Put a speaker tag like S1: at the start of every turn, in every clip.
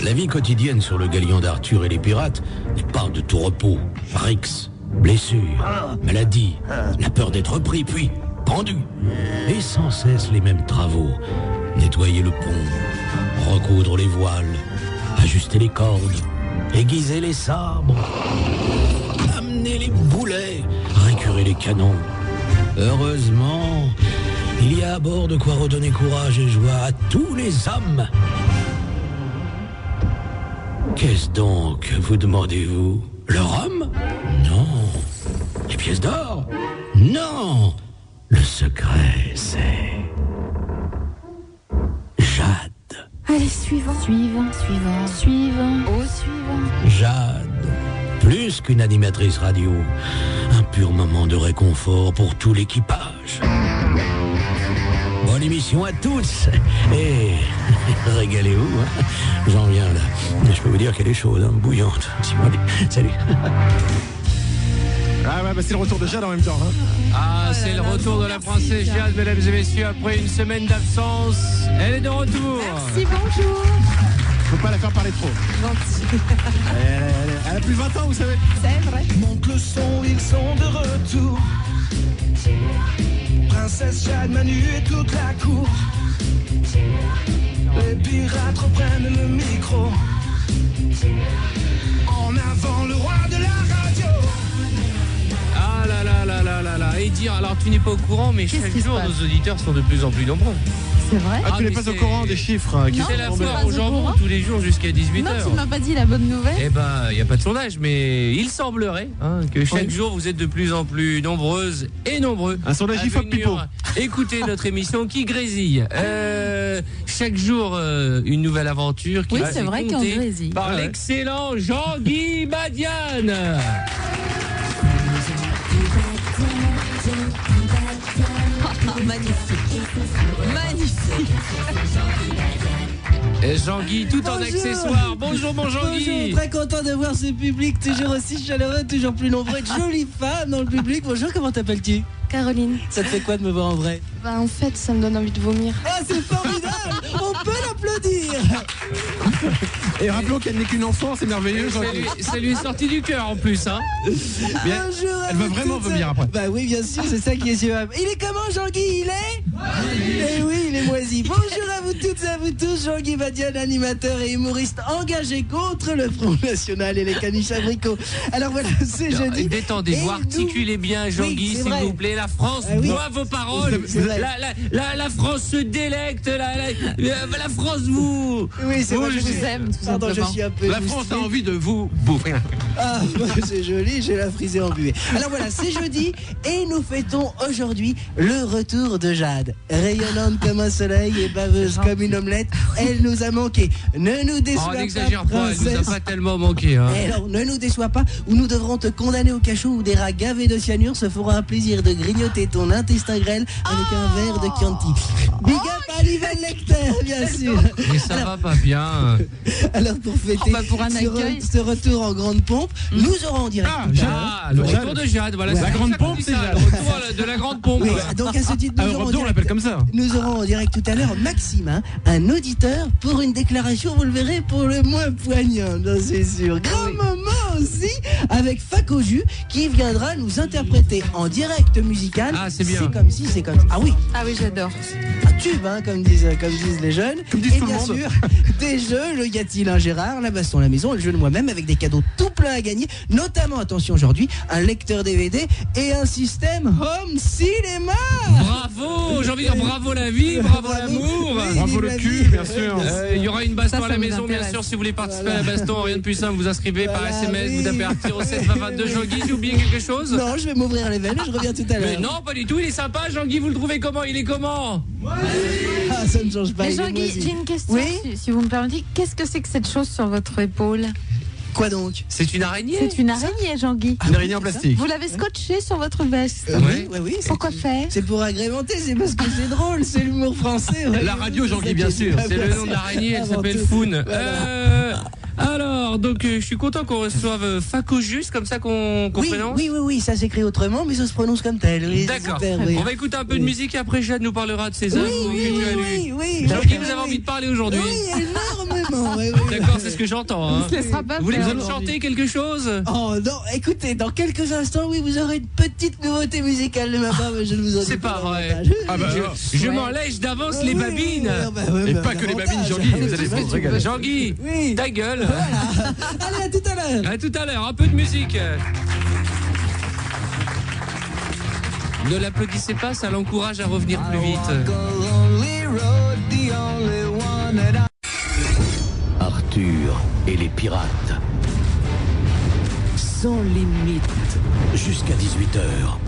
S1: La vie quotidienne sur le galion d'Arthur et les pirates part de tout repos, rixes, blessures, maladies, la peur d'être pris, puis pendu. Et sans cesse les mêmes travaux. Nettoyer le pont, recoudre les voiles, ajuster les cordes, aiguiser les sabres, amener les boulets, récurer les canons. Heureusement, il y a à bord de quoi redonner courage et joie à tous les hommes. Qu'est-ce donc, vous demandez-vous? Le rhum? Non. Les pièces d'or? Non. Le secret, c'est... Jade.
S2: Allez, suivant. Au suivant.
S1: Jade. Plus qu'une animatrice radio. Un pur moment de réconfort pour tout l'équipage. Bonne émission à tous. Et régalez-vous. Hein. J'en viens là. Je peux vous dire qu'elle est chaude, hein, bouillante. Salut.
S3: Ah ouais, bah c'est le retour de Jade en même temps. Hein.
S4: Ah, c'est le retour de la princesse Jade, mesdames et messieurs. Après une semaine d'absence, elle est de retour.
S2: Merci, bonjour.
S3: Faut pas la faire parler trop.
S2: Gentil.
S3: Elle a plus de 20 ans, vous savez.
S2: C'est vrai.
S5: Monte le son, ils sont de retour. Princesse Jade, Manu et toute la cour. Les pirates reprennent le micro. En avant le roi de la radio.
S4: Ah là là là là là là. Et dire, alors tu n'es pas au courant, mais chaque jour nos auditeurs sont de plus en plus nombreux.
S2: C'est vrai.
S3: Ah, tu n'es pas au courant des chiffres qui
S4: C'est la
S3: sont
S4: foire au jambon tous les jours jusqu'à 18h.
S2: Non, tu ne m'as pas dit la bonne nouvelle.
S4: Eh ben, il n'y a pas de sondage, mais il semblerait que chaque jour vous êtes de plus en plus nombreuses et nombreux.
S3: Un sondage
S4: à
S3: IFOP
S4: venir
S3: Pipo.
S4: écoutez notre émission qui grésille. Chaque jour une nouvelle aventure qui
S2: Oui,
S4: va
S2: c'est vrai qu'on
S4: contée
S2: grésille.
S4: par l'excellent Jean-Guy Badiane.
S2: Magnifique.
S4: Et Jean-Guy tout en accessoires. Bonjour mon Jean-Guy.
S6: Bonjour, très content de voir ce public toujours aussi chaleureux, toujours plus nombreux, de jolies femmes dans le public. Bonjour, comment t'appelles-tu?
S2: Caroline.
S6: Ça te fait quoi de me voir en vrai?
S2: Bah en fait, ça me donne envie de vomir.
S6: Ah, c'est formidable. On peut l'applaudir.
S3: Et rappelons qu'elle n'est qu'une enfant, c'est merveilleux.
S4: Ça lui est sorti du cœur en plus, hein.
S3: Bien,
S6: Bonjour à
S3: elle va
S6: vous
S3: vraiment
S6: toutes.
S3: vomir après.
S6: Bah oui, bien sûr, c'est ça qui est sûr. Il est comment, Jean-Guy? Il est moisi. Eh oui, il est moisi. Bonjour à vous toutes et à vous tous. Jean-Guy Badiane, animateur et humoriste engagé contre le Front National et les caniches abricots. Alors voilà, c'est jeudi.
S4: Détendez-vous,
S6: Et
S4: articulez bien, Jean-Guy,
S6: c'est
S4: s'il
S6: vrai.
S4: vous plaît. La France
S6: Ah oui.
S4: doit vos paroles.
S6: C'est vrai.
S4: La France se délecte. La France vous.
S6: Oui, c'est vrai.
S2: je vous aime, tout
S6: Pardon, je
S2: simplement.
S6: suis un peu.
S3: La France a envie de vous bouffer.
S6: Ah, c'est joli, j'ai la frisée en buée. Alors voilà, c'est jeudi et nous fêtons aujourd'hui le retour de Jade. Rayonnante comme un soleil et baveuse comme une omelette, elle nous a manqué. Ne nous déçois
S4: Oh,
S6: pas,
S4: n'exagère pas, elle nous a
S6: princesse.
S4: pas tellement manqué. Hein.
S6: Eh non, ne nous déçois pas, ou nous devrons te condamner au cachot où des rats gavés de cyanure se feront un plaisir de grignoter ton intestin grêle avec un verre de Chianti. Big up à Livan Lecter, bien sûr.
S4: Mais ça va pas bien.
S6: Alors pour fêter
S2: pour un accueil.
S6: ce retour en grande pompe, nous aurons en direct. tout à l'heure.
S4: Ah, le retour de Jade, voilà.
S6: Ouais.
S4: c'est
S3: La
S4: comme
S3: grande
S4: ça qu'on
S3: pompe,
S4: dit
S3: c'est
S4: ça,
S3: Jade.
S4: le retour de la grande pompe.
S6: Oui, donc à ce titre, nous aurons en
S3: Europe 2, on l'appelle
S6: direct,
S3: comme ça.
S6: nous aurons en direct tout à l'heure Maxime, hein, un auditeur pour une déclaration, vous le verrez, pour le moins poignant, non, c'est sûr. Grand moment aussi avec Facoju qui viendra nous interpréter en direct musical.
S4: Ah, c'est bien.
S6: C'est comme si, c'est comme ça. Ah oui,
S2: Ah oui, j'adore.
S6: un tube, hein, comme disent les jeunes.
S3: Comme disent
S6: et
S3: tout le
S6: bien
S3: monde.
S6: sûr, des jeux, le Y a-t-il un Gérard, la baston à la maison, et le jeu de moi-même avec des cadeaux tout plein à gagner, notamment, attention aujourd'hui, un lecteur DVD et un système home cinéma.
S4: Bravo, j'ai envie de dire bravo la vie, bravo l'amour.
S6: Oui,
S3: Bravo
S6: vive
S3: le
S6: la
S3: cul,
S6: vie.
S3: bien sûr.
S4: Il y aura une baston
S2: Ça
S4: à la
S2: nous
S4: maison, bien
S2: intéresse.
S4: sûr. Si vous voulez participer
S6: Voilà.
S4: à la baston, rien de plus simple, vous inscrivez par
S6: Voilà,
S4: SMS,
S6: oui.
S4: vous tapez Arthur au 7 20 22. Jean-Guy, j'ai oublié quelque chose?
S6: Non, je vais m'ouvrir les veines et je reviens tout à l'heure.
S4: Mais non, pas du tout, il est sympa, Jean-Guy, vous le trouvez comment? Il est comment?
S6: Ah, ça ne change pas.
S2: Mais
S6: il est
S2: Jean-Guy,
S6: moisi.
S2: j'ai une question,
S6: Oui.
S2: si vous me permettez. Qu'est-ce que c'est que cette chose sur votre épaule?
S6: Quoi donc?
S4: C'est une araignée?
S2: C'est une araignée, Jean-Guy.
S3: Une araignée en plastique.
S2: Vous l'avez scotché sur votre veste.
S6: Oui, oui, oui.
S2: Pourquoi faire?
S6: C'est pour agrémenter, c'est parce que c'est drôle, c'est l'humour français.
S3: La radio, Jean-Guy, bien sûr.
S4: C'est le nom de l'araignée, elle
S6: Avant
S4: s'appelle
S6: tout.
S4: Foun.
S6: Voilà.
S4: Alors, donc je suis content qu'on reçoive Facoju, c'est comme ça qu'on
S6: Oui,
S4: prononce?
S6: oui, ça s'écrit autrement, mais ça se prononce comme tel. Oui,
S4: D'accord.
S6: super, oui.
S4: On va écouter un peu de musique et après Jade nous parlera de ses
S6: Oui,
S4: œuvres que tu as lues.
S6: oui.
S4: Jean-Guy, vous avez envie de parler aujourd'hui?
S6: Oui, énormément. absolument. Oui.
S4: D'accord, c'est ce que j'entends. Hein.
S2: On se laissera pas
S4: Vous voulez
S2: faire
S4: nous
S2: aujourd'hui.
S4: chanter quelque chose?
S6: Oh non, écoutez, dans quelques instants, oui, vous aurez une petite nouveauté musicale de ma part, mais je ne vous en dis
S4: C'est pas vrai.
S6: davantage.
S3: Ah bah,
S4: Je m'en lèche d'avance les babines.
S3: Et pas que les babines, Jean-Guy, vous allez se régaler.
S4: Jean-Guy,
S6: Oui.
S4: ta gueule.
S6: Allez, à tout à l'heure.
S4: À tout à l'heure, un peu de musique. Ne l'applaudissez pas, ça l'encourage à revenir plus vite.
S1: Arthur et les pirates. Sans limite, jusqu'à 18h.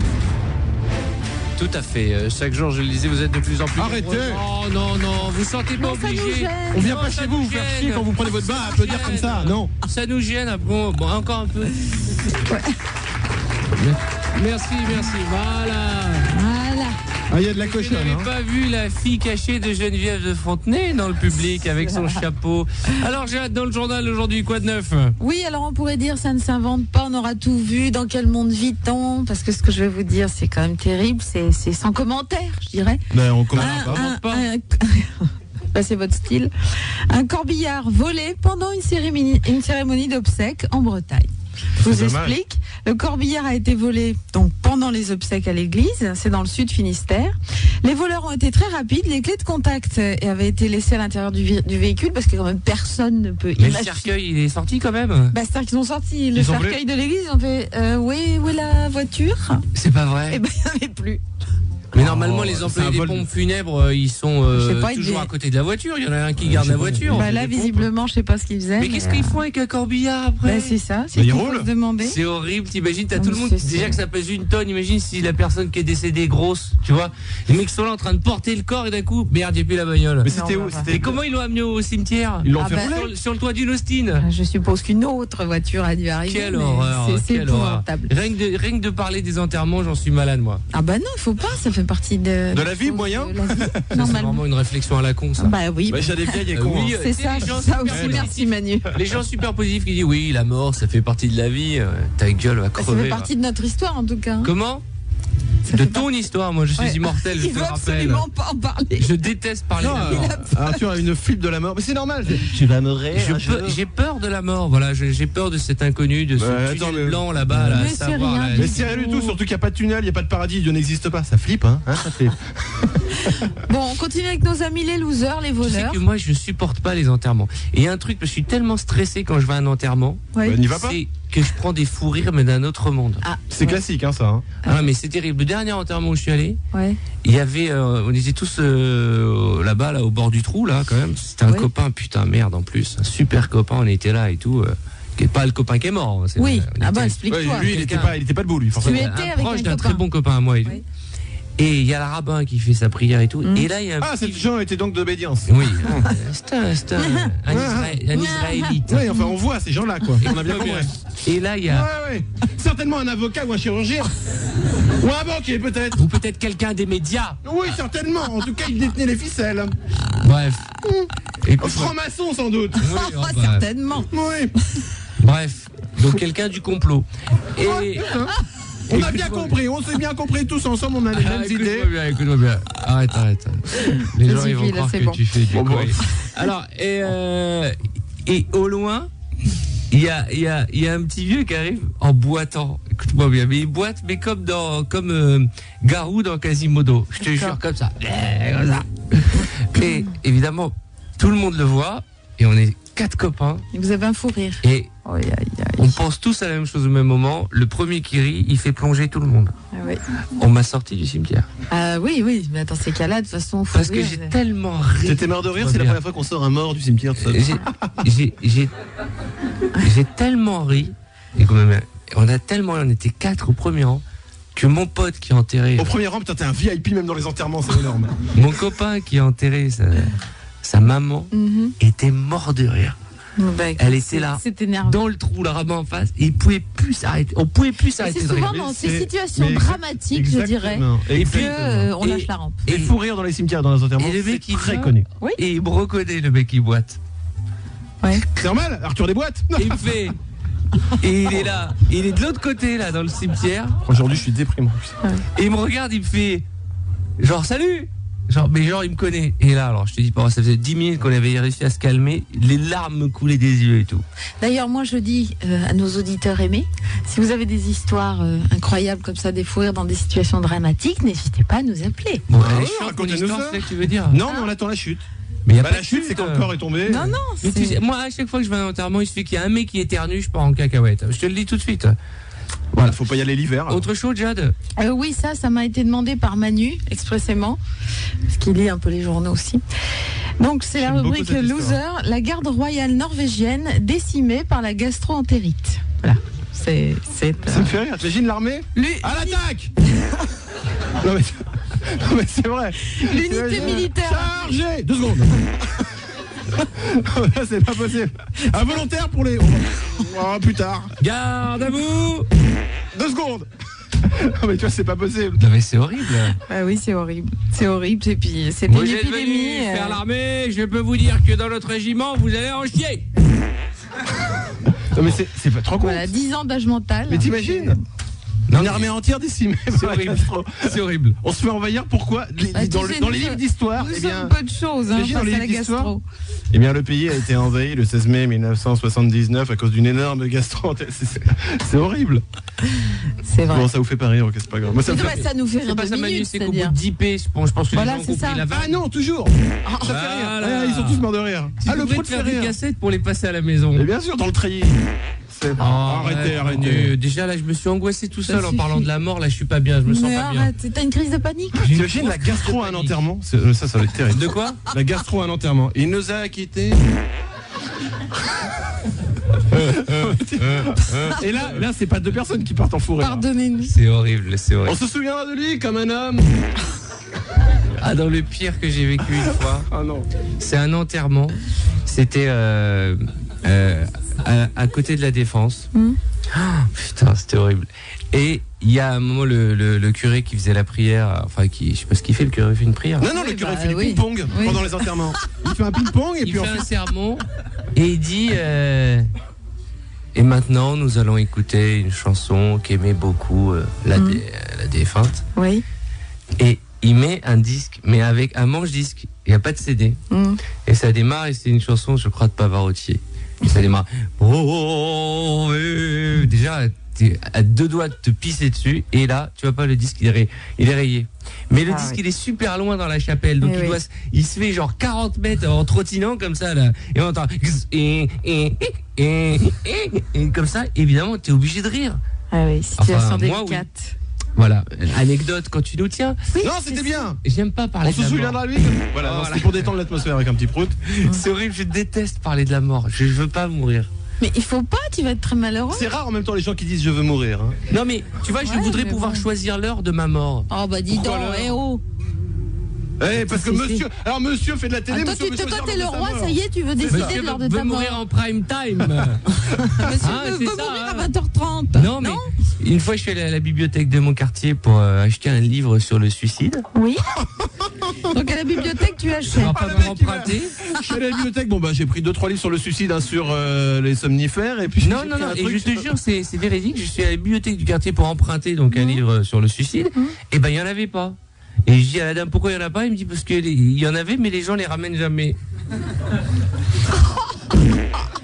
S4: Tout à fait. Chaque jour, je le disais, vous êtes de plus en plus.
S3: Arrêtez.
S4: nombreux. Oh non, vous sentez pas
S2: Non, ça nous
S4: obligé.
S2: gêne.
S3: On vient
S4: Non,
S3: pas
S4: ça
S3: chez vous
S4: nous
S3: vous faire
S4: gêne.
S3: chier quand vous prenez votre bain à applaudir comme ça, non.
S4: Ça nous gêne. Bon, encore un peu. Merci.
S2: Voilà.
S3: Ah, il y a de la
S4: Vous
S3: cochonne,
S4: n'avez
S3: hein.
S4: pas vu la fille cachée de Geneviève de Fontenay dans le public avec son chapeau. Alors, j'ai hâte dans le journal aujourd'hui, quoi de neuf?
S2: Oui, alors on pourrait dire ça ne s'invente pas, on aura tout vu. Dans quel monde vit-on? Parce que ce que je vais vous dire, c'est quand même terrible, c'est sans commentaire, je dirais.
S3: Ben, on commence pas.
S2: Là, c'est votre style. Un corbillard volé pendant une cérémonie d'obsèques en Bretagne. Je vous
S3: dommage.
S2: explique. Le corbillard a été volé donc pendant les obsèques à l'église. C'est dans le sud Finistère. Les voleurs ont été très rapides. Les clés de contact avaient été laissées à l'intérieur du véhicule parce que quand même personne ne peut
S4: Mais le
S2: imaginer.
S4: cercueil, il est sorti quand même.
S2: Bah, c'est-à-dire qu'ils ont sorti le
S3: Ils ont
S2: cercueil de l'église. Ils ont fait où est la voiture?
S4: C'est pas vrai.
S2: Eh ben, il n'y en avait plus.
S4: Mais normalement, les
S3: c'est
S4: employés
S3: un
S4: des
S3: vol.
S4: pompes funèbres, ils sont
S2: Je sais pas,
S4: toujours
S2: ils-
S4: à côté de la voiture. Il y en a un qui garde la voiture.
S2: Bah, là, visiblement, je sais pas ce qu'ils faisaient.
S4: Mais qu'est-ce qu'ils font avec un corbillard après?
S2: Bah, c'est ça. C'est
S3: Bah,
S2: ce
S3: ils
S2: qu'il faut
S3: roulent.
S2: se demander.
S4: C'est horrible, t'imagines, t'as
S2: Non,
S4: tout le
S2: mais
S4: monde,
S2: c'est-
S4: déjà que ça pèse une tonne, imagine si la personne qui est décédée est grosse, tu vois. Les mecs sont là en train de porter le corps et d'un coup, merde, il n'y a plus la bagnole.
S3: Mais c'était
S2: Non,
S3: où
S2: bah,
S3: C'était
S4: Et comment ils l'ont amené au cimetière?
S3: Ils l'ont
S2: Ah
S3: fait
S2: bah,
S3: rouler.
S4: Sur le toit d'une Austin.
S2: Je suppose qu'une autre voiture a dû arriver.
S4: Quelle
S2: mais
S4: horreur,
S2: C'est
S4: quelle horreur.
S2: épouvantable.
S4: Rien que de parler des enterrements, j'en suis malade, moi.
S2: Ah bah non, il faut pas. Ça fait partie de
S3: la vie,
S2: choses
S3: moyen
S2: de la vie,
S4: Ça, c'est
S2: normalement.
S4: vraiment une réflexion à la con, ça.
S2: Bah oui.
S3: Bah, j'ai des vieilles et
S4: Euh,
S3: cons.
S4: oui,
S3: hein.
S2: C'est
S4: tu sais,
S2: ça,
S4: les gens
S2: ça
S4: super
S2: aussi.
S4: positifs.
S2: Merci Manu.
S4: Les gens super positifs qui disent oui, la mort, ça fait partie de la vie. Ta gueule va
S2: Ça
S4: crever.
S2: fait partie de notre histoire en tout cas. hein.
S4: Comment?
S2: Ça
S4: De
S2: fait
S4: ton histoire, moi je suis
S2: Ouais.
S4: immortel, je
S2: Il
S4: te
S2: veut
S4: le rappelle.
S2: absolument pas en parler.
S4: Je déteste parler
S3: Non,
S4: de la mort.
S3: Arthur a une flippe de la mort. Mais c'est normal. Tu vas mourir.
S4: J'ai peur de la mort, voilà, j'ai peur de cet inconnu, de ce
S3: Ouais,
S4: tunnel
S3: attends, mais-
S4: blanc là-bas, là,
S2: Mais
S4: à
S2: c'est
S4: savoir.
S2: rien
S4: là,
S2: du
S3: Mais c'est rien du tout, surtout qu'il n'y a pas de tunnel, il n'y a pas de paradis, Dieu n'existe pas. Ça flippe, hein, ça flippe.
S2: Bon, on continue avec nos amis les losers, les
S4: Tu sais
S2: voleurs.
S4: que moi je supporte pas les enterrements. Et il y a un truc, parce que je suis tellement stressé quand je vais à un enterrement,
S2: Ouais.
S3: Bah, n'y va pas.
S4: c'est que je prends des fous rires mais d'un autre monde.
S3: C'est classique, hein, ça. Hein.
S4: Ah mais c'est terrible. Le dernier enterrement où je suis allé,
S2: Ouais.
S4: il y avait, on était tous là-bas, là, au bord du trou, là, quand même. C'était un
S2: Ouais.
S4: copain, putain, merde, en plus. Un super copain, on était là et tout. Qui est pas le copain qui est mort. C'est-
S2: Oui.
S4: on
S2: Ah bah
S4: était-
S2: explique-toi.
S3: Ouais, lui, il était pas debout, lui,
S2: Tu
S3: forcément.
S2: étais
S4: un
S2: avec
S4: proche
S2: un
S4: d'un
S2: copain.
S4: très bon copain à moi et tout.
S2: Oui.
S4: Et il y a le rabbin qui fait sa prière et tout.
S2: Mm.
S4: Et là, il y a un
S3: Ah,
S4: petit-
S3: ces gens étaient donc d'obédience.
S4: Oui, c'est un Israélite.
S3: Ouais, enfin, on voit ces gens-là, quoi. On a bien compris.
S4: Et là, il y a...
S3: Ouais. Certainement un avocat ou un chirurgien. Ou un banquier, peut-être.
S4: Ou peut-être quelqu'un des médias.
S3: Oui, certainement. En tout cas, il détenait les ficelles.
S4: Bref. Et puis,
S3: Franc-maçon, sans doute.
S4: oui,
S2: Oh,
S4: bah,
S2: certainement.
S3: Oui.
S4: bref. Donc quelqu'un du complot. Et...
S3: On a bien compris, on s'est bien compris tous ensemble, on a les mêmes idées.
S4: Écoute-moi bien. Arrête. Les
S2: Ça
S4: gens ils vont
S2: suffit, là,
S4: croire
S2: c'est
S4: que
S2: bon.
S4: tu fais du
S3: Bon,
S4: colis. Alors, et au loin, il y a un petit vieux qui arrive en boitant. Écoute-moi bien, mais il boite, mais comme Garou dans Quasimodo. Je te
S2: D'accord.
S4: jure, comme ça. Comme ça. Et évidemment, tout le monde le voit, et on est 4 copains,
S2: Et vous avez un fou rire.
S4: et
S2: Aïe, aïe, aïe.
S4: on pense tous à la même chose au même moment. Le premier qui rit, il fait plonger tout le monde.
S2: Ah, oui.
S4: On m'a sorti du cimetière.
S2: Oui, mais attends, ces cas-là, de toute façon, faut
S4: Parce que
S2: rire,
S4: j'ai
S2: c'est-
S4: tellement ri.
S3: T'étais mort de rire, c'est la première fois qu'on sort un mort du cimetière. Tout ça.
S4: J'ai tellement ri. Et quand même, on était 4 au premier rang, que mon pote qui a enterré,
S3: Au premier rang, putain, t'es un VIP même dans les enterrements, c'est énorme.
S4: mon copain qui a enterré sa maman,
S2: Mhm.
S4: était mort de rire.
S2: Bah,
S4: Elle était là,
S2: C'est énervant.
S4: dans le trou, le rabbin en face, et il pouvait plus s'arrêter. On pouvait plus
S2: Et
S4: s'arrêter
S2: c'est
S4: de rire.
S2: souvent dans ces
S3: c'est-
S2: situations
S3: mais
S2: dramatiques, je dirais,
S3: Et
S2: que
S3: puis,
S2: on
S4: Et-
S2: lâche la rampe.
S3: les fous rires dans les cimetières, dans les enterrements,
S4: Et le
S3: c'est
S4: mec, il
S3: très
S4: vient.
S3: connu.
S4: Et il me reconnaît, le mec qui boite.
S3: C'est normal, Arthur des boîtes.
S4: Et il me fait. Et il est là, il est de l'autre côté, là, dans le cimetière.
S3: Aujourd'hui, je suis déprimé.
S4: Et il me regarde, il me fait genre salut. Genre, il me connaît. Et là, alors, je te dis pas, ça faisait 10 minutes qu'on avait réussi à se calmer. Les larmes me coulaient des yeux et tout.
S2: D'ailleurs, moi, je dis à nos auditeurs aimés, si vous avez des histoires incroyables comme ça, des fous rires dans des situations dramatiques, n'hésitez pas à nous appeler.
S4: Bon,
S3: Ah
S4: elle
S3: oui,
S4: est chiante, mon
S3: racontez-nous
S4: histoire,
S3: ça.
S4: c'est ce que tu veux dire.
S3: Non, mais on attend la chute.
S4: Mais y a pas
S3: La
S4: de
S3: chute, c'est quand le corps est tombé.
S2: Non,
S4: Mais tu sais, moi, à chaque fois que je vais à un enterrement, il suffit qu'il y ait un mec qui éternue, je pars en cacahuète. Je te le dis tout de suite.
S3: Voilà, faut pas y aller l'hiver.
S4: Autre chose, Jade?
S2: Oui, ça m'a été demandé par Manu, expressément, parce qu'il lit un peu les journaux aussi. Donc, c'est la
S3: J'aime beaucoup
S2: rubrique
S3: cette
S2: Loser,
S3: histoire.
S2: la garde royale norvégienne décimée par la gastro-entérite. Voilà. C'est
S3: Ça me fait rire. T'imagines l'armée à l'attaque. Non mais c'est vrai.
S2: l'unité militaire.
S3: Chargez 2 secondes. Là, c'est pas possible. Un volontaire pour les. Oh, plus tard.
S4: Garde à vous!
S3: 2 secondes. Non mais tu vois, c'est pas possible.
S4: Non, mais c'est horrible.
S2: Ah oui, c'est horrible. C'est horrible. Et puis, c'était
S4: Vous
S2: une
S4: êtes
S2: épidémie.
S4: venu faire l'armée, je peux vous dire que dans notre régiment, vous allez en chier.
S3: Non mais c'est pas trop con.
S2: Voilà, 10 ans d'âge mental.
S3: Mais t'imagines
S4: Non,
S3: une
S4: mais-
S3: armée entière décimée.
S4: C'est horrible. C'est horrible.
S3: On se fait envahir, pourquoi
S2: Bah,
S3: dans,
S2: tu sais,
S3: dans les
S2: nous,
S3: livres d'histoire,
S2: Nous
S3: eh bien,
S2: sommes peu de choses
S3: t'imagines dans
S2: face
S3: les
S2: à la
S3: livres d'histoire
S2: gastro.
S3: eh bien, le pays a été envahi le 16 mai 1979 à cause d'une énorme gastro. C'est horrible.
S2: C'est vrai.
S3: Bon, ça vous fait pas rire, ok, c'est pas grave. Moi, ça me
S2: Mais
S3: fait...
S2: ça nous fait
S4: C'est
S2: rire
S4: pas
S2: 2
S4: ça, Manu,
S2: minutes,
S4: c'est qu'au bout
S2: c'est-à-dire.
S4: de 10 p, je pense que
S2: Voilà,
S4: les gens
S2: c'est
S4: ont compris
S2: ça.
S4: la vanne.
S3: Ah non, toujours. Ça fait rire.
S4: Voilà.
S3: Ouais, ils sont tous morts de rire.
S4: Si
S3: Ah,
S4: tu
S3: le
S4: devrais
S3: prout
S4: te
S3: fait
S4: faire des
S3: rire.
S4: cassettes pour les passer à la maison.
S3: Et bien sûr, dans le treillis.
S4: Oh,
S3: Arrêtez.
S4: Manu. Déjà là, je me suis angoissé tout seul en
S2: suffit.
S4: parlant de la mort. Là, je suis pas bien. Je me sens
S2: Mais
S4: pas bien.
S2: arrête, t'as une crise de panique.
S4: J'ai une
S3: T'imagines
S4: grosse
S3: la gastro
S4: crise
S3: à
S4: de
S3: un
S4: panique.
S3: enterrement Ça va être terrible.
S4: De quoi?
S3: La gastro à un enterrement. Il nous a quittés. Et là, c'est pas 2 personnes qui partent en forêt.
S2: Pardonnez-nous.
S4: C'est horrible, c'est
S3: On
S4: horrible.
S3: se souviendra de lui comme un homme.
S4: Ah, dans le pire que j'ai vécu une fois,
S3: Ah non.
S4: c'est un enterrement. C'était à côté de la Défense. Ah, putain, c'était horrible. Et il y a un moment le curé qui faisait la prière, enfin je sais pas ce qu'il fait, le curé fait une prière.
S3: Non,
S2: Oui,
S3: le curé
S2: bah,
S3: fait du
S2: oui.
S3: ping-pong
S2: Oui.
S3: pendant les enterrements. Il fait un ping-pong et
S4: Il
S3: puis
S4: fait
S3: ensuite.
S4: un sermon et il dit et maintenant nous allons écouter une chanson qu'aimait beaucoup la défunte.
S2: Oui.
S4: Et il met un disque, mais avec un manche-disque. Il n'y a pas de CD. Et ça démarre, et c'est une chanson, je crois, de Pavarotti. Et ça démarre. Oh, déjà, t'es à 2 doigts de te pisser dessus. Et là, tu vois pas, le disque, il est rayé. Mais le disque,
S2: oui.
S4: il est super loin dans la chapelle. Donc,
S2: Eh oui.
S4: il se fait genre 40 mètres en trottinant comme ça, là. Et on entend. Et comme ça, évidemment, t'es obligé de rire.
S2: Ah oui, situation
S4: Enfin, moi,
S2: délicate.
S4: Voilà. Anecdote quand tu nous tiens.
S2: Oui,
S3: Non,
S2: c'est
S3: c'était bien.
S4: J'aime pas parler
S3: On
S4: de
S3: se
S4: la
S3: souviendra
S4: mort.
S3: de lui. Voilà, non,
S4: Voilà.
S3: c'était pour détendre l'atmosphère avec un petit prout.
S4: C'est horrible, je déteste parler de la mort. Je veux pas mourir.
S2: Mais il faut pas, tu vas être très malheureux.
S3: C'est rare en même temps les gens qui disent je veux mourir. Hein.
S4: Non mais, tu vois, je
S2: Ouais,
S4: voudrais
S2: mais
S4: pouvoir
S2: bon.
S4: choisir l'heure de ma mort.
S2: Oh bah dis
S3: Pourquoi
S2: donc,
S3: alors
S2: eh oh.
S3: Eh, parce que
S2: Si,
S3: monsieur. Alors monsieur fait de la télé,
S2: Ah, toi,
S3: monsieur veut
S2: toi,
S3: choisir
S2: t'es
S3: l'heure
S2: le
S3: de sa
S2: roi,
S3: mort.
S2: ça y est, tu veux décider
S4: Monsieur
S2: de l'heure de
S4: veut
S2: ta mort.
S4: mourir en prime time.
S2: Monsieur
S4: Ah,
S2: veut
S4: c'est ça,
S2: mourir
S4: hein.
S2: à 20h30.
S4: Non mais, une fois je suis allé à la bibliothèque de mon quartier pour acheter un livre sur le suicide.
S2: Oui. Donc à la bibliothèque, tu
S4: Je
S2: achètes.
S4: vais pas
S3: le
S4: me
S3: mec qui va-
S4: emprunter.
S3: Je suis allé à la bibliothèque, bon bah j'ai pris 2-3 livres sur le suicide, hein, sur les somnifères, et puis
S4: Non,
S3: j'ai
S4: non,
S3: pris
S4: non,
S3: un
S4: et
S3: truc
S4: je te
S3: sur-
S4: jure, c'est véridique. Je suis à la bibliothèque du quartier pour emprunter donc un livre sur le suicide. Et ben, il y en avait pas. Et je dis à la dame, pourquoi il y en a pas? Il me dit, parce qu'il y en avait, mais les gens les ramènent jamais.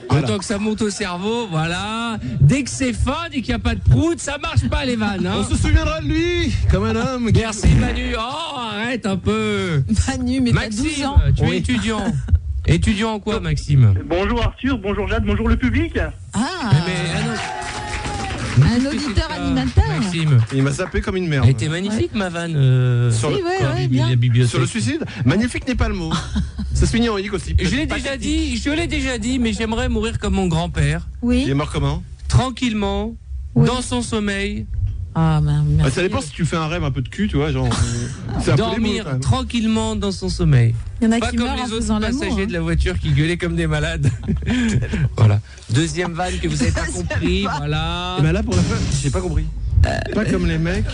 S3: Voilà.
S4: Autant que ça monte au cerveau, voilà. Dès que c'est fin, dès qu'il n'y a pas de prout, ça marche pas les vannes.
S3: On
S4: Hein.
S3: se souviendra de lui, comme un homme.
S4: Merci Manu. Oh, arrête un peu.
S2: Manu, mais t'as 12
S4: Maxime,
S2: ans.
S4: tu es étudiant. Étudiant en quoi, Maxime?
S7: Bonjour Arthur, bonjour Jade, bonjour le public.
S2: Ah,
S4: Mais,
S2: un auditeur animateur.
S4: Maxime,
S3: Il m'a sapé comme une merde.
S4: elle était magnifique ma vanne.
S3: Sur le-
S2: Oui, ouais,
S4: Quoi,
S2: ouais, bien.
S4: la bibliothèque.
S3: Sur le suicide, magnifique n'est pas le mot. Ça se finit en hic aussi.
S4: Je l'ai déjà dit, mais j'aimerais mourir comme mon grand-père,
S3: Il
S2: Oui.
S3: est mort comment?
S4: tranquillement,
S2: Oui.
S4: dans son sommeil,
S2: Ah, ben,
S3: Bah,
S2: merci.
S3: ça dépend si tu fais un rêve un peu de cul, tu vois, genre. C'est un peu les mots,
S4: dormir
S3: quand même.
S4: tranquillement dans son sommeil.
S2: Il y en a
S4: Pas
S2: qui
S4: comme
S2: meurent en
S4: les autres
S2: faisant l'amour.
S4: passagers
S2: hein.
S4: de la voiture qui gueulaient comme des malades. Voilà. Deuxième vanne que vous avez pas compris, voilà.
S3: Et bah là, pour la fin, j'ai pas compris. Pas comme les mecs. de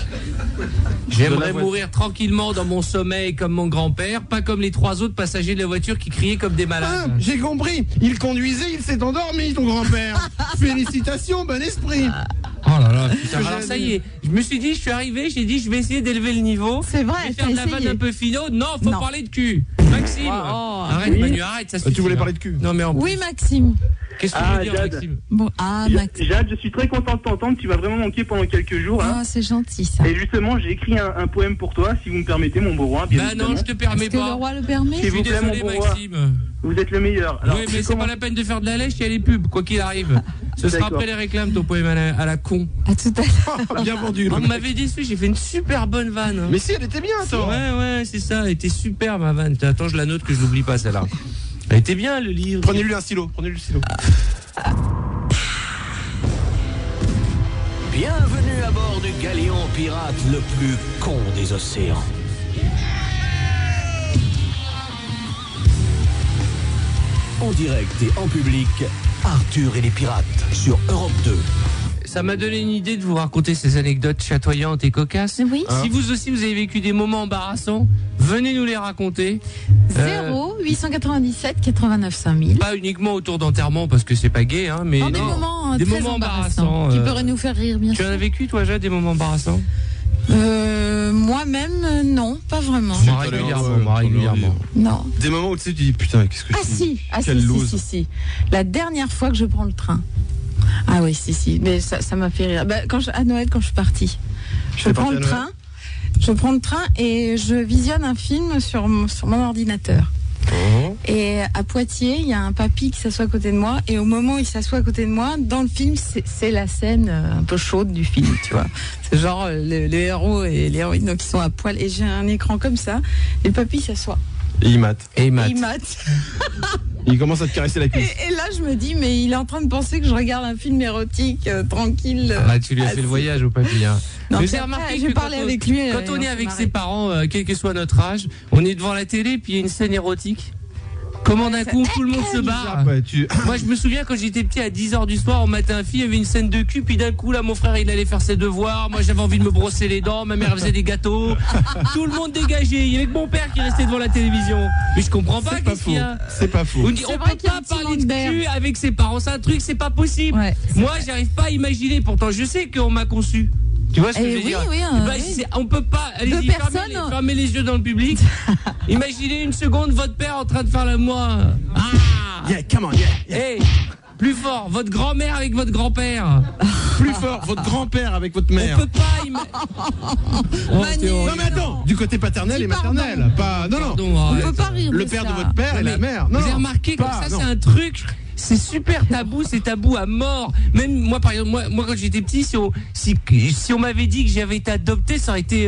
S4: J'aimerais
S3: la
S4: mourir tranquillement dans mon sommeil comme mon grand-père, pas comme les 3 autres passagers de la voiture qui criaient comme des
S3: Ah,
S4: malades.
S3: j'ai compris. Il conduisait, il s'est endormi, ton grand-père. Félicitations, bon esprit.
S4: Oh là là, putain. Alors ça y est, je me suis dit, je suis arrivé, j'ai dit, je vais essayer d'élever le niveau.
S2: C'est vrai,
S4: Je vais
S2: t'as
S4: faire de la vanne
S2: essayé.
S4: un peu finaux. Non, faut
S2: Non.
S4: parler de cul. Maxime, arrête,
S7: Oui.
S4: Manu, arrête, ça suffit.
S3: Tu voulais
S4: hein.
S3: parler de cul.
S4: Non mais en
S2: Oui,
S4: plus,
S2: Maxime.
S4: qu'est-ce que tu
S7: Ah,
S4: veux dire,
S7: Jade.
S4: Maxime?
S2: Bon, Maxime.
S7: Jade, je suis très content de t'entendre. Tu vas vraiment manquer pendant quelques jours. Hein.
S2: Ah, c'est gentil ça.
S7: Et justement, j'ai écrit un poème pour toi, si vous me permettez, mon beau roi. Bien
S4: Bah non,
S7: évidemment.
S4: je te permets
S2: Est-ce que le
S4: pas.
S2: roi le permet
S7: S'il
S4: Je
S7: vous
S4: suis
S7: plaît,
S4: désolé,
S7: mon beau roi.
S4: Maxime.
S7: Vous êtes le meilleur. Alors,
S4: Oui, mais
S7: je
S4: c'est pas
S7: commence-
S4: la peine de faire de la lèche, il y a les pubs, quoi qu'il arrive. Ce sera
S7: D'accord.
S4: après les réclames, ton poème à la con.
S2: À tout à l'heure.
S3: Bien vendu. le
S4: On
S3: mec.
S4: m'avait déçu, j'ai fait une super bonne vanne. Hein.
S3: Mais si, elle était bien, attends.
S4: Ouais, c'est ça, elle était super ma vanne. Attends, je la note que je l'oublie pas celle-là. Elle était bien le livre.
S3: Prenez-lui un stylo. Prenez-lui le stylo.
S1: Bienvenue à bord du galion pirate le plus con des océans. En direct et en public, Arthur et les pirates sur Europe 2.
S4: Ça m'a donné une idée de vous raconter ces anecdotes chatoyantes et cocasses.
S2: Oui.
S4: Si vous aussi vous avez vécu des moments embarrassants, venez nous les raconter.
S2: 0 897 89 5000.
S4: Pas uniquement autour d'enterrement parce que c'est pas gay, hein, mais
S2: Non, des moments
S4: des
S2: très
S4: moments
S2: embarrassants
S4: embarrassants,
S2: qui pourraient nous faire rire, bien
S4: Tu en
S2: sûr.
S4: as vécu toi, Jade, des moments embarrassants?
S2: Moi-même, non, pas vraiment.
S4: Moi
S3: allez,
S4: régulièrement,
S3: ouais,
S4: moi régulièrement.
S2: Non.
S3: Des moments où tu sais, tu dis putain, qu'est-ce que
S2: Ah
S3: je suis.
S2: si,
S3: Quelle loose.
S2: si. La dernière fois que je prends le train. Ah oui, si. Mais ça m'a fait rire. Bah, à Noël, quand je suis partie. Je
S3: T'es
S2: prends
S3: partie
S2: le
S3: à Noël
S2: train. Je prends le train et je visionne un film sur mon ordinateur.
S3: Oh.
S2: Et à Poitiers, il y a un papy qui s'assoit à côté de moi. Et au moment où il s'assoit à côté de moi, dans le film, c'est la scène un peu chaude du film, tu vois. C'est genre le héros et l'héroïne donc ils sont à poil. Et j'ai un écran comme ça. Et le papy s'assoit.
S3: Et il mate.
S4: Et
S2: Et
S4: Matt.
S2: il mate.
S3: Il commence à te caresser la cuisse.
S2: Et là, je me dis, mais il est en train de penser que je regarde un film érotique, tranquille.
S4: Ah, tu lui as fait le voyage au papy. Hein.
S2: Non,
S4: Mais
S2: puis
S4: j'ai
S2: après,
S4: remarqué
S2: j'ai
S4: que
S2: parlé
S4: quand
S2: avec lui,
S4: Quand on
S2: on
S4: est
S2: s'est
S4: avec
S2: marré.
S4: ses parents, quel que soit notre âge, on est devant la télé, puis il y a une scène érotique. Comment d'un coup tout le monde se barre.
S3: Ouais, tu...
S4: Moi je me souviens quand j'étais petit à 10h du soir, on matait un film, il y avait une scène de cul, puis d'un coup là mon frère il allait faire ses devoirs, moi j'avais envie de me brosser les dents, ma mère faisait des gâteaux, tout le monde dégagé, il y avait que mon père qui restait devant la télévision. Mais je comprends pas
S3: C'est pas
S4: qu'est-ce qu'il
S3: faux.
S4: y a.
S3: C'est pas faux.
S4: On
S2: C'est
S4: peut
S2: vrai qu'il y a
S4: pas
S2: un petit
S4: parler
S2: manque
S4: de
S2: d'air.
S4: cul avec ses parents, c'est un truc, c'est pas possible.
S2: Ouais,
S4: Moi j'arrive pas à imaginer, pourtant je sais qu'on m'a conçu. Tu vois ce que je veux
S2: oui,
S4: dire
S2: oui,
S4: Eh ben,
S2: oui.
S4: on peut pas. Allez-y,
S2: Deux
S4: fermez,
S2: personnes.
S4: fermez les yeux dans le public. Imaginez une seconde votre père en train de faire l'amour. Ah
S3: Yeah, come on, yeah.
S4: Hey, plus fort, votre grand-mère avec votre grand-père.
S3: Plus fort, votre grand-père avec votre mère.
S4: On peut pas imaginer.
S2: Manu.
S3: Non mais attends, du côté paternel
S2: Dis
S3: et maternel, pas non non.
S4: Pardon,
S2: On
S4: arrête.
S2: peut pas rire
S3: Le
S2: de
S3: père
S2: ça.
S3: de votre père et la mère. Non,
S4: Vous avez
S3: non,
S4: remarqué comme
S3: pas,
S4: ça,
S3: non.
S4: c'est un truc. C'est super tabou, c'est tabou à mort. Même moi, par exemple, moi quand j'étais petit, si on m'avait dit que j'avais été adopté, ça aurait été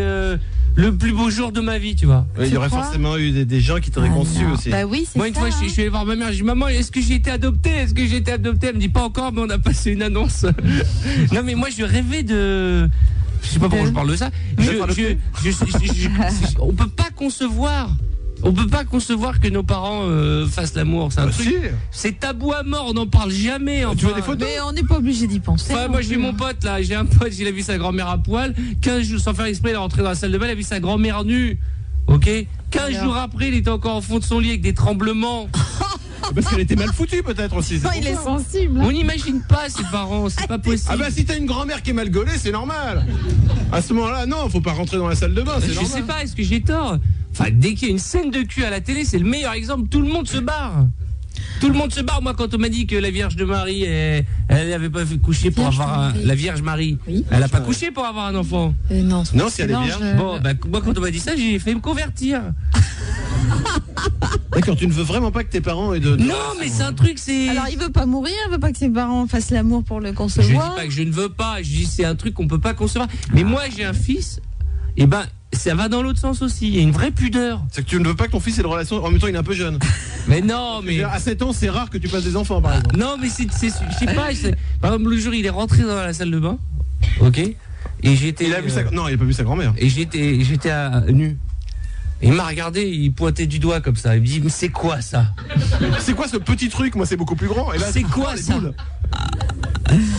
S4: le plus beau jour de ma vie, tu vois.
S3: Ouais, il y aurait
S2: crois
S3: forcément eu des gens qui t'auraient
S2: Ah,
S3: conçu
S2: non.
S3: aussi.
S2: Bah oui, c'est
S4: Moi, une
S2: ça.
S4: fois, je suis allé voir ma mère, j'ai dit, maman, est-ce que j'ai été adopté? Est-ce que j'ai été adopté? Elle me dit, pas encore, mais on a passé une annonce. Non, mais moi, je rêvais de. Je sais pas pourquoi je parle de ça. On peut pas concevoir. On peut pas concevoir que nos parents fassent l'amour. C'est un
S3: Ah,
S4: truc.
S3: si.
S4: C'est tabou à mort, on n'en parle jamais.
S3: Tu veux
S4: enfin.
S3: des photos?
S2: Mais on n'est pas obligé d'y penser.
S4: Ouais,
S2: non
S4: moi j'ai
S2: plus.
S4: mon pote là, j'ai un pote, il a vu sa grand-mère à poil, 15 jours sans faire exprès, il est rentré dans la salle de bain, il a vu sa grand-mère nue. Ok, 15 jours après, il était encore au fond de son lit avec des tremblements.
S3: Parce qu'elle était mal foutue peut-être aussi. c'est
S2: Non,
S3: pour
S2: il est
S3: ça.
S2: sensible.
S4: On n'imagine pas ses parents, c'est pas possible.
S3: Ah bah si t'as une grand-mère qui est mal gaulée, c'est normal. À ce moment-là, non, faut pas rentrer dans la salle de bain, c'est
S4: Je
S3: normal.
S4: sais pas, est-ce que j'ai tort? Enfin, dès qu'il y a une scène de cul à la télé, c'est le meilleur exemple, tout le monde se barre. Tout le monde se barre. Moi, quand on m'a dit que la Vierge de Marie, elle avait pas fait coucher pour
S2: Vierge
S4: avoir
S2: de Marie.
S4: la Vierge Marie,
S2: Oui.
S4: elle a pas couché pour avoir un enfant.
S2: Non,
S3: Non, si elle est
S2: non,
S3: vierge.
S4: Bon, bah moi, quand on m'a dit ça, j'ai fait me convertir.
S3: D'accord, tu ne veux vraiment pas que tes parents aient de...
S4: Non, mais c'est un truc, c'est.
S2: Alors, il veut pas mourir, il veut pas que ses parents fassent l'amour pour le
S4: Je dis
S2: concevoir.
S4: pas que je ne veux pas, je dis c'est un truc qu'on peut pas concevoir. Mais moi j'ai un fils, et ben ça va dans l'autre sens aussi. Il y a une vraie pudeur.
S3: C'est que tu ne veux pas que ton fils ait de relation. En même temps, il est un peu jeune.
S4: Mais non, mais
S3: À 7 ans, c'est rare que tu passes des enfants, par exemple.
S4: non, mais c'est je sais pas. Par exemple le jour il est rentré dans la salle de bain, ok, et j'étais.
S3: Il a vu sa... Non, il a pas vu sa grand-mère.
S4: Et j'étais nu. Et il m'a regardé, il pointait du doigt comme ça. Il me dit mais c'est quoi ça?
S3: C'est quoi ce petit truc? Moi, c'est beaucoup plus grand. Et là,
S4: C'est quoi
S3: les
S4: ça?
S3: boules.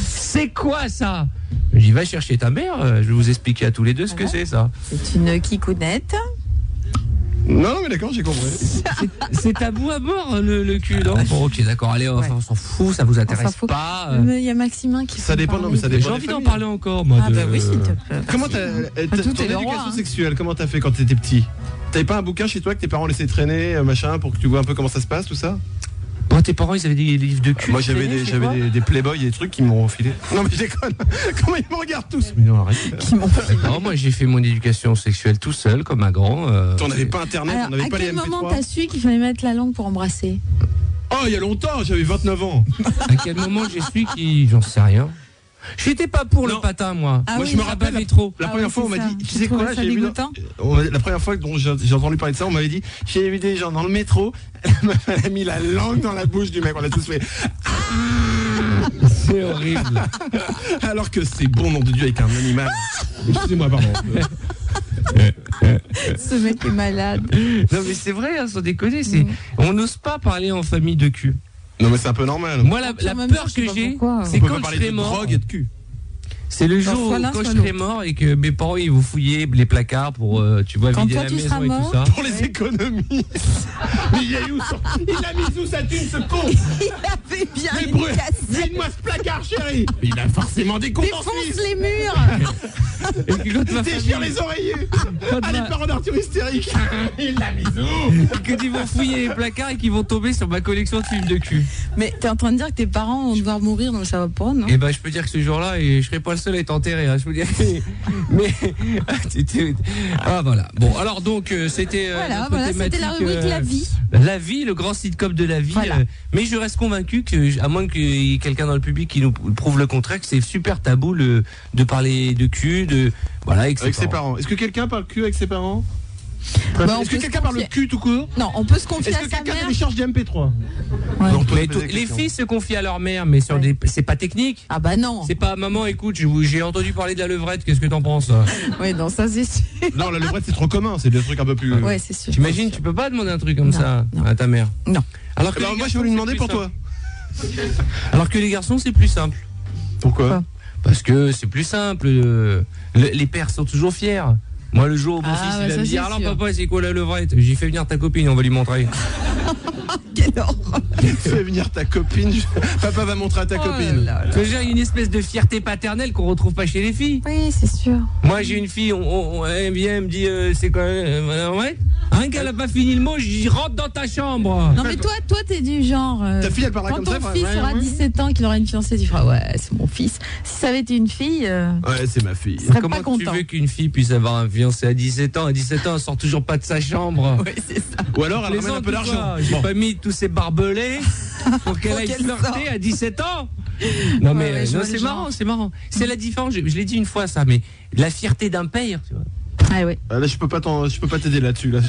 S4: C'est quoi ça? Je dis va chercher ta mère. Je vais vous expliquer à tous les deux ce que c'est ça.
S2: C'est une kikounette.
S3: Non, mais d'accord, j'ai compris.
S4: C'est tabou à mort le cul, non? Bon, ok, d'accord, allez, on s'en fout, ça vous intéresse
S2: fout.
S4: pas.
S2: Mais il y a Maximin qui.
S3: Ça dépend, non, mais ça
S4: J'ai
S3: dépend.
S4: envie d'en parler encore, moi.
S2: Ah bah oui, s'il te plaît.
S3: Comment
S2: Tout
S3: ton
S2: est le
S3: éducation
S2: roi, hein.
S3: sexuelle, comment t'as fait quand t'étais petit? T'avais pas un bouquin chez toi que tes parents laissaient traîner, machin, pour que tu vois un peu comment ça se passe, tout ça?
S4: Bon, tes parents, ils avaient des livres de cul.
S3: Moi, j'avais des Playboy et des trucs qui m'ont refilé. Non, mais je déconne. Comment ils me regardent tous? Mais non, arrête.
S4: Non, moi, j'ai fait mon éducation sexuelle tout seul, comme un grand.
S3: On n'avait pas internet,
S2: Alors,
S3: on n'avait pas les
S2: à quel moment
S3: MP3.
S2: t'as su qu'il fallait mettre la langue pour embrasser?
S3: Oh, il y a longtemps, j'avais 29 ans.
S4: À quel moment j'ai su qui. J'en sais rien. J'étais pas pour le patin, moi.
S2: Ah
S3: Moi,
S2: oui,
S3: je me
S2: ça
S3: rappelle
S4: bavait trop.
S3: La première
S2: oui,
S3: fois, on
S2: c'est
S3: m'a
S2: ça.
S3: dit, tu
S2: Tu
S3: sais quoi,
S2: trouvais ça
S3: j'ai vu
S2: dégoûtant
S3: la première fois dont j'ai entendu parler de ça, on m'avait dit, j'ai vu des gens dans le métro, elle a mis la langue dans la bouche du mec, on a tous fait.
S4: C'est horrible.
S3: Alors que c'est bon, nom de Dieu, avec un animal. Excusez-moi, pardon.
S2: Ce mec est malade.
S4: Non, mais c'est vrai, hein, sans déconner. On n'ose pas parler en famille de cul.
S3: Non, mais c'est un peu normal.
S4: Moi, la
S2: En même
S4: peur
S2: temps, je sais
S4: que
S2: pas
S4: j'ai,
S2: pourquoi.
S4: c'est
S3: On peut
S4: quand
S3: pas
S4: je
S3: parler
S4: serai
S3: de
S4: mort.
S3: drogue et de cul.
S4: C'est le jour
S2: soit
S4: où
S2: l'un,
S4: quand je
S2: soit
S4: serai
S2: l'autre.
S4: mort et que mes parents ils vont fouiller les placards pour tu vois
S2: Quand
S4: vider
S2: toi,
S4: la
S2: tu
S4: maison
S2: seras
S4: et
S2: mort.
S4: tout ça.
S3: Pour les économies. Mais il a mis où sa thune, ce con?
S2: Il avait bien
S3: Mais
S2: une
S3: brûle,
S2: cassette.
S3: vide-moi ce placard, chérie. Il a forcément des comptes en
S2: Défonce
S3: Suisse.
S2: les murs.
S4: Et que quand ma
S3: Déchire
S4: famille-
S3: les oreillers.
S4: Quand
S3: Ah, les
S4: ma-
S3: parents d'Arthur hystériques. Il l'a mis où?
S4: que ils vont fouiller les placards et qu'ils vont tomber sur ma collection de films de cul.
S2: Mais t'es en train de dire que tes parents vont devoir mourir, donc ça va pas, non?
S4: Et ben je peux dire que ce jour-là et je serai pas le seul à être enterré. Hein, je vous dis. Mais ah voilà. Bon alors donc c'était
S2: Voilà, c'était la rubrique La Vie.
S4: La vie, le grand sitcom de la vie.
S2: Voilà.
S4: Mais je reste convaincu que, à moins qu'il y ait quelqu'un dans le public qui nous prouve le contraire, que c'est super tabou de parler de cul, voilà, avec
S3: Ses parents. Est-ce que quelqu'un parle cul avec ses parents?
S2: Bah, on
S3: Est-ce que
S2: peut
S3: quelqu'un
S2: se
S3: parle
S2: confier-
S3: cul tout court?
S2: Non, on peut se confier
S3: Est-ce
S2: à
S3: que
S2: sa
S3: quelqu'un
S2: mère.
S3: télécharge des MP3?
S2: Ouais.
S3: Non, toi,
S4: Mais
S3: je pose des
S4: les
S3: questions.
S4: filles se confient à leur mère, mais sur des, c'est pas technique.
S2: Ah bah non.
S4: C'est pas maman, écoute, j'ai entendu parler de la levrette, qu'est-ce que t'en penses?
S2: Oui, non, ça c'est sûr.
S3: Non, la levrette c'est trop commun, c'est des trucs un peu plus.
S2: Ouais, c'est sûr.
S4: T'imagines, tu peux pas demander un truc comme
S2: Non,
S4: ça
S2: non.
S4: à ta mère.
S2: Non.
S4: Alors que
S3: Alors
S4: les
S3: moi je
S4: garçons,
S3: vais lui
S4: c'est
S3: demander
S4: plus
S3: pour
S4: simple.
S3: toi.
S4: Alors que les garçons, c'est plus simple.
S3: Pourquoi?
S4: Parce que c'est plus simple. Les pères sont toujours fiers. Moi, le jour où mon
S2: Ah,
S4: fils
S2: bah,
S4: il va
S2: ça,
S4: me
S2: c'est
S4: dire alors
S2: sûr.
S4: papa, c'est quoi la levrette? J'ai fait venir ta copine, on va lui montrer.
S2: Quelle horreur.
S3: Fais venir ta copine. Papa va montrer à ta
S2: Oh
S3: copine.
S2: là là.
S4: Tu veux dire, il y a une espèce de fierté paternelle qu'on retrouve pas chez les filles.
S2: Oui, c'est sûr.
S4: Moi, j'ai une fille, elle vient, elle me dit c'est quoi la levrette? Rien qu'elle a pas fini le mot, je dis rentre dans ta chambre.
S2: Non, mais toi t'es du genre.
S3: Ta fille, elle parlera
S2: quand
S3: comme
S2: ton
S3: ça,
S2: fils
S3: ouais,
S2: aura
S3: ouais.
S2: 17 ans, qu'il aura une fiancée, tu feras ouais, c'est mon fils. Si ça avait été une fille,
S3: Ouais, c'est ma fille.
S2: je serais
S4: Comment
S2: pas content.
S4: tu veux qu'une fille puisse avoir un fiancé à 17 ans? À 17 ans, elle sort toujours pas de sa chambre.
S2: Oui, c'est ça.
S3: Ou alors elle ramène un peu d'argent.
S4: J'ai
S3: Bon.
S4: pas mis tous ces barbelés pour qu'elle aille
S2: qu'elle
S4: flirter
S2: sorte.
S4: à 17 ans. Non mais
S2: ouais, je
S4: non,
S2: vois le
S4: c'est
S2: genre.
S4: marrant, c'est marrant. C'est la différence. Je l'ai dit une fois ça, mais la fierté d'un père, tu vois.
S2: Ah ouais.
S3: Ah, là je peux pas t'aider là-dessus là.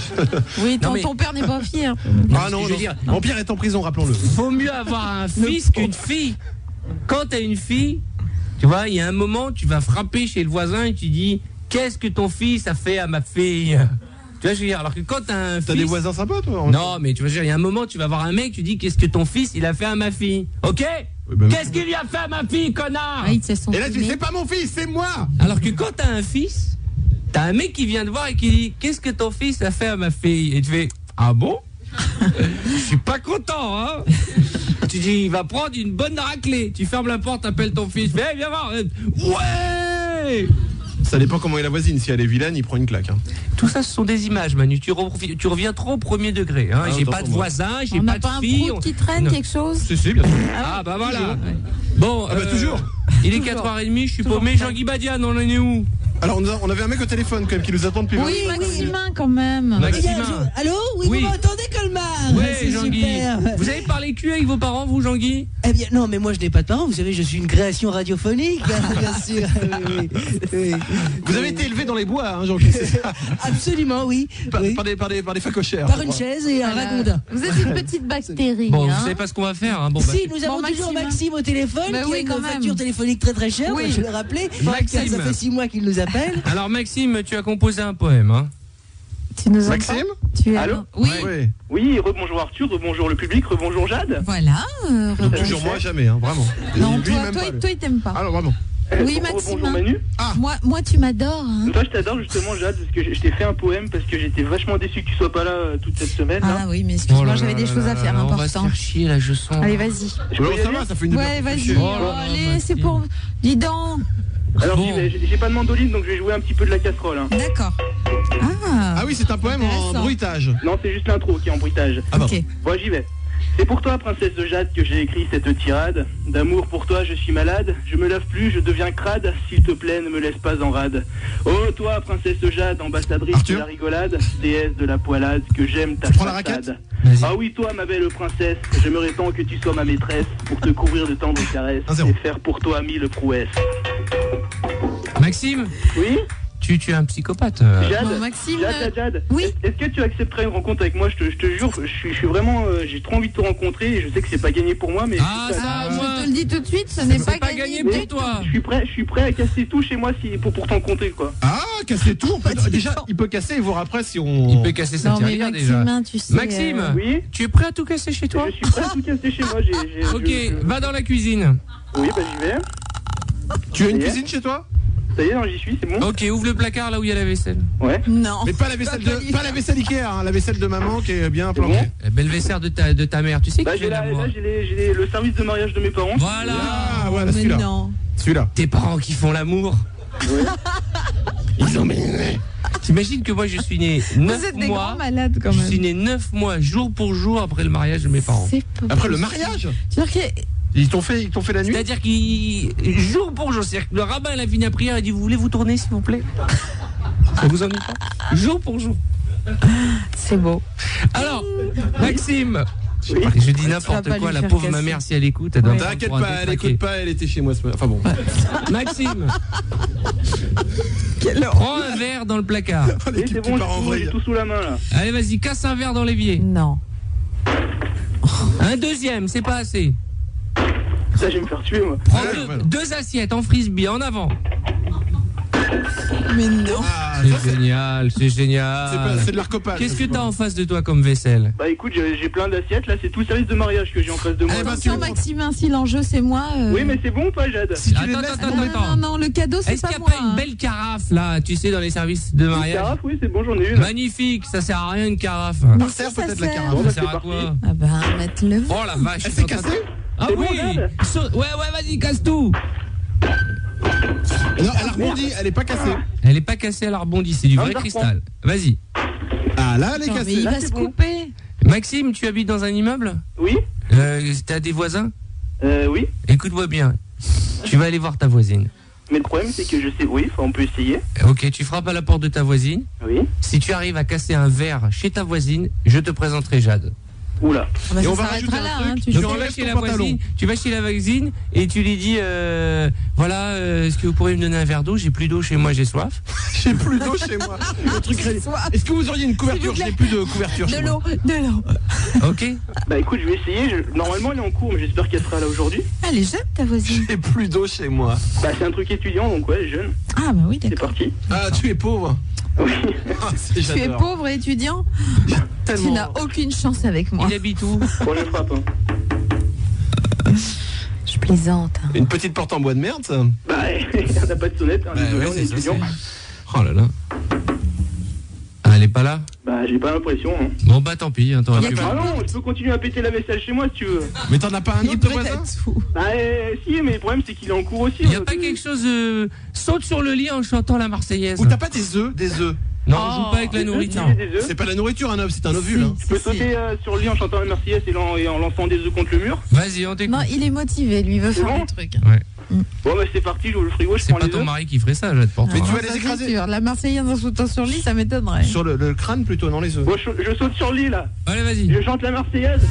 S2: Oui,
S4: Non, mais-
S2: ton père n'est pas fier.
S3: Ah non,
S4: je veux dire,
S3: mon père est en prison, rappelons-le.
S4: Vaut mieux avoir un fils qu'une fille. Quand t'as une fille, tu vois, il y a un moment, tu vas frapper chez le voisin et tu dis qu'est-ce que ton fils a fait à ma fille? Tu vois, je veux dire, alors que quand t'as un
S3: T'as
S4: fils.
S3: des voisins sympas toi?
S4: Non, mais tu vois, je veux dire, il y a un moment, tu vas voir un mec, tu dis qu'est-ce que ton fils il a fait à ma fille? Ok?
S3: Oui, bah,
S4: Qu'est-ce qu'il lui a fait à ma fille, connard?
S2: Ah, il te fait son
S3: Et là tu dis
S2: ciné.
S3: c'est pas mon fils, c'est moi.
S4: Alors que quand t'as un fils, t'as un mec qui vient te voir et qui dit qu'est-ce que ton fils a fait à ma fille? Et tu fais ah bon? Je suis pas content, hein? Tu dis il va prendre une bonne raclée. Tu fermes la porte, appelles ton fils, fais hey, viens voir. Ouais!
S3: Ça dépend comment est la voisine. Si elle est vilaine, il prend une claque. Hein.
S4: Tout ça, ce sont des images, Manu. Tu reviens trop au premier degré. Hein.
S3: Ah,
S4: J'ai
S3: autant
S4: pas de
S3: pour moi.
S4: voisin, j'ai
S2: On n'a
S4: pas
S2: pas
S4: de
S2: un
S4: fille.
S2: prout qui traîne,
S4: Non.
S2: quelque chose?
S3: Si, bien sûr.
S4: Ah bah voilà.
S2: Ouais.
S4: Bon,
S3: Ah bah, toujours.
S4: Il est
S2: Toujours.
S4: 4h30, je suis
S2: Toujours
S4: paumé.
S2: prêt.
S4: Jean-Guy Badiane, on en est où?
S3: Alors on avait un mec au téléphone quand même qui nous attend depuis.
S2: Oui,
S3: 20 minutes.
S2: Maximin quand même.
S4: Maximin.
S6: Allô? Oui,
S4: Oui.
S6: vous m'entendez, Colmar?
S4: Ouais,
S6: C'est
S4: Jean-Guy.
S6: super.
S4: Vous avez parlé cul avec vos parents, vous, Jean-Guy?
S6: Eh bien, non, mais moi je n'ai pas de parents, vous savez, je suis une création radiophonique, hein, bien sûr. Oui, oui.
S3: Vous avez été élevé dans les bois, hein, Jean-Guy, c'est ça?
S6: Absolument, oui. Oui.
S3: Par des facochères.
S6: Par une chaise et un
S2: Voilà.
S6: ragondin.
S2: Vous êtes une petite bactérie.
S4: Bon,
S2: hein.
S4: vous savez pas ce qu'on va faire, hein? Bon, bah,
S6: Si, nous avons
S2: Bon,
S6: toujours
S2: Maxime.
S6: Maxime au téléphone,
S2: Bah
S6: qui
S2: oui,
S6: a une
S2: quand même.
S6: facture téléphonique très très chère,
S2: Oui.
S6: je le rappelais.
S4: Maxime.
S6: Car ça fait 6 mois qu'il nous appelle.
S4: Alors, Maxime, tu as composé un poème, hein?
S2: Tu nous entends?
S3: Maxime?
S2: Tu es
S7: Allô?
S2: Oui.
S3: Oui.
S7: Oui, rebonjour Arthur, rebonjour le public, rebonjour Jade.
S2: Voilà.
S3: Toujours moi, jamais, hein, vraiment.
S2: Non,
S3: Lui,
S2: toi,
S3: même
S2: toi,
S3: pas, lui.
S2: toi, il t'aime pas.
S3: Alors vraiment.
S2: Oui,
S7: Bonjour
S2: Maxime.
S7: Manu.
S2: Moi, tu m'adores. Hein.
S7: Toi, je t'adore justement, Jade, parce que je t'ai fait un poème parce que j'étais vachement déçu que tu sois pas là toute cette semaine. Là.
S2: Ah oui, mais excuse-moi,
S4: Oh là
S2: j'avais
S4: là
S2: des
S4: là
S2: choses
S4: là
S2: à faire
S4: là, on va se
S2: importantes.
S4: faire chier là, je sens.
S2: Allez, vas-y.
S7: Je peux
S3: Alors
S7: y
S3: ça
S7: aller
S3: va, ça fait une demi-heure.
S2: Ouais,
S3: qu'on fait
S2: vas-y.
S3: chier.
S4: Oh là là,
S2: Allez,
S4: Maxime.
S2: c'est pour. Dis donc.
S7: Alors,
S4: Bon.
S7: j'ai pas de mandoline, donc je vais jouer un petit peu de la casserole. Hein.
S2: D'accord. Ah.
S3: Ah oui, c'est un poème en
S2: Intéressant.
S3: bruitage.
S7: Non, c'est juste l'intro qui est en bruitage.
S3: Ah bah.
S2: Ok.
S7: Bon, j'y vais. C'est pour toi, princesse de Jade, que j'ai écrit cette tirade. D'amour pour toi, je suis malade. Je me lave plus, je deviens crade. S'il te plaît, ne me laisse pas en rade. Oh, toi, princesse de Jade, ambassadrice
S3: Arthur
S7: de la rigolade, déesse de la poilade, que j'aime ta
S3: Tu prends la
S7: façade.
S3: raquette
S4: Vas-y.
S7: Ah oui, toi, ma belle princesse, j'aimerais tant que tu sois ma maîtresse pour te couvrir de tendres caresses
S3: 1-0.
S7: et faire pour toi 1000 prouesses.
S4: Maxime,
S7: Oui,
S4: tu es un psychopathe.
S7: Jade.
S2: Bon, Maxime,
S7: Jade.
S2: oui.
S7: Est-ce que tu accepterais une rencontre avec moi? Je te jure, je suis vraiment, j'ai trop envie de te rencontrer et je sais que c'est pas gagné pour moi, mais
S4: Ah,
S7: je suis
S4: ça,
S2: Je
S4: moi,
S2: te le dis tout de suite, ce n'est
S4: c'est
S2: pas
S4: pas gagné
S2: du
S4: pour
S2: tout.
S4: toi.
S7: je suis prêt à casser tout chez moi pour te rencontrer, quoi.
S3: Ah, casser tout. Déjà, il peut casser et voir après si on.
S4: Il peut casser sa
S2: Non, mais
S4: tirelire déjà.
S2: Maxime, tu sais.
S4: Maxime,
S7: Oui,
S4: tu es prêt à tout casser chez toi?
S7: je suis prêt à tout casser chez moi.
S4: Ok, va dans la cuisine.
S7: Oui, bah j'y vais.
S3: Tu as une
S7: Ça y est.
S3: cuisine chez toi?
S7: Ça y est, non, j'y suis, c'est bon.
S4: Ok, ouvre le placard là où il y a la vaisselle.
S7: Ouais.
S2: Non.
S3: Mais pas la vaisselle pas la vaisselle Ikea, hein, la vaisselle de maman qui est bien
S7: C'est
S3: planquée.
S7: bon.
S4: La belle vaisselle de ta mère, tu sais
S7: Bah
S4: que tu
S7: j'ai
S4: es là, moi.
S7: là, j'ai le service de mariage de mes parents.
S4: Voilà.
S3: Ah, voilà,
S2: Mais
S3: celui-là.
S2: non.
S3: Celui-là.
S4: Tes parents qui font l'amour. Ils ont baigné. T'imagines que moi je suis né
S2: Vous
S4: 9
S2: êtes des
S4: mois.
S2: grands malades quand
S4: Je
S2: même.
S4: suis né 9 mois jour pour jour après le mariage de mes parents.
S2: C'est pas
S3: Après le
S2: possible.
S3: mariage,
S2: C'est-à-dire que
S3: ils t'ont fait la nuit.
S4: C'est-à-dire qu'il jour pour jour, c'est-à-dire que le rabbin il a fini la prière et dit vous voulez vous tourner s'il vous plaît. Ça vous ennuie pas? Jour pour jour.
S2: c'est beau.
S4: Alors, Maxime,
S7: Oui.
S4: je dis
S2: Tu
S4: n'importe
S2: vas pas
S4: quoi,
S2: lui
S4: la
S2: faire
S4: pauvre
S2: casser.
S4: ma mère si elle écoute, elle doit
S2: Oui.
S4: me prendre
S3: T'inquiète
S4: pour un
S3: pas, elle
S4: détraqué.
S3: écoute pas, elle était chez moi ce matin. Enfin bon.
S4: Maxime,
S2: Quelle
S4: prends un verre dans le placard.
S7: Oui,
S3: L'équipe
S7: c'est
S3: qui
S7: bon,
S3: part en
S7: j'ai
S3: vrille.
S7: tout sous la main là.
S4: Allez vas-y, casse un verre dans l'évier.
S2: Non.
S4: Un deuxième, c'est pas assez.
S7: Ça, je vais me faire tuer, moi.
S4: Prends
S3: Ouais, voilà.
S4: deux assiettes en frisbee, en avant.
S2: Mais non.
S3: Ah,
S4: C'est
S3: ça, c'est
S4: génial, c'est génial.
S3: c'est de l'arcopage.
S4: Qu'est-ce que t'as en face de toi comme vaisselle?
S7: Bah écoute, j'ai plein d'assiettes là, c'est tout le service de mariage que j'ai en face de moi.
S3: Eh ben,
S2: Attention, Maximin, si l'enjeu c'est moi.
S7: Oui, mais c'est bon ou pas, Jade?
S3: Si tu les
S4: Attends,
S3: laisses
S4: attends,
S3: tomber-
S2: non, non, le cadeau c'est
S4: Est-ce
S2: pas
S4: qu'il n'y a
S2: moi.
S4: pas une belle carafe là, tu sais, dans les services de
S7: Une
S4: mariage?
S7: carafe, oui, c'est bon, j'en ai une.
S4: Magnifique, ça sert à rien une carafe.
S2: Mais
S3: sert
S2: si, ça
S3: peut-être la
S2: sert.
S3: carafe.
S7: Bon,
S4: Ça
S7: bah,
S4: sert
S7: c'est
S4: à
S7: parti.
S4: quoi?
S2: Ah bah, mettre-le.
S4: Oh la vache.
S3: Elle
S4: je
S3: s'est
S4: suis en train de-
S3: cassée?
S4: Ah
S7: C'est bon,
S4: oui.
S7: Jade
S4: Ouais, vas-y, casse tout.
S3: Non, elle a rebondi, elle est pas cassée.
S4: Elle est pas cassée, elle a rebondi, c'est du
S7: Ah,
S4: vrai
S7: je
S4: cristal. Vas-y.
S3: Ah là, elle est
S2: Attends, mais
S3: cassée.
S2: il
S7: Là,
S2: va
S7: c'est
S2: se
S7: bon.
S2: couper.
S4: Maxime, tu habites dans un immeuble?
S7: Oui.
S4: T'as des voisins?
S7: Oui.
S4: Écoute-moi bien. Tu vas aller voir ta voisine.
S7: Mais le problème, c'est que je sais, oui, on peut essayer.
S4: Ok, tu frappes à la porte de ta voisine.
S7: Oui.
S4: Si tu arrives à casser un verre chez ta voisine, je te présenterai Jade.
S7: Oula.
S2: Ah bah,
S3: Et
S2: ça
S3: on va
S2: s'arrêtera
S3: rajouter un
S2: là,
S3: truc.
S2: hein, tu
S3: Donc,
S2: sais.
S4: Tu
S3: enlèves
S4: vas chez
S3: ton
S4: la
S3: pantalon.
S4: voisine, tu vas chez la voisine et tu lui dis voilà, est-ce que vous pourriez me donner un verre d'eau? J'ai plus d'eau chez moi, j'ai soif.
S3: J'ai plus d'eau chez moi. Le truc Est-ce que vous auriez une couverture? Je n'ai plus de couverture chez
S2: De
S3: moi.
S2: l'eau, de l'eau.
S4: Ok.
S7: Bah écoute, je vais essayer. Normalement, elle est en cours, mais j'espère qu'elle sera là aujourd'hui.
S2: Elle est jeune ta voisine.
S3: J'ai plus d'eau chez moi.
S7: Bah c'est un truc étudiant, donc ouais, jeune.
S2: Ah bah oui,
S7: C'est
S2: d'accord.
S7: parti.
S3: Ah, tu es pauvre.
S7: Oui.
S3: Ah,
S2: Tu es
S3: j'adore.
S2: pauvre et étudiant, tu
S3: Tellement.
S2: n'as aucune chance avec moi.
S4: Il habite où?
S7: Bon, je frappe. Hein.
S2: Je plaisante. hein.
S3: Une petite porte en bois de merde, ça.
S7: Bah, on n'a pas de sonnette, hein,
S3: Bah,
S7: désolé,
S3: ouais,
S7: on est
S3: c'est ça,
S7: étudiant.
S4: Oh là là. Ah, elle est pas là?
S7: Bah, j'ai pas l'impression. Hein.
S4: Bon bah tant pis, hein, t'aurais
S2: Y a
S4: pu-
S2: que-
S7: Ah non, je peux continuer à péter la vaisselle chez moi si tu veux.
S3: Mais t'en as pas un
S2: Il est
S3: autre de
S2: prêt
S3: voisin?
S2: à tout.
S7: Bah, si, mais le problème c'est qu'il est en cours aussi.
S4: Il y a
S7: hein,
S4: pas
S7: donc,
S4: quelque chose saute sur le lit en chantant la Marseillaise.
S3: Ou t'as pas des œufs? Des œufs.
S4: Non, on joue pas avec la
S7: des œufs,
S4: nourriture.
S7: des œufs.
S3: C'est pas la nourriture, un œuf, c'est un ovule. hein.
S7: Je peux sauter sur le lit en chantant la Marseillaise et en lançant des œufs contre le mur.
S4: Vas-y, on t'écoute.
S2: Non, il est motivé, lui, il veut
S7: C'est
S2: faire
S7: bon
S2: des trucs.
S7: Bon, bah c'est parti, j'ouvre le frigo, je
S4: C'est
S7: prends
S4: pas
S7: les
S4: ton
S7: œufs.
S4: mari qui ferait ça, Jade, pour toi.
S3: Mais tu
S2: Non,
S3: vas les
S2: ça, c'est
S3: écraser.
S2: sûr. La Marseillaise en sautant sur le lit, ça m'étonnerait.
S3: Sur le crâne plutôt, non les œufs.
S7: Bon, je saute sur le lit là.
S4: Allez, vas-y.
S7: Je chante la Marseillaise.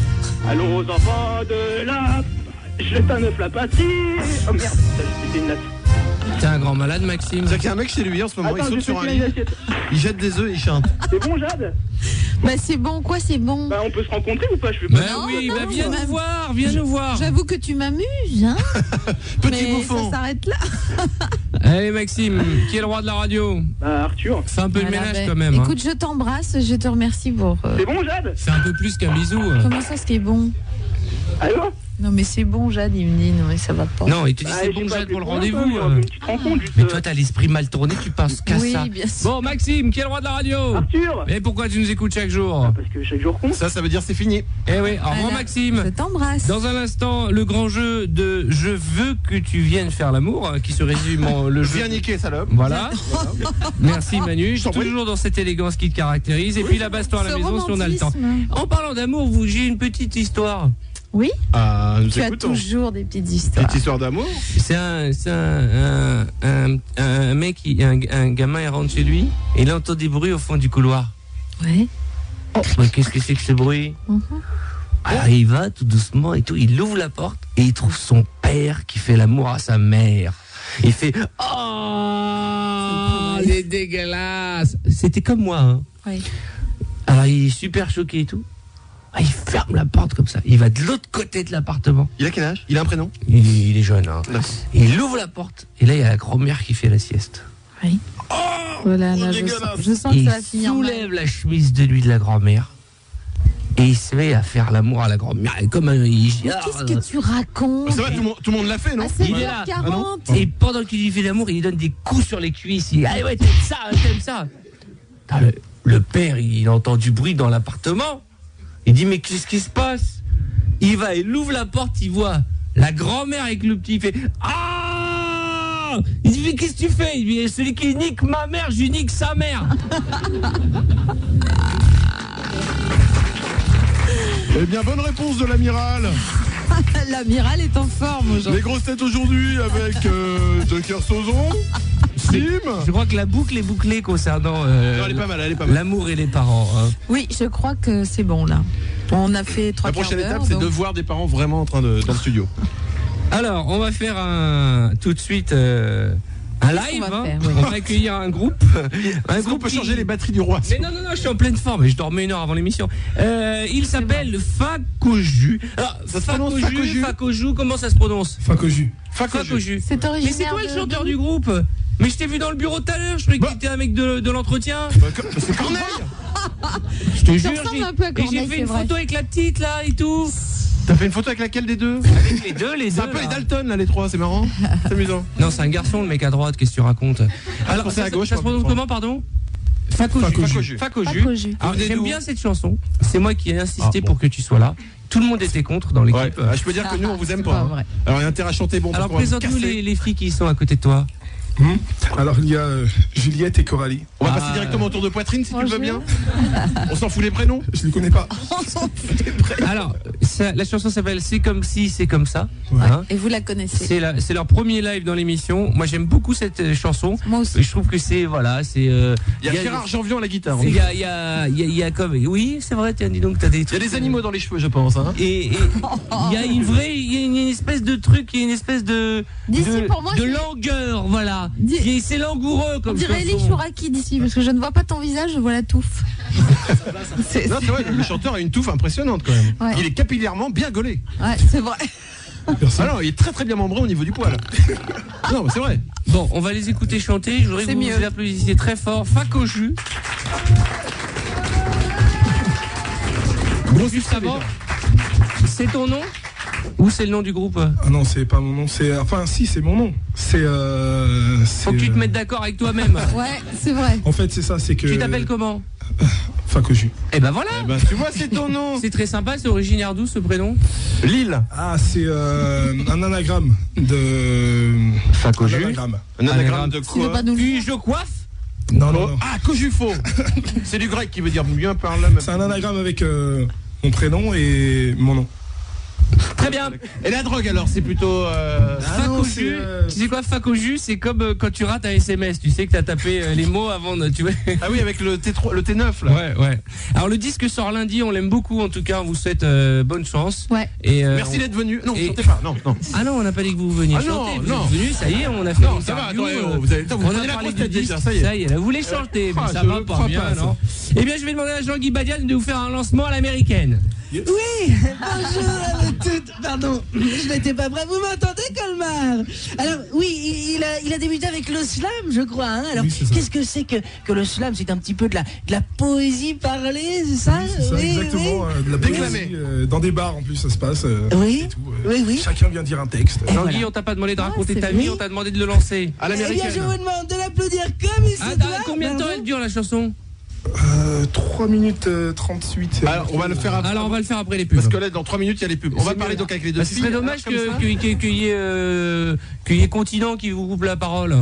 S7: Allons aux enfants de la. Jette un œuf la patrie. Oh merde, c'était une latte.
S4: T'es un grand malade, Maxime.
S3: C'est-à-dire qu'il y a un mec chez lui en ce moment,
S7: Attends,
S3: il
S7: je
S3: saute sur un
S7: fais
S3: lit,
S7: une assiette.
S3: il jette des œufs, il chante.
S7: C'est bon, Jade?
S2: Bah c'est bon, quoi, c'est bon.
S7: Bah, on peut se rencontrer ou pas? Je fais
S4: Bah
S7: pas.
S2: Non,
S4: oui,
S2: non,
S4: bah viens
S2: non,
S4: nous voir, viens nous voir.
S2: J'avoue que tu m'amuses, hein.
S3: Petit
S2: Mais
S3: bouffon.
S2: ça s'arrête là.
S4: Allez, Maxime, qui est le roi de la radio?
S7: Bah, Arthur.
S4: Fais un peu de
S2: Voilà,
S4: ménage
S2: ben,
S4: quand même. Hein.
S2: Écoute, je t'embrasse, je te remercie pour.
S7: C'est bon, Jade?
S4: Fais un peu plus qu'un bisou.
S2: Comment ça, ce qui est bon?
S7: Allô?
S2: Non, mais c'est bon, Jade, il me dit, non, mais ça va pas.
S4: Non, il te dit
S7: Ah,
S4: c'est
S7: j'ai
S4: bon,
S7: pas
S4: Jade, pour le
S7: appelé
S4: rendez-vous.
S7: toi, mais une petite rencontre, juste,
S4: Mais toi, t'as l'esprit mal tourné, tu penses qu'à
S2: Oui,
S4: ça.
S2: bien sûr.
S4: Bon, Maxime, qui est le roi de la radio?
S7: Arthur!
S4: Mais pourquoi tu nous écoutes chaque jour?
S7: Parce que chaque jour compte.
S3: Ça veut dire c'est fini.
S4: Eh oui, au revoir,
S2: Voilà.
S4: Maxime.
S2: Je t'embrasse.
S4: Dans un instant, le grand jeu de Je veux que tu viennes faire l'amour, qui se résume en le jeu.
S3: Viens niquer, salope.
S4: Voilà. Merci Manu.
S3: t'en prie.
S4: Toujours dans cette élégance qui te caractérise. Et puis la baston à la
S2: Ce
S4: maison si on a le temps.
S2: romantisme.
S4: En parlant d'amour, j'ai une petite histoire.
S2: Oui,
S3: Ah, nous
S2: tu as
S3: écoutons.
S2: toujours des petites histoires.
S3: Petite histoire d'amour.
S4: C'est un mec, un gamin, il rentre chez lui et il entend des bruits au fond du couloir.
S2: Ouais.
S4: Mais qu'est-ce que c'est que ce bruit?
S2: Mhm.
S4: Alors il va tout doucement et tout, il ouvre la porte et il trouve son père qui fait l'amour à sa mère. Il fait oh, il est dégueulasse. C'était comme moi. Hein.
S2: Ouais.
S4: Alors il est super choqué et tout. Ah, il ferme la porte comme ça. Il va de l'autre côté de l'appartement.
S3: Il a quel âge? Il a un prénom?
S4: Il est jeune. Hein.
S3: D'accord.
S4: Et il ouvre la porte et là il y a la grand-mère qui fait la sieste.
S2: Oui. Voilà, là, je sens que
S4: Il
S2: ça va finir mal.
S4: soulève la chemise de lui de la grand-mère et il se met à faire l'amour à la grand-mère. Et comme un
S2: Mais qu'est-ce que tu racontes?
S3: Ça va, tout le monde l'a fait, non?
S2: À 7h40.
S4: Il est là.
S3: Ah non.
S4: Et pendant qu'il lui fait l'amour, il lui donne des coups sur les cuisses. Il dit, ah ouais, t'aimes ça, t'aimes ça. Putain, le père, il entend du bruit dans l'appartement. Il dit, mais qu'est-ce qui se passe? Il va, il ouvre la porte, il voit la grand-mère avec le petit, il fait, ah! Il dit, mais qu'est-ce que tu fais? Il dit, celui qui nique ma mère, je lui nique sa mère.
S3: Eh bien, bonne réponse de l'amiral.
S2: L'amiral est en forme
S3: Les
S2: aujourd'hui.
S3: grosses têtes aujourd'hui avec Joker Sozon, Sim.
S4: Je crois que la boucle est bouclée concernant
S3: Non, elle est pas mal, elle est pas mal.
S4: l'amour et les parents. Hein.
S2: Oui, je crois que c'est bon là. On a fait 3
S3: La
S2: quarts
S3: prochaine
S2: d'heure.
S3: étape, c'est
S2: donc-
S3: de voir des parents vraiment en train de dans le studio.
S4: Alors, on va faire tout de suite un live.
S2: qu'on va
S4: Hein.
S2: faire, oui.
S4: On va accueillir un groupe.
S3: Est-ce qu'on peut
S4: qui-
S3: changer les batteries du roi?
S4: Mais non, je suis en pleine forme et je dormais 1 heure avant l'émission. Il s'appelle Fakoju. Alors,
S3: Ça se prononce
S4: Fakoju, comment ça se prononce?
S8: Fakoju.
S4: Fakoju.
S2: C'est
S4: Mais
S2: originaire.
S4: c'est toi le
S2: de-
S4: chanteur du groupe? Mais je t'ai vu dans le bureau tout à l'heure, je croyais que
S3: Bah.
S4: t'étais un mec de l'entretien.
S3: C'est Corneille.
S4: Je te
S2: Tu
S4: jure,
S2: ressembles un peu à
S4: et
S2: Corneille,
S4: j'ai fait
S2: c'est
S4: une
S2: vrai.
S4: photo avec la petite là et tout.
S3: T'as fait une photo avec laquelle des deux?
S4: Avec les deux.
S3: C'est un peu
S4: là.
S3: les Dalton là, les trois, c'est marrant. C'est amusant.
S4: Non, c'est un garçon, le mec à droite, qu'est-ce que tu racontes? Alors,
S3: pensais à gauche,
S4: ça se
S3: moi,
S4: prononce
S3: pour
S4: comment, pardon? Fakoju.
S3: Fakoju.
S2: Fakoju.
S4: Alors,
S3: Venez
S4: j'aime
S3: d'où?
S4: bien cette chanson. C'est moi qui ai insisté
S3: Ah, bon.
S4: pour que tu sois là. Tout le monde était contre dans
S3: Ouais.
S4: l'équipe.
S3: Ah, je peux dire que nous on vous aime
S2: C'est
S3: pas.
S2: pas
S3: hein.
S2: vrai.
S3: Alors il y a intérêt à chanter bon.
S4: Alors,
S3: parce qu'on va vous
S4: présente-nous
S3: casser.
S4: les filles qui sont à côté de toi.
S8: Alors il y a Juliette et Coralie.
S3: On va
S4: Ah.
S3: passer directement au tour de poitrine si tu le veux bien.
S2: Bonjour.
S3: On s'en fout les prénoms.
S8: Je ne les connais pas.
S4: Alors, la chanson s'appelle C'est comme si, c'est comme ça.
S8: Ouais.
S4: Hein.
S2: Et vous la connaissez.
S4: C'est leur premier live dans l'émission. Moi, j'aime beaucoup cette chanson.
S2: Moi aussi.
S4: Je trouve que c'est voilà, c'est.
S3: Il y a Gérard Janvion à la guitare.
S4: Il y a comme oui, c'est vrai. Tiens, dis donc, t'as des
S3: Il y
S4: trucs.
S3: a des animaux dans les cheveux, je pense. Hein.
S4: Et il y a une espèce de truc, il y a une espèce de
S2: D'ici, pour moi,
S4: de
S2: c'est-
S4: langueur, voilà. C'est langoureux
S2: On
S4: comme
S2: dirait Elie
S4: chanson.
S2: Chouraki d'ici, parce que je ne vois pas ton visage, je vois la touffe. C'est
S3: Non, c'est vrai, le chanteur a une touffe impressionnante quand même.
S2: Ouais.
S3: Il est capillairement bien gaulé.
S2: ouais, c'est vrai.
S3: Ah non, il est très très bien membré au niveau du poil. Non, mais c'est vrai.
S4: Bon, on va les écouter chanter. Je voudrais que
S2: C'est
S4: vous
S2: mieux.
S4: vous applaudissiez très fort. Fakoju. Juste avant, c'est ton nom ou c'est le nom du groupe?
S8: Ah non, c'est pas mon nom. C'est enfin si, c'est mon nom. C'est.
S4: Faut que tu te mettes d'accord avec toi-même.
S2: Ouais, c'est vrai.
S8: En fait, c'est ça. C'est que.
S4: Tu t'appelles comment?
S8: Fakoju.
S4: Eh ben voilà.
S3: Eh ben, tu vois, c'est ton nom.
S4: C'est très sympa, c'est originaire d'où ce prénom?
S3: Lille.
S8: Ah, c'est un anagramme de.
S4: Fakoju.
S8: Un anagramme.
S3: Un anagramme de
S2: Tu veux
S3: quoi?
S2: pas nous le
S4: Puis
S2: dire?
S4: je coiffe.
S8: Non, non, non.
S3: Ah, Kojufo. C'est du grec qui veut dire mieux par là.
S8: C'est un anagramme avec mon prénom et mon nom.
S4: Très bien.
S3: Et la drogue alors, c'est plutôt.
S8: non,
S4: Fakoju,
S8: c'est,
S4: tu sais quoi, Fakoju, c'est comme quand tu rates un SMS, tu sais que t'as tapé les mots avant de, tu vois.
S3: Ah oui, avec le T3, le T9 là.
S4: Ouais. Alors le disque sort lundi, on l'aime beaucoup en tout cas, on vous souhaite bonne chance.
S2: Ouais.
S4: Et
S3: Merci
S4: on-
S3: d'être venu. Non,
S4: et-
S3: chantez pas. Non, non.
S4: Ah non, on n'a pas dit que vous veniez
S3: Ah non,
S4: chanter.
S3: non.
S4: Vous êtes venus, ça y est, on a fait
S3: Non,
S4: une
S3: ça va,
S4: interview,
S3: attendez, vous avez- vous
S4: on
S3: prenez
S4: a
S3: la
S4: parlé
S3: grosse
S4: du
S3: tête déjà,
S4: disque,
S3: ça y est.
S4: vous voulez chanter, mais
S3: Ah,
S4: ça
S3: je
S4: va
S3: le
S4: pas
S3: crois
S4: bien,
S3: pas, ça.
S4: non. Eh bien, je vais demander à Jean-Guy Badian de vous faire un lancement à l'américaine.
S8: Yes.
S6: Oui, bonjour à vous toutes. Pardon, je n'étais pas prêt. Vous m'entendez, Colmar? Alors, oui, il a débuté avec le slam, je crois. Hein. Alors,
S8: Oui, c'est ça.
S6: qu'est-ce que c'est que le slam? C'est un petit peu de la poésie parlée, c'est ça?
S8: Oui, c'est ça, exactement. De la
S3: Déclamé.
S8: poésie, dans des bars en plus, ça se passe.
S6: Oui,
S8: et tout,
S6: oui.
S8: Chacun vient dire un texte.
S4: Jean-Guy, on t'a pas demandé de raconter
S2: c'est
S4: ta
S2: bien.
S4: vie, on t'a demandé de le lancer.
S3: À
S6: Eh bien,
S3: l'américaine.
S6: je vous demande de l'applaudir comme il se
S4: Ah,
S6: doit.
S4: combien de temps
S6: Pardon.
S4: elle dure la chanson?
S8: 3 minutes 38.
S3: Alors, on va le faire après.
S4: Alors on va le faire après les pubs.
S3: Parce que là, dans 3 minutes, il y a les pubs. On va
S4: C'est
S3: parler
S4: mieux.
S3: donc avec les deux
S4: Bah, ce
S3: filles.
S4: serait dommage
S3: alors, comme ça.
S4: qu'il y ait Continent qui vous coupe la parole.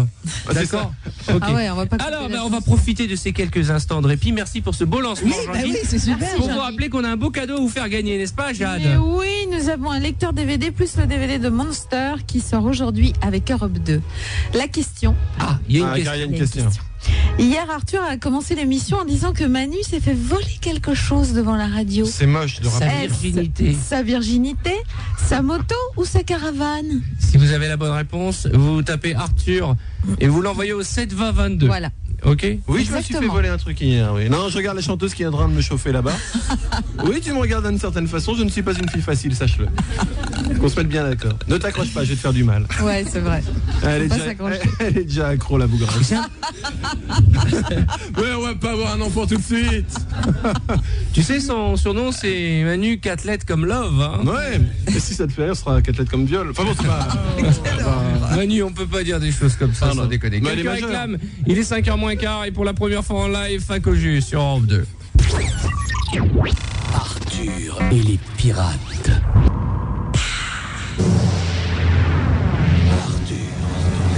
S3: c'est
S4: D'accord. Ok.
S2: Ah ouais, on va pas couper
S4: Alors,
S2: la
S4: on va
S2: chanson.
S4: profiter de ces quelques instants de répit. Merci pour ce beau lancement,
S6: Oui, bah
S4: Jean-Guy.
S6: oui, c'est super.
S4: Pour vous
S2: Jean-Guy.
S4: rappeler qu'on a un beau cadeau à vous faire gagner, n'est-ce pas, Jade?
S2: Mais oui, nous avons un lecteur DVD plus le DVD de Monster qui sort aujourd'hui avec Europe 2. La question.
S4: Ah, il y a une
S3: Ah,
S4: question.
S3: il y a une
S2: Il y a une
S3: question.
S2: question. Hier, Arthur a commencé l'émission en disant que Manu s'est fait voler quelque chose devant la radio.
S3: C'est moche de rappeler.
S4: Sa virginité.
S2: Sa virginité, sa moto ou sa caravane?
S4: Si vous avez la bonne réponse, vous tapez Arthur et vous l'envoyez au 7 20 22.
S2: Voilà.
S4: Ok.
S3: Oui, je me suis fait
S2: Exactement.
S3: voler un truc hier, oui. Non, je regarde la chanteuse qui est en train de me chauffer là-bas. Oui, tu me regardes d'une certaine façon, je ne suis pas une fille facile, sache-le. Qu'on se mette bien d'accord. Ne t'accroche pas, je vais te faire du mal.
S2: Ouais, c'est vrai.
S3: Elle est,
S2: pas
S3: déjà,
S2: s'accrocher.
S3: elle est déjà accro, la bougrasse. Ouais, on va pas avoir un enfant tout de suite.
S4: Tu sais, son surnom c'est Manu 4 lettres comme Love. Hein.
S3: Ouais, et si ça te fait rire, ce sera 4 lettres comme viol. Enfin bon, c'est pas...
S4: Manu, on peut pas dire des choses comme ça
S3: Ah
S4: sans
S3: non.
S4: déconner.
S3: Mais elle est
S4: Quelqu'un
S3: majeure.
S4: réclame, il est 5h moins quart et pour la première fois en live, Fac au jus sur Europe 2.
S1: Arthur et les pirates. Arthur,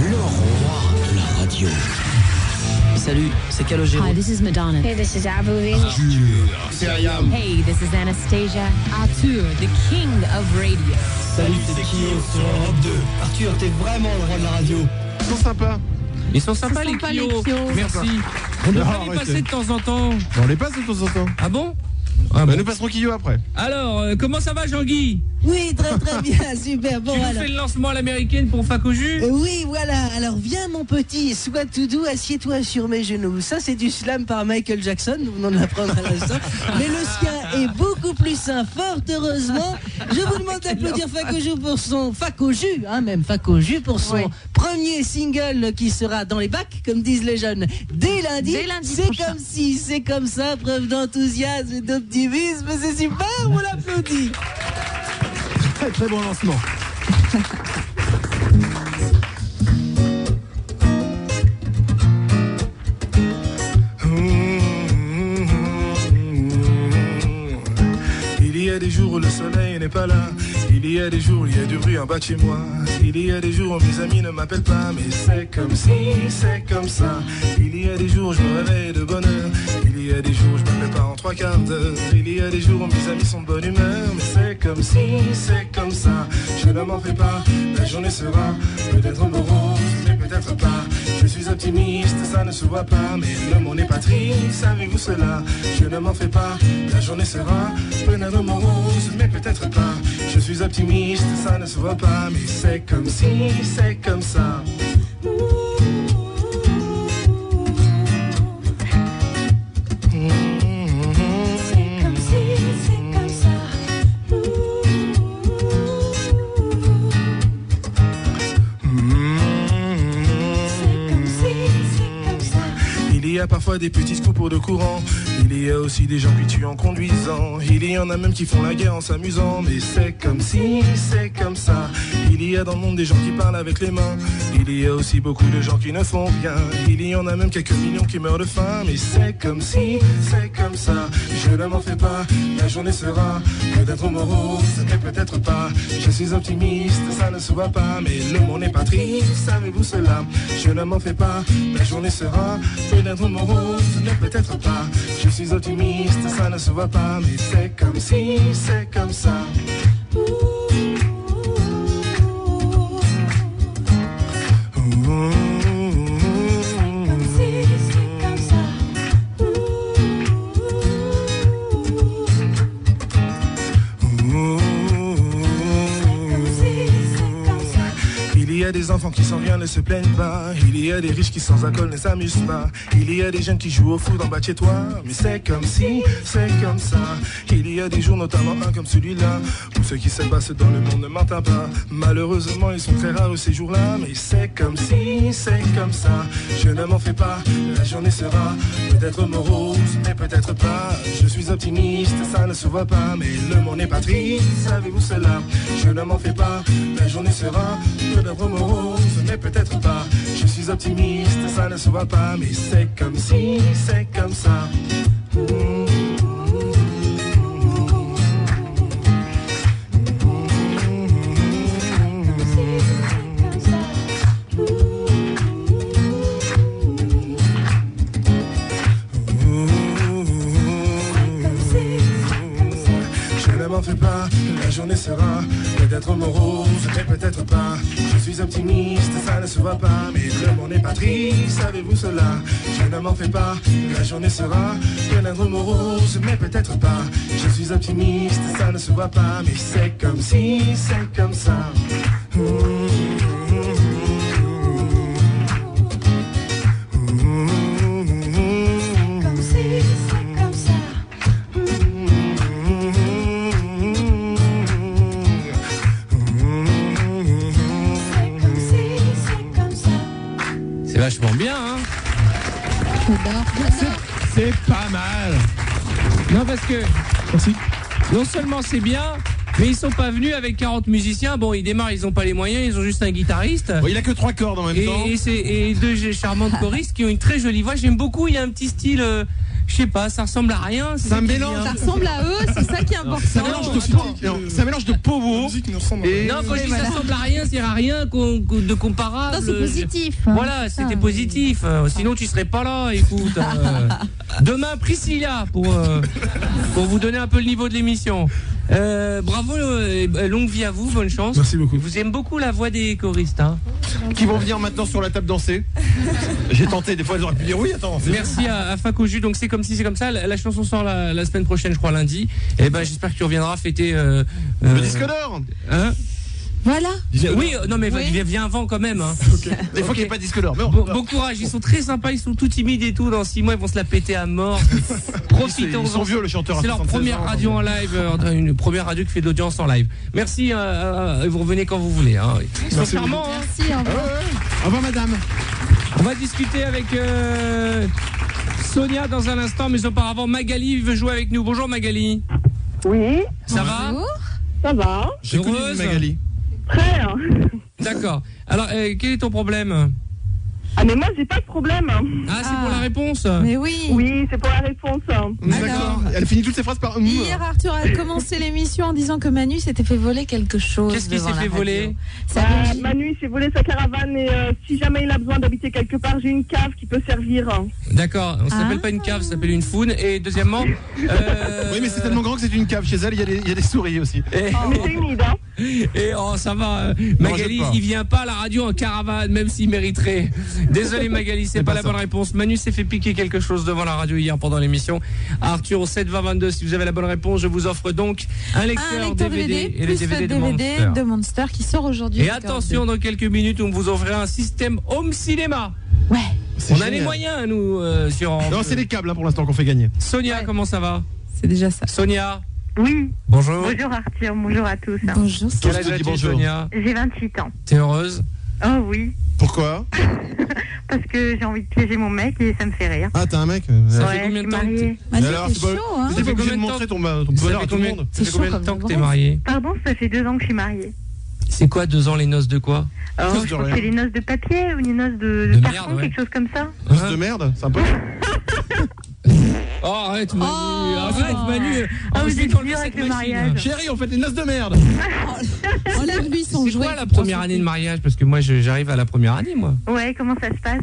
S1: le roi de la radio.
S6: Salut, c'est Calogero.
S9: Hi, this is Madonna.
S10: Hey, this is Avril.
S3: C'est Ayam.
S9: Hey, this is Anastasia. Arthur, the king of radio.
S6: Salut, c'est Kyo sur Europe 2. Arthur, t'es vraiment le roi de la radio.
S3: Ils sont sympas.
S4: Ils sont sympas
S2: C'est
S4: les
S2: sympa,
S4: Clio.
S2: les Clio.
S4: Merci. On devrait
S3: Non,
S4: les
S3: arrêtez.
S4: passer de temps en temps.
S3: On les passe de temps en temps.
S4: Ah bon? Ah
S3: Bah,
S4: bon.
S3: nous passerons Kyo après.
S4: Alors, comment ça va Jean-Guy?
S6: Oui, très bien, super. Bon,
S4: Tu nous
S6: alors.
S4: fais le lancement à l'américaine pour Fac au jus?
S6: Oui, voilà. Alors, viens, mon petit, sois tout doux, assieds-toi sur mes genoux. Ça, c'est du slam par Michael Jackson. Nous venons de l'apprendre à l'instant. Mais le sien est beaucoup plus sain, fort heureusement. Je vous demande d'applaudir Fac au jus pour son Fac au jus, hein, même Fac au jus pour son
S2: Oui.
S6: premier single qui sera dans les bacs, comme disent les jeunes, dès lundi.
S2: Dès lundi
S6: C'est
S2: prochain.
S6: comme si, c'est comme ça, preuve d'enthousiasme et d'optimisme. C'est super, on l'applaudit.
S3: Très très bon lancement.
S8: Il y a des jours où le soleil n'est pas là. Il y a des jours où il y a du bruit en bas de chez moi. Il y a des jours où mes amis ne m'appellent pas. Mais c'est comme si, c'est comme ça. Il y a des jours où je me réveille de bonne heure. Il y a des jours où je me prépare en 3/4 d'heure. Il y a des jours où mes amis sont de bonne humeur. Mais c'est comme si, c'est comme ça. Je ne m'en fais pas, la journée sera peut-être morose, mais peut-être pas. Je suis optimiste, ça ne se voit pas. Mais le monde n'est pas triste, savez-vous cela? Je ne m'en fais pas, la journée sera peut-être morose, mais peut-être pas. Je suis optimiste, ça ne se voit pas. Mais c'est comme si, c'est comme ça.
S10: C'est comme si, c'est comme ça. C'est comme si, c'est comme ça.
S8: Il y a parfois des petits scoops de courant. Il y a aussi des gens qui tuent en conduisant. Il y en a même qui font la guerre en s'amusant. Mais c'est comme si, c'est comme ça. Il y a dans le monde des gens qui parlent avec les mains. Il y a aussi beaucoup de gens qui ne font rien. Il y en a même quelques millions qui meurent de faim. Mais c'est comme si, c'est comme ça. Je ne m'en fais pas, la journée sera peut-être morose, mais peut-être pas. Je suis optimiste, ça ne se voit pas. Mais le monde n'est pas triste, savez-vous cela? Je ne m'en fais pas, la journée sera peut-être morose, mais peut-être pas. Je suis optimiste, ça ne se voit pas. Mais c'est comme si, c'est comme ça.
S10: Comme si, c'est comme ça. Comme si, c'est comme ça.
S8: Il y y a des enfants qui sans rien ne se plaignent pas. Il y a des riches qui sans alcool ne s'amusent pas. Il y a des jeunes qui jouent au foot en bas de chez toi. Mais c'est comme si, c'est comme ça. Il y a des jours, notamment un comme celui-là, où ce qui se passe dans le monde ne m'entend pas. Malheureusement, ils sont très rares ces jours-là. Mais c'est comme si, c'est comme ça. Je ne m'en fais pas, la journée sera peut-être morose, mais peut-être pas. Je suis optimiste, ça ne se voit pas. Mais le monde n'est pas triste, savez-vous cela? Je ne m'en fais pas, la journée sera peut-être morose, mais peut-être pas. Je suis optimiste, ça ne se voit pas. Mais c'est comme si, c'est comme ça. M'en fais pas, la journée sera peut-être morose, mais peut-être pas. Je suis optimiste, ça ne se voit pas. Mais le monde n'est pas triste, savez-vous cela? Je ne m'en fais pas, la journée sera peut-être morose, mais peut-être pas. Je suis optimiste, ça ne se voit pas. Mais c'est comme si, c'est comme ça.
S4: C'est vachement bien, hein. C'est pas mal. Non, parce que non seulement c'est bien, mais ils sont pas venus avec 40 musiciens. Bon, ils démarrent, ils ont pas les moyens, ils ont juste un guitariste.
S3: Bon, il a que 3 cordes en même temps.
S4: Et deux charmantes choristes qui ont une très jolie voix. J'aime beaucoup, il a un petit style... je sais pas, ça ressemble à rien.
S2: Ça mélange. Ça ressemble à eux, c'est ça qui est important.
S3: C'est un mélange de pauvres.
S4: Non, quand je dis ça ressemble à rien, c'est à rien de comparable.
S2: Non, c'est positif.
S4: Voilà, c'était positif. Sinon, tu serais pas là. Écoute, demain, Priscilla pour vous donner un peu le niveau de l'émission. Bravo, longue vie à vous, bonne chance.
S8: Merci beaucoup.
S4: Vous aimez beaucoup la voix des choristes, hein.
S3: Qui vont venir maintenant sur la table danser. J'ai tenté, des fois, ils auraient pu dire oui, attends.
S4: Merci à Facoju. Donc c'est comme si c'est comme ça. La chanson sort la semaine prochaine, je crois lundi. Et ben j'espère que tu reviendras fêter
S3: le disque d'or.
S4: Hein?
S2: Voilà.
S4: Oui, non mais viens avant quand même. Hein.
S3: Okay. Des fois qu'il n'y ait pas de disque d'or.
S4: Bon courage, ils sont très sympas, ils sont tout timides et tout. Dans 6 mois, ils vont se la péter à mort. Profitons-en.
S3: Ils sont vieux, le chanteur.
S4: C'est leur première radio en live, une première radio qui fait d'audience en live. Merci, vous revenez quand vous voulez. Hein. Ils sont charmants.
S2: Merci, au revoir.
S3: Au revoir, madame.
S4: On va discuter avec Sonia dans un instant, mais auparavant, Magali veut jouer avec nous. Bonjour Magali.
S11: Oui.
S4: Ça va?
S11: Ça va.
S4: Heureuse
S3: Magali.
S11: Très.
S4: D'accord. Alors, quel est ton problème?
S11: Ah mais moi j'ai pas de problème.
S4: Ah, c'est pour la réponse?
S2: Mais oui.
S11: Oui, c'est pour la réponse.
S3: D'accord. Elle finit toutes ses phrases par
S2: Hier, Arthur a commencé l'émission en disant que Manu s'était fait voler quelque chose.
S4: Qu'est-ce qu'il s'est fait voler?
S11: Manu s'est volé sa caravane et si jamais il a besoin d'habiter quelque part, j'ai une cave qui peut servir.
S4: D'accord, on s'appelle pas une cave, ça s'appelle une foune. Et deuxièmement...
S3: Oui, mais c'est tellement grand que c'est une cave. Chez elle, il y a des souris aussi.
S11: Mais c'est humide, hein.
S4: Et ça va, Magali, il vient pas à la radio en caravane, même s'il mériterait. Désolé Magali, c'est pas la bonne réponse. Manu s'est fait piquer quelque chose devant la radio hier pendant l'émission. Arthur au 7 20 22, si vous avez la bonne réponse, je vous offre donc un lecteur DVD et les DVD
S2: de Monster qui sort aujourd'hui.
S4: Et attention, dans quelques minutes, on vous offrira un système home cinéma.
S2: Ouais.
S4: On a les moyens, nous, sur...
S3: Non, c'est les câbles, hein, pour l'instant, qu'on fait gagner.
S4: Sonia, comment ça va?
S2: C'est déjà ça.
S4: Sonia.
S11: Oui.
S4: Bonjour.
S11: Bonjour Arthur, bonjour à tous.
S2: Bonjour.
S4: Quel âge as-tu, Sonia?
S11: J'ai 28 ans.
S4: T'es heureuse?
S11: Oh oui.
S3: Pourquoi?
S11: Parce que j'ai envie de piéger mon mec et ça me fait rire.
S3: Ah, t'as un mec?
S4: Ça fait combien de temps
S2: que c'est chaud, hein?
S3: T'es pas obligé de montrer ton bonheur à tout le monde.
S4: Ça fait combien de temps que t'es mariée?
S11: Pardon, ça fait 2 ans que je suis mariée.
S4: C'est quoi 2 ans, les noces de quoi?
S11: Oh, je crois que c'est les noces de papier ou les noces de carton,
S4: merde, ouais.
S11: quelque chose comme ça.
S3: Noces de merde? C'est un peu...
S4: Oh, arrête Manu, arrête Manu.
S11: Vous êtes dur avec le mariage.
S3: Chérie, on fait des noces de merde.
S2: Enlève-lui son
S4: jouet. C'est quoi la première année de mariage? Parce que moi, j'arrive à la première année, moi.
S11: Ouais, comment ça se passe?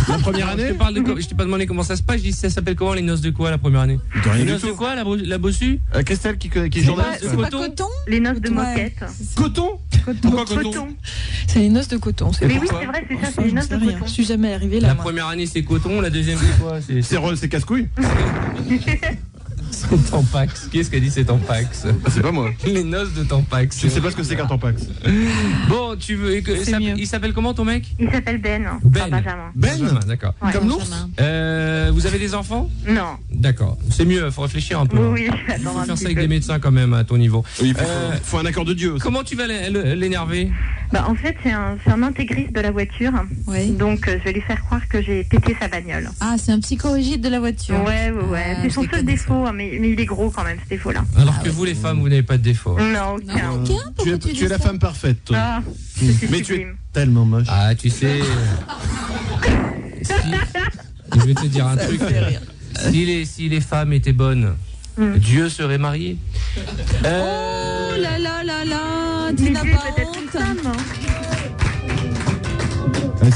S3: La première année?
S4: Je t'ai pas demandé comment ça se passe, je dis ça s'appelle comment les noces de quoi la première année? Les noces de quoi, la bossue?
S3: Christelle qui est journaliste.
S2: C'est pas coton?
S11: Les noces de moquette.
S3: Coton? Pourquoi coton?
S2: C'est les noces de coton.
S11: Mais oui, c'est vrai, c'est ça, c'est les noces de coton.
S2: Je suis jamais arrivée là.
S4: La première année c'est coton, la deuxième c'est quoi?
S3: C'est rose, c'est casse-couille.
S4: Tampax. Qui est-ce qui a dit c'est Tampax?
S3: C'est pas moi.
S4: Les noces de Tampax.
S3: Je sais pas ce que c'est qu'un Tampax.
S4: Bon, tu veux. Il s'appelle comment ton mec?
S11: Il s'appelle Ben.
S4: Ben.
S11: Benjamin.
S4: Benjamin, d'accord.
S11: Ouais.
S3: Comme l'ours.
S4: Vous avez des enfants?
S11: Non.
S4: D'accord. C'est mieux, faut réfléchir un peu.
S11: Oui,
S4: Il
S11: attends
S4: faut
S11: un
S4: faire
S11: petit
S4: ça avec
S11: peu.
S4: des médecins quand même à ton niveau.
S3: Oui, faut un accord de Dieu aussi.
S4: Comment tu vas l'énerver?
S11: Bah, en fait, c'est un intégriste de la voiture.
S2: Oui.
S11: Donc, je vais lui faire croire que j'ai pété sa bagnole.
S2: Ah, c'est un psychorigide de la voiture.
S11: Ouais.
S2: Ah,
S11: C'est
S2: je
S11: son
S2: les
S11: seul
S2: connais,
S11: défaut, hein, mais il est gros quand même, ce défaut-là.
S4: Alors que vous, les femmes, vous n'avez pas de défaut.
S11: Non, aucun.
S2: Non, aucun. Pourquoi
S3: Tu
S2: dis
S3: es la
S2: ça
S3: femme parfaite, toi.
S11: Ah, c'est
S3: Mais tu es
S11: sublime.
S3: tellement moche.
S4: Ah, tu sais. Je vais te dire un truc. Si les femmes étaient bonnes, Dieu serait marié.
S2: Oh là là là là, tu
S11: Mais
S2: n'as
S11: Dieu
S2: pas
S11: peut être une
S2: honte.
S11: femme.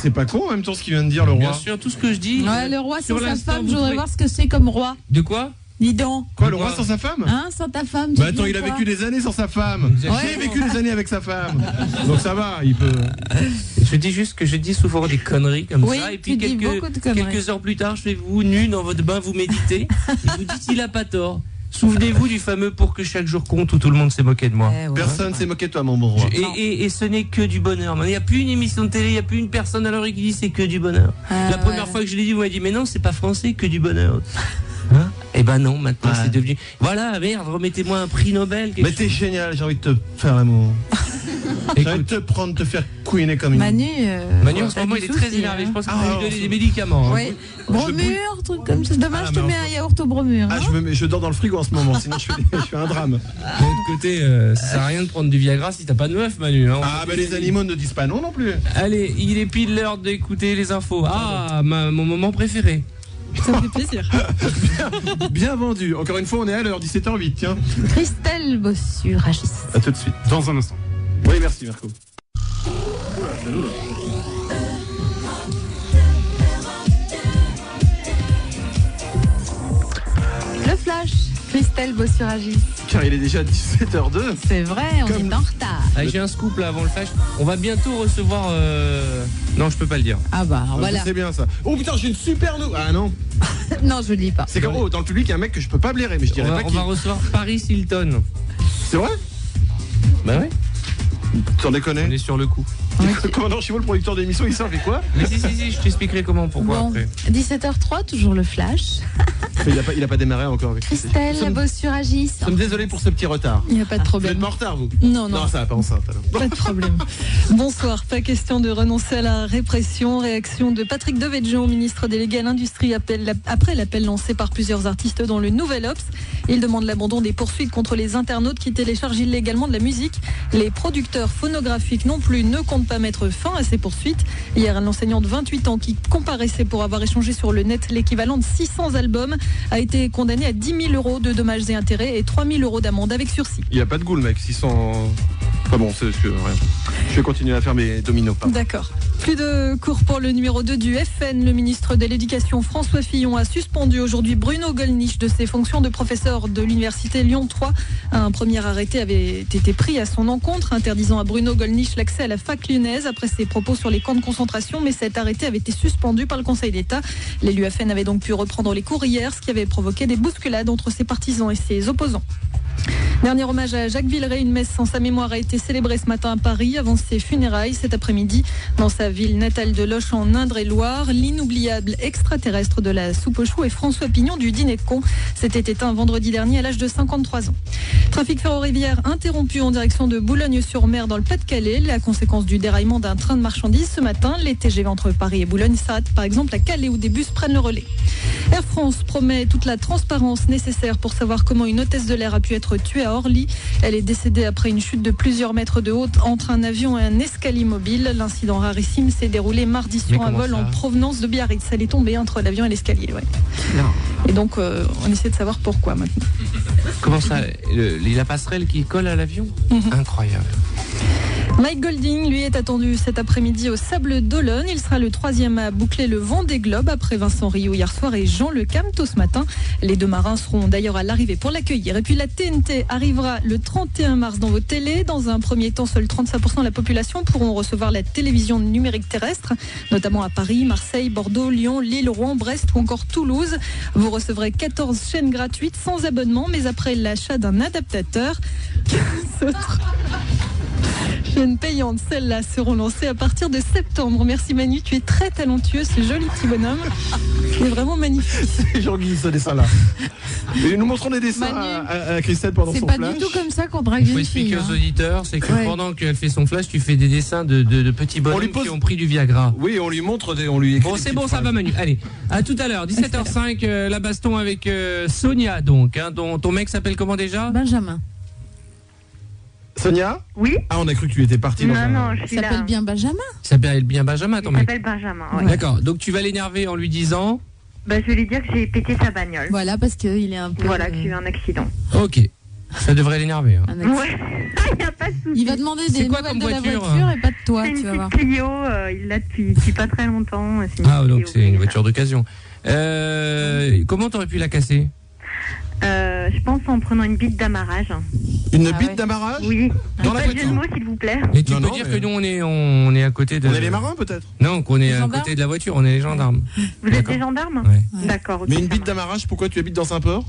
S3: C'est pas con en même temps ce qu'il vient de dire le
S4: Bien
S3: roi.
S4: sûr, tout ce que je dis.
S2: Ouais, le roi
S4: sur
S2: sans sa
S4: l'instant,
S2: femme,
S4: vous
S2: je voudrais
S4: trouvez-
S2: voir ce que c'est comme roi.
S4: De quoi?
S2: Dis donc.
S3: Quoi, le roi sans sa femme?
S2: Hein, sans ta femme, tu
S3: Bah attends,
S2: dis
S3: il a
S2: quoi?
S3: vécu des années sans sa femme.
S4: Exactement.
S3: J'ai vécu des années avec sa femme. Donc ça va, il peut.
S4: Je dis juste que je dis souvent des conneries comme
S2: Oui,
S4: ça. Et puis
S2: tu dis beaucoup de conneries.
S4: quelques heures plus tard, je fais vous nu dans votre bain, vous méditez. Et vous dites il a pas tort. Souvenez-vous du fameux pour que chaque jour compte où tout le monde s'est moqué de moi.
S2: Eh ouais.
S3: Personne s'est moqué de toi, mon bon roi.
S4: Et ce n'est que du bonheur. Il n'y a plus une émission de télé, il n'y a plus une personne à l'oreille qui dit c'est que du bonheur.
S2: Ah,
S4: La première
S2: ouais.
S4: fois que je l'ai dit, vous m'avez dit mais non, c'est pas français, que du bonheur. Hein? Eh ben non, maintenant
S3: Ouais.
S4: c'est devenu. Voilà, merde, remettez-moi un prix Nobel. quelque
S3: Mais t'es génial, j'ai envie de te faire l'amour. J'ai envie de
S4: Écoute,
S3: te prendre, te faire couiner comme une.
S2: Manu.
S4: Manu en ce
S2: t'as
S4: moment
S2: du
S4: il est très
S2: souci,
S4: énervé.
S2: hein.
S4: Je pense qu'il
S3: Ah,
S4: va lui donner des médicaments. hein.
S2: Oui. Bromure, truc comme ça. Demain,
S3: Ah,
S2: je te
S3: mais
S2: mets un yaourt au bromure.
S3: Ah,
S2: hein.
S3: je dors dans le frigo en ce moment, sinon je fais un drame.
S4: De l'autre côté, ça sert à rien de prendre du Viagra si t'as pas de meuf, Manu. Hein.
S3: Ah, bah les animaux ne disent pas non non plus.
S4: Allez, il est pile l'heure d'écouter les infos. Ah, mon moment préféré.
S2: Ça me fait plaisir.
S3: Bien vendu. Encore une fois, on est à l'heure, 17h08, tiens.
S2: Christelle Bossu-Ragis.
S3: À tout de suite. Dans un instant. Oui, merci Marco.
S2: Le flash. Christelle Bossu-Ragis.
S3: Car il est déjà 17h02.
S2: C'est vrai, on
S3: Comme-
S2: est en retard.
S4: Ah, j'ai un scoop là avant le flash. On va bientôt recevoir. Non, je peux pas le dire.
S2: Ah bah, voilà.
S3: C'est bien ça. Oh putain, j'ai une super nouvelle. Ah non.
S2: Non, je lis pas.
S3: C'est comme, oh, dans le public, il y a un mec que je peux pas blairer, mais je
S4: On
S3: dirais
S4: va,
S3: pas
S4: on
S3: qui.
S4: va recevoir Paris Hilton.
S3: C'est vrai?
S4: Bah ouais.
S3: T'en
S4: On
S3: déconnes?
S4: est sur le coup.
S3: Commandant Chivot, le producteur d'émission, il savait quoi?
S4: Mais si, je t'expliquerai comment, pourquoi
S2: Bon,
S4: après.
S2: 17h03, toujours le flash.
S3: Il a pas démarré encore avec
S2: Christelle Bossu-Ragis.
S3: Nous sommes désolés pour ce petit retard.
S2: Il n'y a pas de
S3: Vous êtes
S2: problème.
S3: pas en retard, vous?
S2: Non, non.
S3: Non, ça va pas enceinte alors.
S12: Pas de problème. Bonsoir. Pas question de renoncer à la répression. Réaction de Patrick Devedjian, ministre délégué à l'industrie, après l'appel lancé par plusieurs artistes dans le Nouvel Obs. Il demande l'abandon des poursuites contre les internautes qui téléchargent illégalement de la musique. Les producteurs phonographiques non plus ne comptent pas mettre fin à ces poursuites. Hier, un enseignant de 28 ans qui comparaissait pour avoir échangé sur le net l'équivalent de 600 albums a été condamné à 10 000 euros de dommages et intérêts et 3 000 euros d'amende avec sursis.
S3: Il a pas de goût, le mec, 600. Enfin bon, c'est rien. Je vais continuer à faire mes dominos. pardon.
S12: D'accord. Plus de cours pour le numéro 2 du FN. Le ministre de l'Éducation François Fillon a suspendu aujourd'hui Bruno Gollnisch de ses fonctions de professeur de l'université Lyon 3. Un premier arrêté avait été pris à son encontre, interdisant à Bruno Gollnisch l'accès à la fac lyonnaise après ses propos sur les camps de concentration, mais cet arrêté avait été suspendu par le Conseil d'État. L'élu FN avait donc pu reprendre les cours hier, ce qui avait provoqué des bousculades entre ses partisans et ses opposants. Dernier hommage à Jacques Villeray, une messe en sa mémoire a été célébrée ce matin à Paris avant ses funérailles cet après-midi dans sa ville natale de Loches en Indre-et-Loire. L'inoubliable extraterrestre de la soupe aux choux est François Pignon du Dîner de Con. S'était éteint vendredi dernier à l'âge de 53 ans. Trafic ferroviaire interrompu en direction de Boulogne-sur-Mer dans le Pas-de-Calais. La conséquence du déraillement d'un train de marchandises ce matin. Les TGV entre Paris et Boulogne s'arrêtent par exemple à Calais où des bus prennent le relais. Air France promet toute la transparence nécessaire pour savoir comment une hôtesse de l'air a pu être tuée à Orly. Elle est décédée après une chute de plusieurs mètres de haut entre un avion et un escalier mobile. L'incident rarissime s'est déroulé mardi sur un vol en provenance de Biarritz. Elle est tombée entre l'avion et l'escalier. Ouais. Et donc, on essaie de savoir pourquoi maintenant.
S4: Comment ça La passerelle qui colle à l'avion? Incroyable.
S12: Mike Golding, lui, est attendu cet après-midi au Sable d'Olonne. Il sera le 3e à boucler le Vendée Globe après Vincent Rio hier soir et Jean Le Cam tôt ce matin. Les deux marins seront d'ailleurs à l'arrivée pour l'accueillir. Et puis la TNT arrivera le 31 mars dans vos télés. Dans un premier temps, seuls 35% de la population pourront recevoir la télévision numérique terrestre, notamment à Paris, Marseille, Bordeaux, Lyon, Lille, Rouen, Brest ou encore Toulouse. Vous recevrez 14 chaînes gratuites sans abonnement, mais après l'achat d'un adaptateur. Chaînes payantes, celles-là seront lancées à partir de septembre. Merci Manu, tu es très talentueux, ce joli petit bonhomme. Il est vraiment magnifique.
S3: C'est Jean-Guy, ce dessin-là. Et nous montrons des dessins à Christelle pendant son flash.
S2: C'est pas du tout comme ça qu'on drague
S4: faut
S2: une fille.
S4: expliquer aux auditeurs, c'est que pendant qu'elle fait son flash, tu fais des dessins de petits bonhommes qui ont pris du Viagra.
S3: Oui, on lui montre, on lui écrit.
S4: Bon, c'est bon, ça va Manu. Allez, à tout à l'heure, 17h05, la baston avec Sonia, donc. Hein, ton mec s'appelle comment déjà?
S2: Benjamin.
S3: Sonia?
S11: Oui.
S3: Ah, on a cru que tu étais parti dans
S11: Non, je suis
S2: Il
S11: là.
S2: s'appelle bien Benjamin.
S4: Il s'appelle bien Benjamin, ton
S11: Il
S4: mec?
S11: s'appelle Benjamin, ouais.
S4: D'accord, donc tu vas l'énerver en lui disant?
S11: Bah, je vais lui dire que j'ai pété sa bagnole.
S2: Voilà, parce qu'il est un peu...
S11: Voilà, que j'ai eu un accident.
S4: Ok, ça devrait l'énerver. Hein.
S11: Ouais, il n'y a pas de souci.
S2: Il va demander des
S4: quoi
S2: nouvelles
S4: comme
S2: de la
S4: voiture,
S2: voiture et pas de toi,
S11: C'est
S2: tu
S11: une
S2: vas voir.
S11: petite Clio, il l'a depuis pas très longtemps.
S4: Ah, donc c'est une voiture d'occasion. Comment t'aurais pu la casser?
S11: Je pense en prenant une bite d'amarrage.
S3: Une bite d'amarrage?
S11: Oui.
S3: Dans la
S11: Pas de jeu
S3: voiture
S11: de mots, s'il vous plaît.
S4: Et tu peux dire que nous on est à côté de...
S3: On est les marins peut-être?
S4: Non, qu'on est
S11: Les
S4: à
S11: gendarmes
S4: côté de la voiture, on est les gendarmes.
S11: Vous êtes des gendarmes?
S4: Ouais.
S11: D'accord. ok,
S3: Mais une
S11: ça
S3: bite
S11: marche.
S3: d'amarrage, pourquoi tu habites dans Saint-Port?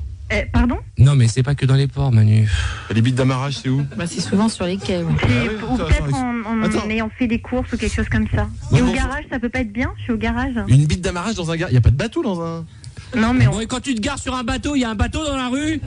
S11: Pardon?
S4: Non, mais c'est pas que dans les ports, Manu.
S3: Les bites d'amarrage, c'est où?
S2: Bah, c'est souvent sur les quais. Ouais.
S11: Ou peut-être en ayant fait des courses ou quelque chose comme ça. Et au garage, ça peut pas être bien? Je suis au garage.
S3: Une bite d'amarrage dans un garage? Il n'y a pas de bateau dans un...
S11: Non, mais
S4: Bon, et quand tu te gares sur un bateau, il y a un bateau dans la rue?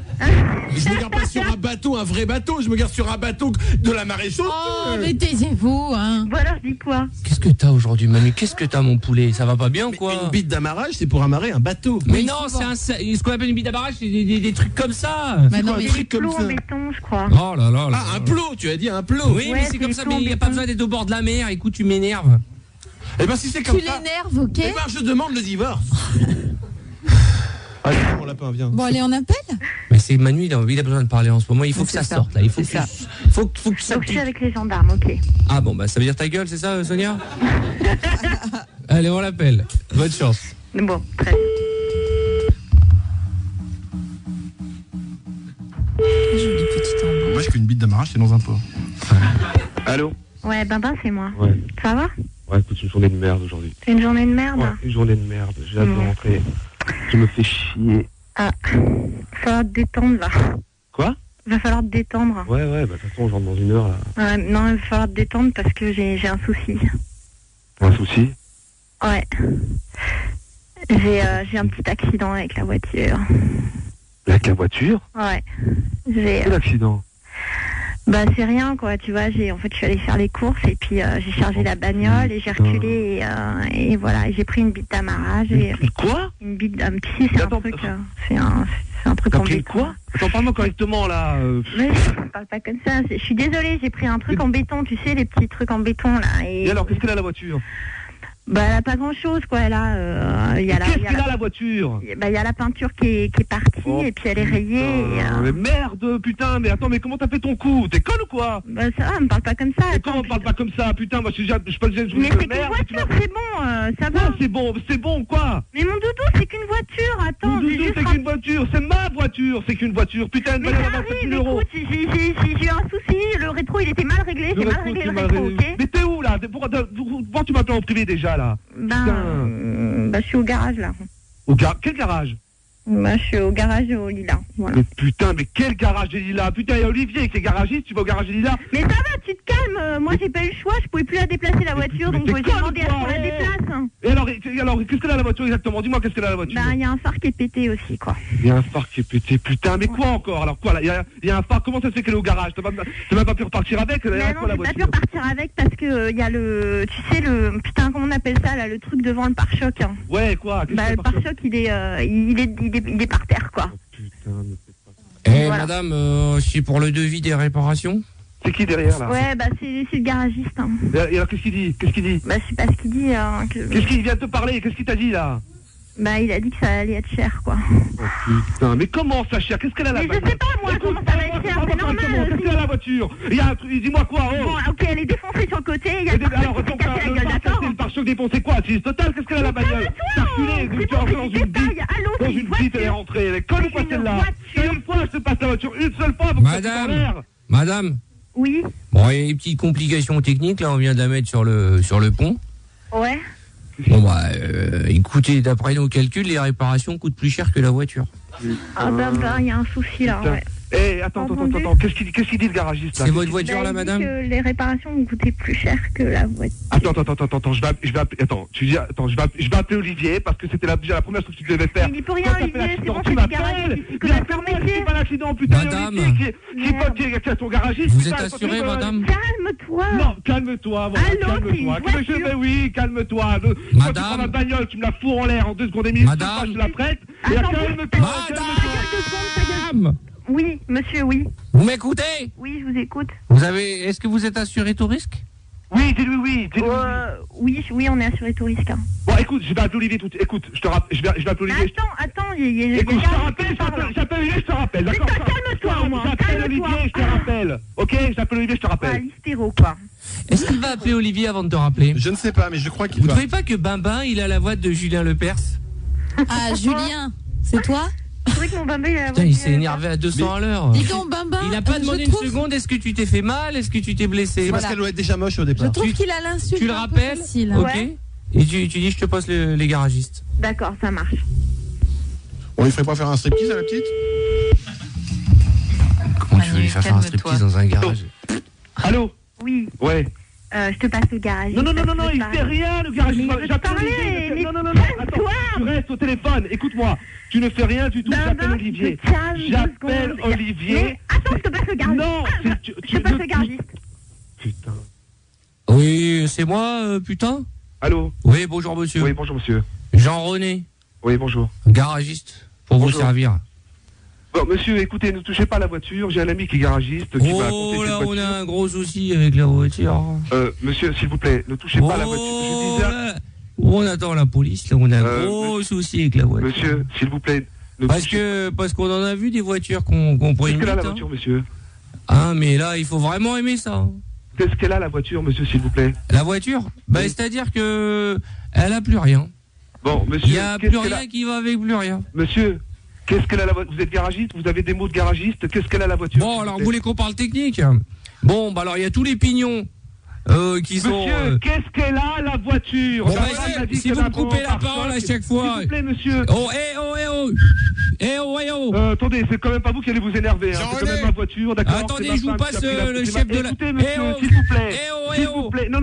S3: Je me garde pas sur un bateau, un vrai bateau, je me garde sur un bateau de la marée chaude.
S2: Oh, mais taisez-vous, hein.
S11: Bon, alors, je dis quoi?
S4: Qu'est-ce que t'as aujourd'hui, Manu? Qu'est-ce que t'as, mon poulet? Ça va pas bien ou quoi?
S3: Une bite d'amarrage, c'est pour amarrer un bateau.
S4: Mais non, ce qu'on appelle une bite d'amarrage, c'est des trucs comme ça.
S2: Bah non,
S11: Des plots en béton, je crois.
S4: Oh là là là.
S3: Ah, un plot, tu as dit un plot.
S4: Oui,
S11: Ouais,
S4: mais c'est comme ça, mais il n'y a
S11: béton.
S4: pas besoin d'être au bord de la mer. Écoute, tu m'énerves.
S3: Eh ben si c'est comme
S2: Tu
S3: ça,
S2: l'énerves, ok?
S3: eh ben je demande le divorce. Allez, mon lapin, viens.
S2: Bon, allez, on appelle?
S4: Mais c'est Manu, il a besoin de parler en ce moment. Il faut que
S2: C'est
S4: ça
S2: ça.
S4: sorte là. Il faut que
S2: C'est ça.
S4: faut que ça.
S11: Donc, je suis avec les gendarmes, ok.
S4: Ah bon, bah ça veut dire ta gueule, c'est ça, Sonia? Allez, on l'appelle. Bonne chance.
S11: Bon, très bien.
S2: Joli petit embout.
S3: Moi, je qu'une bite d'amarrage, c'est dans un port.
S13: Allô?
S11: Ouais, ben, c'est moi.
S13: Ouais.
S11: Ça va?
S13: Ouais, écoute, une journée de merde aujourd'hui.
S11: C'est une journée de merde?
S13: Ouais, une journée de merde. J'ai hâte de rentrer. Je me fais chier.
S11: Ah, va falloir te détendre, là.
S13: Quoi?
S11: Va falloir te détendre.
S13: Ouais, bah de toute façon, je rentre dans une heure là.
S11: Non, il va falloir te détendre parce que j'ai un souci.
S13: Un souci?
S11: Ouais. J'ai un petit accident avec la voiture.
S13: Avec la voiture?
S11: Ouais. J'ai...
S13: Quel accident?
S11: Bah c'est rien quoi, tu vois, en fait je suis allée faire les courses et puis j'ai chargé la bagnole et j'ai reculé et voilà, et j'ai pris une bite d'amarrage et
S13: Quoi?
S11: une bite si c'est un truc c'est un truc
S13: T'as
S11: en
S13: pris
S11: béton.
S13: quoi? Attends, parle-moi correctement là.
S11: Mais je parle pas comme ça, je suis désolée, j'ai pris un truc en béton, tu sais les petits trucs en béton là
S13: Et alors qu'est-ce qu'elle a la voiture?
S11: Bah elle a pas grand chose quoi, elle a il y a
S13: Qu'est-ce qu'elle a la voiture?
S11: Bah il y a la peinture qui est partie et puis elle est rayée
S13: Mais merde, putain, mais attends, mais comment t'as fait ton coup? T'es conne ou quoi?
S11: Bah ça va, me parle pas comme ça.
S13: Mais comment on parle pas comme ça? Putain, moi je passe une journée
S11: Mais
S13: de
S11: c'est qu'une
S13: merde.
S11: voiture, c'est bon, ça va.
S13: C'est bon quoi?
S11: Mais mon doudou, c'est qu'une voiture, attends.
S13: Mon doudou, c'est qu'une voiture, c'est ma voiture, c'est qu'une voiture. Putain,
S11: Mais
S13: elle
S11: ça
S13: va
S11: arrive,
S13: 7 000 euros.
S11: écoute, j'ai eu un souci, le rétro il était mal réglé, j'ai mal réglé le rétro, ok?
S13: Mais t'es où là? Pourquoi tu m'appelles en privé déjà là?
S11: Bah je suis au garage là.
S13: Quel garage?
S11: Bah je suis au garage au Lila, voilà.
S13: Mais putain, mais quel garage des Lilas? Putain, il y a Olivier qui est garagiste, tu vas au garage des Lilas?
S11: Mais ça va, tu te calmes, moi j'ai pas eu le choix, je pouvais plus la déplacer la voiture, donc j'ai demandé à ce qu'on la déplace.
S13: Et alors qu'est-ce qu'elle a la voiture exactement? Dis-moi, qu'est-ce qu'elle a la voiture?
S11: Bah il y a un phare qui est pété aussi quoi.
S13: Il y a un phare qui est pété, putain, mais quoi encore? Alors quoi là? Il y a un phare, comment ça se fait qu'elle est au garage? T'as même pas pu repartir avec?
S11: Mais non, j'ai pas pu repartir avec parce que il y a tu sais putain comment on appelle ça là, le truc devant le pare-choc. Hein.
S13: Ouais quoi?
S11: Bah le pare-choc il est par terre quoi.
S4: Madame, je suis pour le devis des réparations.
S13: C'est qui derrière là?
S11: Ouais, bah c'est le garagiste. Hein.
S13: Et alors qu'est-ce qu'il dit?
S11: Bah je sais pas ce qu'il dit.
S13: Qu'est-ce qu'il vient te parler? Qu'est-ce qu'il t'a dit là?
S11: Bah, il a dit que ça allait être cher, quoi.
S13: Oh putain, mais comment ça cher? Qu'est-ce qu'elle a la
S11: Mais je sais pas, moi, comment ça va être cher, c'est normal.
S13: Qu'est-ce qu'elle a la voiture? Il y a un truc, dis-moi quoi, oh.
S11: Bon, ok, elle est défoncée sur le côté, il y a le pare-choc qui s'est cassé la gueule, d'accord?
S13: Le pare-choc défoncé quoi? C'est total, qu'est-ce qu'elle a la bagnole? T'as reculé, tu es rentré dans une bite. Dans une bite, elle est rentrée. Elle est conne ou quoi celle-là? Une fois, je te passe la voiture, une seule fois,
S4: Madame.
S11: Oui.
S4: Bon, il y a une petite complication technique, là, on vient de la mettre sur le pont.
S11: Ouais.
S4: Bon, bah, écoutez, d'après nos calculs, les réparations coûtent plus cher que la voiture.
S11: Ah, bah, il y a un souci, là, ouais.
S13: Eh, attends, qu'est-ce qu'il dit le garagiste là?
S4: C'est votre voiture là, madame?
S11: Que les réparations vont coûter plus cher que la voiture.
S13: Attends, je vais appeler Olivier parce que c'était déjà la première chose que tu devais faire.
S11: Mais il peut rien, Olivier, c'est bon, c'est le garagiste, il connaît pas le métier.
S13: C'est pas l'accident, putain,
S4: madame,
S13: Olivier, qui est ton garagiste.
S4: Vous êtes assuré, madame?
S11: Calme-toi.
S13: Non, calme-toi, voilà, calme-toi. Oui, calme-toi. Quand tu prends ma bagnole, tu me la fous en l'air en 2 secondes et demie, je la prête. Et calme-toi.
S4: Madame!
S11: Oui, monsieur, oui.
S4: Vous m'écoutez?
S11: Oui, je vous écoute.
S4: Est-ce que vous êtes assuré tout risque?
S13: Oui, dis-lui oui.
S11: Oui, on est assuré tout risque.
S13: Bon, écoute, je vais appeler Olivier tout. Écoute, je vais appeler Olivier.
S11: Attends,
S13: écoute, je te rappelle, j'appelle Olivier, je te rappelle, d'accord?
S11: Calme-toi, moi.
S13: J'appelle Olivier, je te rappelle. Ok, j'appelle Olivier, je te rappelle.
S11: L'hystéro, quoi.
S4: Est-ce qu'il va appeler Olivier avant de te rappeler?
S3: Je ne sais pas, mais je crois qu'il va.
S4: Vous trouvez pas que Bimbin, il a la voix de Julien Lepers?
S2: Ah, Julien, c'est toi?
S11: C'est vrai que mon Bambin, il a la
S4: Putain, il s'est énervé à 200 à l'heure.
S2: Dis donc, Bambin.
S4: Il a pas demandé une seconde, est-ce que tu t'es fait mal? Est-ce que tu t'es blessé?
S3: C'est parce qu'elle doit être déjà moche au départ.
S2: Je trouve qu'il a l'insulte.
S4: Tu le rappelles? Ok.
S11: Ouais.
S4: Et tu dis, je te passe les garagistes.
S11: D'accord, ça marche.
S3: On lui ferait pas faire un striptease à la petite?
S4: Comment tu veux lui faire un striptease dans un garage?
S13: Allô?
S11: Oui.
S13: Ouais.
S11: Je te passe le garage.
S13: Non, il fait rien, le garage.
S11: J'appelle
S13: Olivier. Non, attends, tu restes au téléphone. Écoute-moi, tu ne fais rien du tout, j'appelle Olivier. J'appelle Olivier.
S11: Mais attends, je te passe le garagiste.
S13: Non,
S11: je te passe le garagiste.
S13: Putain.
S4: Oui, c'est moi, putain.
S13: Allô?
S4: Oui, bonjour monsieur.
S13: Oui, bonjour monsieur.
S4: Jean-René.
S13: Oui, bonjour.
S4: Garagiste, pour
S13: Bonjour.
S4: vous servir.
S13: Bon, monsieur, écoutez, ne touchez pas à la voiture. J'ai un ami qui est garagiste. Qui va
S4: Oh là, on a un gros souci avec la voiture.
S13: Monsieur, s'il vous plaît, ne touchez pas à la voiture. Je disais...
S4: On attend la police, là, on a un gros souci avec la voiture.
S13: Monsieur, s'il vous plaît.
S4: Parce qu'on en a vu des voitures qu'on prend
S13: Qu'est-ce
S4: une
S13: qu'elle a la
S4: vite,
S13: voiture, monsieur?
S4: Ah, mais là, il faut vraiment aimer ça.
S13: Qu'est-ce qu'elle a la voiture, monsieur, s'il vous plaît?
S4: La voiture? Bah,
S13: Oui.
S4: c'est-à-dire que elle a plus rien.
S13: Bon, monsieur.
S4: Il n'y a plus rien qui va avec plus rien.
S13: Monsieur, qu'est-ce qu'elle a la voiture? Vous êtes garagiste? Vous avez des mots de garagiste? Qu'est-ce qu'elle a la voiture?
S4: Bon, alors, vous voulez qu'on parle technique? Bon, bah, alors, il y a tous les pignons qui sont...
S13: Monsieur, qu'est-ce qu'elle a la voiture?
S4: Bon, bah, si vous me coupez la parole à chaque fois...
S13: S'il vous plaît, monsieur.
S4: Oh.
S13: Attendez, c'est quand même pas vous qui allez vous énerver, hein. C'est quand même ma voiture, d'accord?
S4: Attendez, je vous passe le chef de la...
S13: Écoutez, monsieur, s'il vous plaît. S'il vous plaît. Non,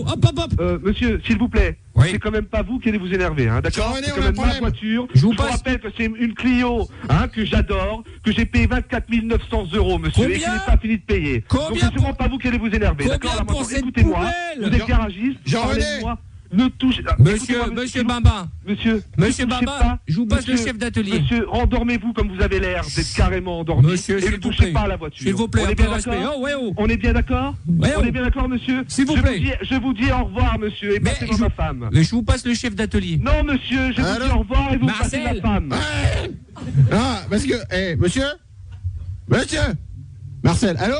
S4: Hop.
S13: Monsieur, s'il vous plaît.
S4: Oui.
S13: C'est quand même pas vous qui allez vous énerver, hein, d'accord? C'est quand même ma voiture.
S4: Je vous
S13: rappelle que c'est une Clio, hein, que j'adore, que j'ai payé 24 900 €, monsieur, et qui n'est pas fini de payer. Donc c'est sûrement pas vous qui allez vous énerver, d'accord? Alors, maintenant, écoutez-moi, vous êtes garagiste, parlez-moi. Ne touchez pas.
S4: Monsieur Bambin.
S13: Monsieur
S4: Bambin, je vous passe le chef d'atelier.
S13: Monsieur, endormez-vous comme vous avez l'air d'être carrément endormi.
S4: Monsieur,
S13: et ne touchez pas à la voiture.
S4: S'il vous plaît,
S13: on est bien d'accord? On est bien d'accord? On est bien d'accord, monsieur?
S4: S'il vous plaît.
S13: Je vous dis au revoir, monsieur, et passez dans ma femme.
S4: Mais je vous passe le chef d'atelier.
S13: Non, monsieur, je vous dis au revoir et vous passez ma femme.
S3: Ah, parce que, monsieur, Marcel, allô?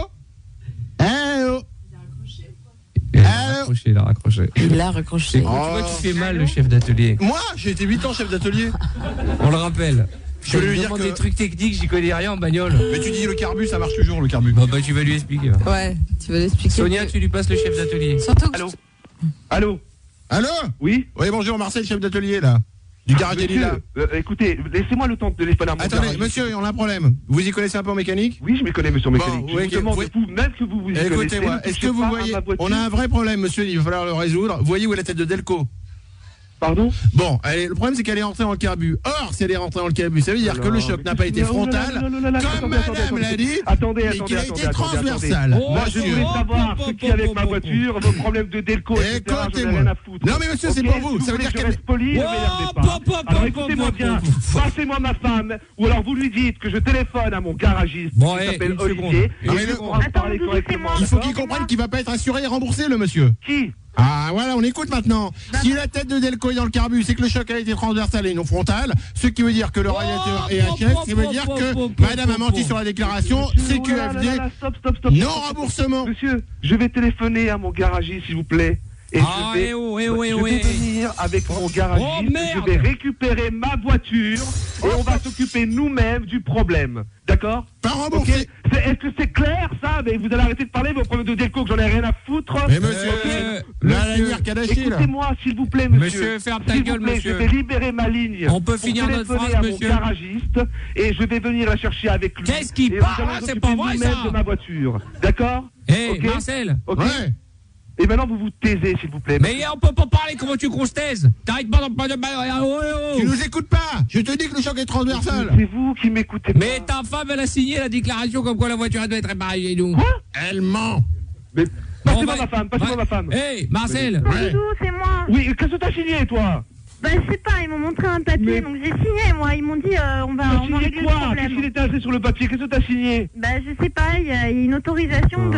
S4: Il a raccroché.
S2: Il a raccroché.
S4: Tu vois, tu fais mal le chef d'atelier.
S3: Moi, j'ai été 8 ans chef d'atelier.
S4: On le rappelle.
S3: Je vais lui dire
S4: des trucs techniques, j'y connais rien en bagnole.
S3: Mais tu dis le carbu, ça marche toujours le carbu.
S4: Bah tu vas lui expliquer.
S2: Ouais, tu vas l'expliquer.
S4: Sonia, tu lui passes le chef d'atelier.
S2: Surtout que...
S13: Allô? Oui?
S3: Oui, bonjour, Marcel, chef d'atelier, là. Du garage des Lilas.
S13: Écoutez, laissez-moi le temps de téléphoner à mon
S3: Attendez,
S13: garagiste.
S3: monsieur, on a un problème. Vous y connaissez un peu en mécanique?
S13: Oui, je m'y connais, monsieur en mécanique.
S3: Bon,
S13: je vous demande, même que vous y connaissez.
S3: Écoutez-moi, est-ce que vous voyez... On a un vrai problème, monsieur, il va falloir le résoudre. Vous voyez où est la tête de Delco?
S13: Pardon?
S3: Bon, le problème c'est qu'elle est rentrée dans le carbu. Or, si elle est rentrée dans le carbu, ça veut dire que le choc n'a pas été frontal, comme madame l'a dit, mais qu'il a été transversal.
S13: Moi, je voulais savoir ce qu'il y a avec ma voiture, vos problèmes de Delco, etc. J'en ai rien à foutre.
S3: Non mais monsieur, c'est pour vous. Ça veut dire
S13: qu'elle reste polie, ne m'énervez pas. Alors écoutez-moi bien, passez-moi ma femme, ou alors vous lui dites que je téléphone à mon garagiste qui s'appelle Olivier.
S3: Il faut qu'il comprenne qu'il va pas être assuré et remboursé, le monsieur.
S13: Qui?
S14: Ah voilà, on écoute maintenant. Si la tête de Delco est dans le carbu, c'est que le choc a été transversal et non frontal, ce qui veut dire que le radiateur est un chef, ça veut dire que madame a menti sur la déclaration, CQFD,
S13: Stop.
S14: non remboursement.
S13: Monsieur, je vais téléphoner à mon garagiste, s'il vous plaît. Et je vais venir avec mon garagiste, je vais récupérer ma voiture et on va s'occuper nous-mêmes du problème. D'accord?
S14: Pas remboursé.
S13: Est-ce que c'est clair ça? Mais vous allez arrêter de parler vos problèmes de Delco que j'en ai rien à foutre.
S14: Mais monsieur, la ligne Kadashi là.
S13: Écoutez-moi s'il vous plaît monsieur.
S4: Monsieur, ferme ta gueule monsieur.
S13: Je vais libérer ma ligne.
S4: On peut finir notre phrase
S13: à
S4: monsieur.
S13: mon garagiste et je vais venir la chercher avec lui.
S4: Qu'est-ce qui parle? C'est pas vrai ça.
S13: De ma voiture. D'accord?
S4: Hé Marcel.
S14: Ouais.
S13: Et maintenant vous vous taisez s'il vous plaît.
S4: Mais on peut pas parler, comment tu veux qu'on se taise? T'arrêtes pas de...
S14: Tu nous écoutes pas. Je te dis que le choc est transversal.
S13: C'est vous qui m'écoutez pas.
S4: Mais ta femme elle a signé la déclaration comme quoi la voiture elle doit être réparée chez nous.
S13: Quoi?
S14: Elle ment.
S13: Mais passez-moi ma femme,
S4: Hé Marcel.
S11: Bonjour, c'est moi.
S13: Oui, qu'est-ce que t'as signé toi?
S11: Bah je sais pas, ils m'ont montré un papier, donc j'ai signé moi, ils m'ont dit on va régler le
S13: quoi?
S11: problème.
S13: Qu'est-ce qu'il était inscrit sur le papier? Qu'est-ce que t'as signé?
S11: Bah je sais pas, il y a une autorisation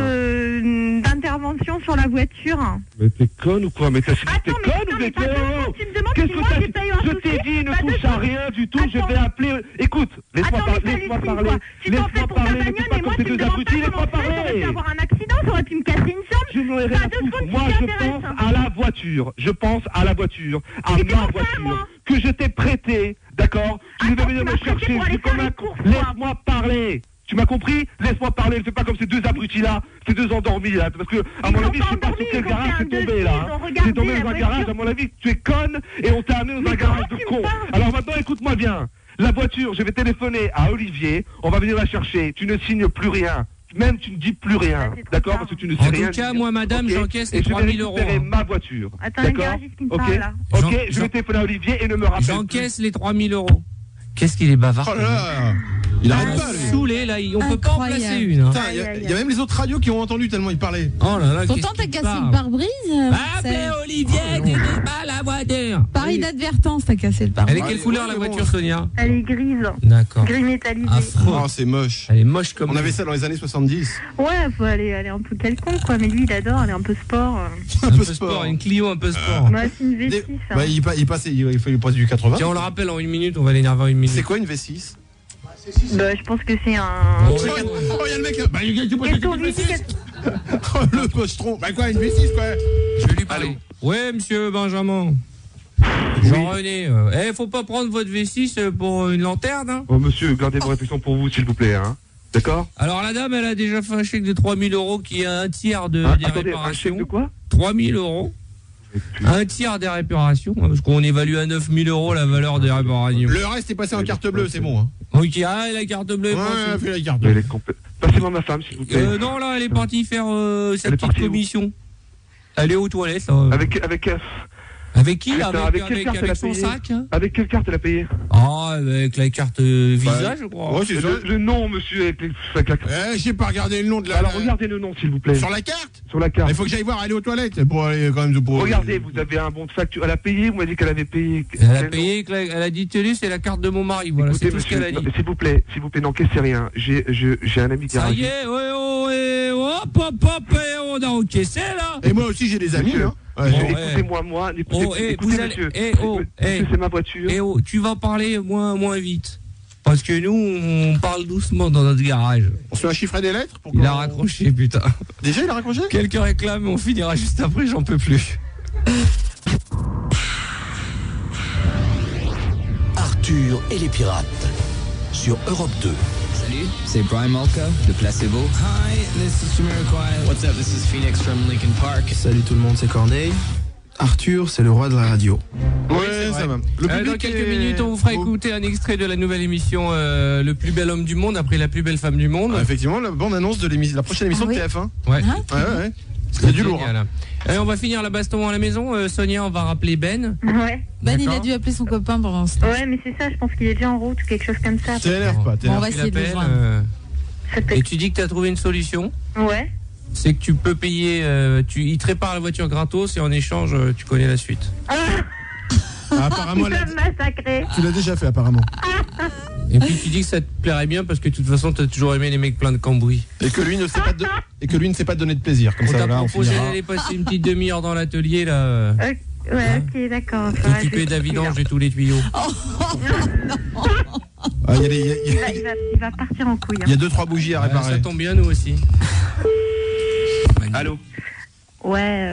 S11: d'intervention sur la voiture.
S13: Mais t'es conne ou quoi? Mais t'as signé, t'es
S11: Attends,
S13: conne ou
S11: mais
S13: t'es
S11: tu me demandes si moi j'ai pas eu un souci.
S13: Je t'ai dit, ne touche à rien du tout, je vais appeler... Écoute, laisse-moi parler.
S11: Tu t'en fais pour ta bagnole et moi tu me demandes pas comment faire, j'aurais pu avoir un accident, j'aurais pu me casser une jambe.
S13: Je n'aurais rien à foutre. Moi je pense à la voiture, à ma voiture, que je t'ai prêté, d'accord? Tu devais venir me chercher, laisse-moi parler. Tu m'as compris? Laisse-moi parler, ne fais pas comme ces deux abrutis-là, ces deux endormis là, parce que, à mon avis, je sais pas sur quel garage c'est tombé là. C'est tombé dans un garage, à mon avis, tu es conne et on t'a amené dans un garage de con. Alors maintenant, écoute-moi bien. La voiture, je vais téléphoner à Olivier, on va venir la chercher, tu ne signes plus rien. Même tu ne dis plus rien, d'accord? Parce que tu ne sais rien.
S4: En tout cas, moi, madame, j'encaisse les 3 000 euros.
S13: Je vais récupérer ma voiture.
S11: Attends, le garagiste qui me parle là.
S13: Ok, je vais téléphoner à Olivier et ne me rappelle plus.
S4: J'encaisse les 3 000 euros. Qu'est-ce qu'il est bavard?
S14: Oh là là. Il arrête pas, lui.
S4: Saoulé, là, on peut pas en placer une. Hein.
S3: Il y a même les autres radios qui ont entendu tellement il parlait.
S4: Oh là là.
S2: Pourtant, t'as cassé le pare-brise.
S4: Appelez Olivier, tu n'es pas la voiture.
S2: Par inadvertance, t'as cassé le pare-brise.
S4: Elle est quelle couleur la voiture, Sonia?
S11: Elle est grise.
S4: D'accord.
S11: Gris métallisé.
S3: Oh, c'est moche.
S4: Elle est moche comme.
S3: On avait ça dans les années 70.
S11: Ouais, faut aller un peu quelconque quoi, mais lui il adore, elle est un peu sport.
S4: Un peu sport, une Clio un peu sport.
S11: Bah, c'est une V6.
S3: Bah, il passe du 80.
S4: Tiens, on le rappelle en 1 minute, on va l'énerver en 1 minute.
S3: C'est quoi une V6?
S11: Bah, je pense que c'est un.
S14: Oh, il y a le mec là. Bah, il y a une V6. Oh, le postron. Bah, quoi, une V6 quoi?
S4: Je vais lui parler. Ouais, monsieur Benjamin. Jean-René, faut pas prendre votre V6 pour une lanterne, hein?
S13: Oh, monsieur, gardez vos réflexions pour vous, s'il vous plaît, hein? D'accord?
S4: Alors, la dame, elle a déjà fait un chèque de 3 000 euros qui est un tiers des réparations.
S13: Un chèque de quoi?
S4: 3 000 euros. Un tiers des réparations, hein, parce qu'on évalue à 9 000 euros la valeur des réparations.
S3: Le reste est passé en carte bleue, c'est bon. Hein.
S4: Ok, la carte bleue.
S3: Ouais, fait la carte bleue.
S13: Passez-moi ma femme, s'il vous plaît.
S4: Non, là, elle est partie faire sa petite commission. Elle est aux toilettes, là. Avec qui là? Avec son sac hein?
S13: Avec quelle carte elle a payé?
S4: Ah, avec la carte Visa, je crois.
S13: Ouais, c'est ça. Le nom, monsieur, avec la carte.
S14: J'ai pas regardé le nom de la...
S13: Alors, regardez le nom, s'il vous plaît.
S14: Sur la carte?
S13: Sur la carte.
S14: Il faut que j'aille voir, aller aux toilettes pour aller quand même...
S13: Regardez, vous avez un bon de facture. Elle a payé, vous m'avez dit qu'elle avait payé...
S4: Elle a payé, elle a dit, tenez, c'est la carte de mon mari, voilà, c'est tout ce qu'elle a dit.
S13: S'il vous plaît, n'encaissez rien. J'ai un ami qui a...
S4: Ça y est, hop, on a encaissé, là.
S14: Et moi aussi, j'ai des amis, hein.
S13: Ouais, écoutez-moi, écoutez, monsieur, c'est ma voiture.
S4: Tu vas parler moins vite. Parce que nous, on parle doucement dans notre garage.
S14: On se fait un chiffre et des lettres pour
S4: Il a raccroché, putain.
S14: Déjà, il a raccroché?
S4: Quelqu'un réclame, on finira juste après, j'en peux plus.
S1: Arthur et les pirates, sur Europe 2.
S15: Salut, c'est Brian Malka de Placebo. Hi, this is Jamiroquai. What's up, this is Phoenix from Linkin Park.
S16: Salut tout le monde, c'est Corneille. Arthur, c'est le roi de la radio.
S14: Ouais, ça va.
S4: Dans quelques minutes, on vous fera écouter un extrait de la nouvelle émission Le plus bel homme du monde après la plus belle femme du monde.
S3: Effectivement, la bande-annonce de la prochaine émission de TF1.
S4: Ouais.
S3: Ouais. C'est du lourd.
S4: Allez, on va finir la baston à la maison. Sonia, on va rappeler Ben.
S11: Ouais.
S2: Ben, il a dû appeler son copain pendant ce temps.
S11: Ouais, mais c'est ça, je pense qu'il est déjà en route ou quelque chose comme ça.
S3: T'énerve pas,
S2: on va essayer de le joindre.
S4: Et tu dis que tu as trouvé une solution?
S11: Ouais.
S4: C'est que tu peux payer, il te répare la voiture gratos et en échange, tu connais la suite.
S11: Ah,
S3: apparemment,
S11: massacré.
S3: Tu l'as déjà fait, apparemment.
S4: Et puis tu dis que ça te plairait bien parce que de toute façon t'as toujours aimé les mecs pleins de cambouis.
S3: Et que lui ne sait pas donner de plaisir. Comme
S4: on
S3: ça,
S4: t'a
S3: là, on
S4: proposé
S3: finira.
S4: d'aller passer une petite demi-heure dans l'atelier là.
S11: Ouais, ok, d'accord. ça va,
S4: T'occuper
S11: je vais
S4: d'avidange et tous les tuyaux.
S3: Ah,
S11: il va partir en couille.
S3: Il y a 2-3 bougies à réparer.
S4: Ça tombe bien nous aussi.
S13: Allô.
S11: Ouais,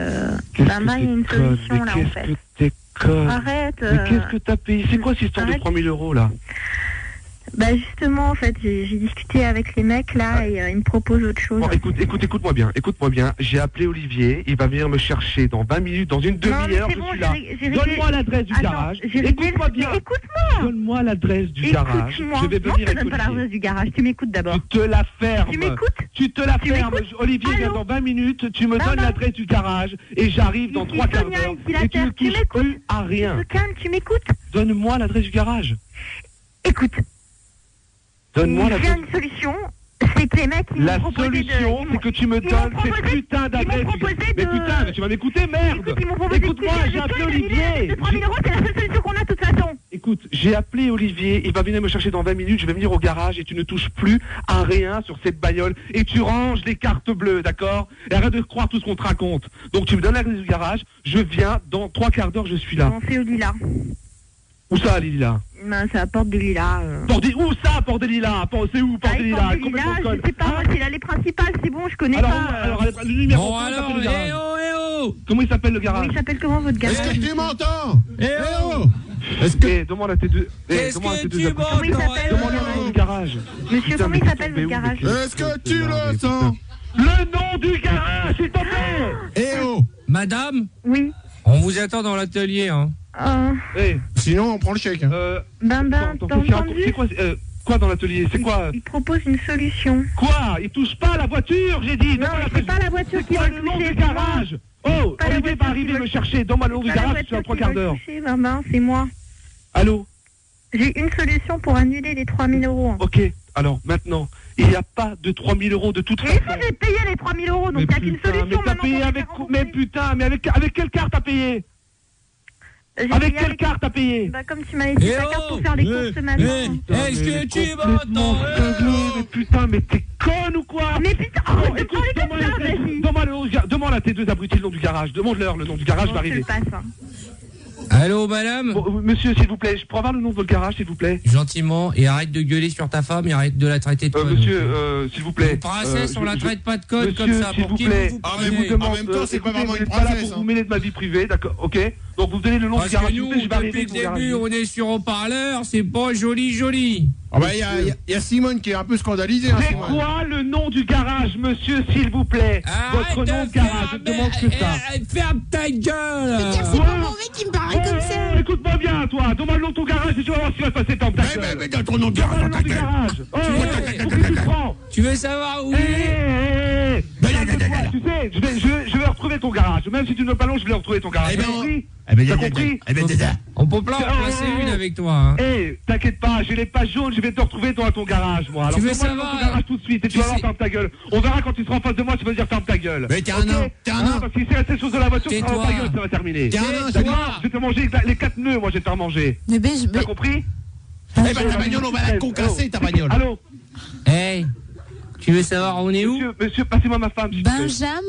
S11: il y a une solution là en fait. Arrête.
S13: Mais qu'est-ce que t'as payé? C'est quoi cette histoire de 3000 € là?
S11: Bah justement, en fait, j'ai discuté avec les mecs là et ils me proposent autre chose.
S13: Bon, écoute-moi bien. J'ai appelé Olivier, il va venir me chercher dans 20 minutes, dans une demi-heure, je suis là. Donne-moi l'adresse du garage. Écoute-moi bien.
S11: Écoute-moi.
S13: Donne-moi l'adresse du garage. Je vais venir
S11: Non, je te
S13: avec
S11: donne pas
S13: Olivier.
S11: l'adresse du garage. Tu m'écoutes d'abord.
S13: Tu te la fermes.
S11: Tu m'écoutes?
S13: Tu te la fermes. Olivier vient dans 20 minutes, tu me donnes l'adresse du garage et j'arrive dans 3 quarts d'heure. Et tu ne touches plus à rien.
S11: Calme, tu m'écoutes?
S13: Donne-moi l'adresse du garage.
S11: Écoute.
S13: Donne-moi
S11: Il y a une solution, c'est que les mecs ils
S13: La
S11: m'ont proposé
S13: solution, c'est que tu me donnes ces putains d'adresses. Mais putain, mais tu vas m'écouter, merde. Écoute-moi, j'ai appelé Olivier.
S11: 3 000 €, c'est la seule solution qu'on a de toute façon.
S13: Écoute, j'ai appelé Olivier, il va venir me chercher dans 20 minutes, je vais venir au garage et tu ne touches plus à rien sur cette bagnole et tu ranges les cartes bleues, d'accord? Et arrête de croire tout ce qu'on te raconte. Donc tu me donnes l'adresse du garage, je viens, dans 3 quarts d'heure, je suis là.
S11: On fait au Lila.
S13: Où ça, les lilas?
S11: Ben, c'est à Porte des Lilas.
S13: Où ça, Porte des Lilas? C'est où, Porte des Lilas?
S11: Je sais pas, moi, c'est l'allée principale, c'est bon, je connais pas.
S13: Alors, le numéro, comment il s'appelle le garage? Comment il s'appelle le garage?
S11: Il s'appelle comment votre garage?
S14: Est-ce que tu m'entends?
S13: Est-ce que... demande à tes deux...
S4: Qu'est-ce que tu m'entends?
S11: Comment il s'appelle?
S13: Demande-lui le nom du garage.
S11: Monsieur, comment il s'appelle votre garage?
S14: Est-ce que tu le sens?
S13: Le nom du garage, s'il te plaît!
S4: Madame?
S11: Oui.
S4: On vous attend dans l'atelier, hein.
S14: Sinon, on prend le chèque.
S11: T'as entendu?
S13: C'est quoi, quoi dans l'atelier? C'est quoi?
S11: Il propose une solution.
S13: Quoi? Il touche pas à la voiture, j'ai dit.
S11: Non, c'est pas la voiture qui va
S13: le nom du garage. Oh, Olivier va arriver me chercher. Donne-moi le nom du garage, je suis à 3 quarts d'heure.
S11: C'est moi.
S13: Allô?
S11: J'ai une solution pour annuler les 3 000 €.
S13: Ok, alors maintenant, il n'y a pas de 3 000 € de toute façon.
S11: Mais si j'ai payé les 3 000 €, donc il n'y a qu'une solution.
S13: Mais t'as payé avec... Mais putain, mais avec quelle carte t'as payé? Avec quelle carte t'as payé?
S11: Bah comme tu m'avais dit ta carte pour faire les courses ce matin.
S4: Est-ce que tu m'entends?
S13: Mais putain, mais t'es conne ou quoi?
S11: Mais putain, arrête de parler comme ça, vas-y.
S13: Demande à tes deux abrutis le nom du garage. Demande-leur le nom du garage, va arriver.
S4: Allô, madame?
S13: Bon, monsieur, s'il vous plaît, je pourrais avoir le nom de votre garage, s'il vous plaît?
S4: Gentiment, et arrête de gueuler sur ta femme et arrête de la traiter de conne.
S13: Monsieur, s'il vous plaît.
S4: Princesse, on la traite pas de conne comme ça.
S13: S'il
S4: Pour
S13: vous
S4: qui
S13: plaît.
S4: vous
S13: Je vous demande,
S14: en même temps, c'est pas vraiment une
S13: pas là
S14: princesse.
S13: pour vous mêler de ma vie privée, d'accord? Ok? Donc vous donnez le nom du garage.
S4: Parce que nous, depuis le début, on est sur haut-parleur, c'est pas joli.
S14: Ah bah, il y a Simone qui est un peu scandalisée.
S13: C'est quoi le nom du garage, monsieur, s'il vous plaît? Votre nom de garage, je demande que ça.
S4: Ferme ta gueule!
S10: C'est pas mauvais qui me parle comme ça.
S13: Écoute-moi bien, toi. Donne-moi le nom de ton garage et tu vas voir ce qui va se passer dans ta gueule.
S14: Mais dans ton nom de garage,
S13: le nom du garage.
S4: Tu veux savoir où il est?
S13: Tu sais, je vais retrouver ton garage. Même si tu ne veux pas long, je vais retrouver ton garage. T'as compris? T'as compris?
S4: On peut pas en placer une avec toi. Hein.
S13: T'inquiète pas, j'ai les pages jaunes, je vais te retrouver dans ton garage, moi. Alors,
S4: tu veux
S13: donne-moi le nom du garage tout de suite et tu vas voir, ferme ta gueule. On verra quand tu seras en face de moi, tu vas dire ferme ta gueule.
S14: Mais t'es un nain,
S13: parce que si c'est la seule chose de la voiture, tu seras dans ta gueule, ça va terminer.
S14: T'es un nain,
S13: d'accord? Je vais te manger les 4 nœuds, moi, je vais te faire manger. T'as compris?
S14: Eh ben, ta bagnole, on va la concasser, ta bagnole.
S13: Allô?
S4: Hey, tu veux savoir on est où?
S13: Monsieur, passez-moi ma femme.
S2: Benjamin?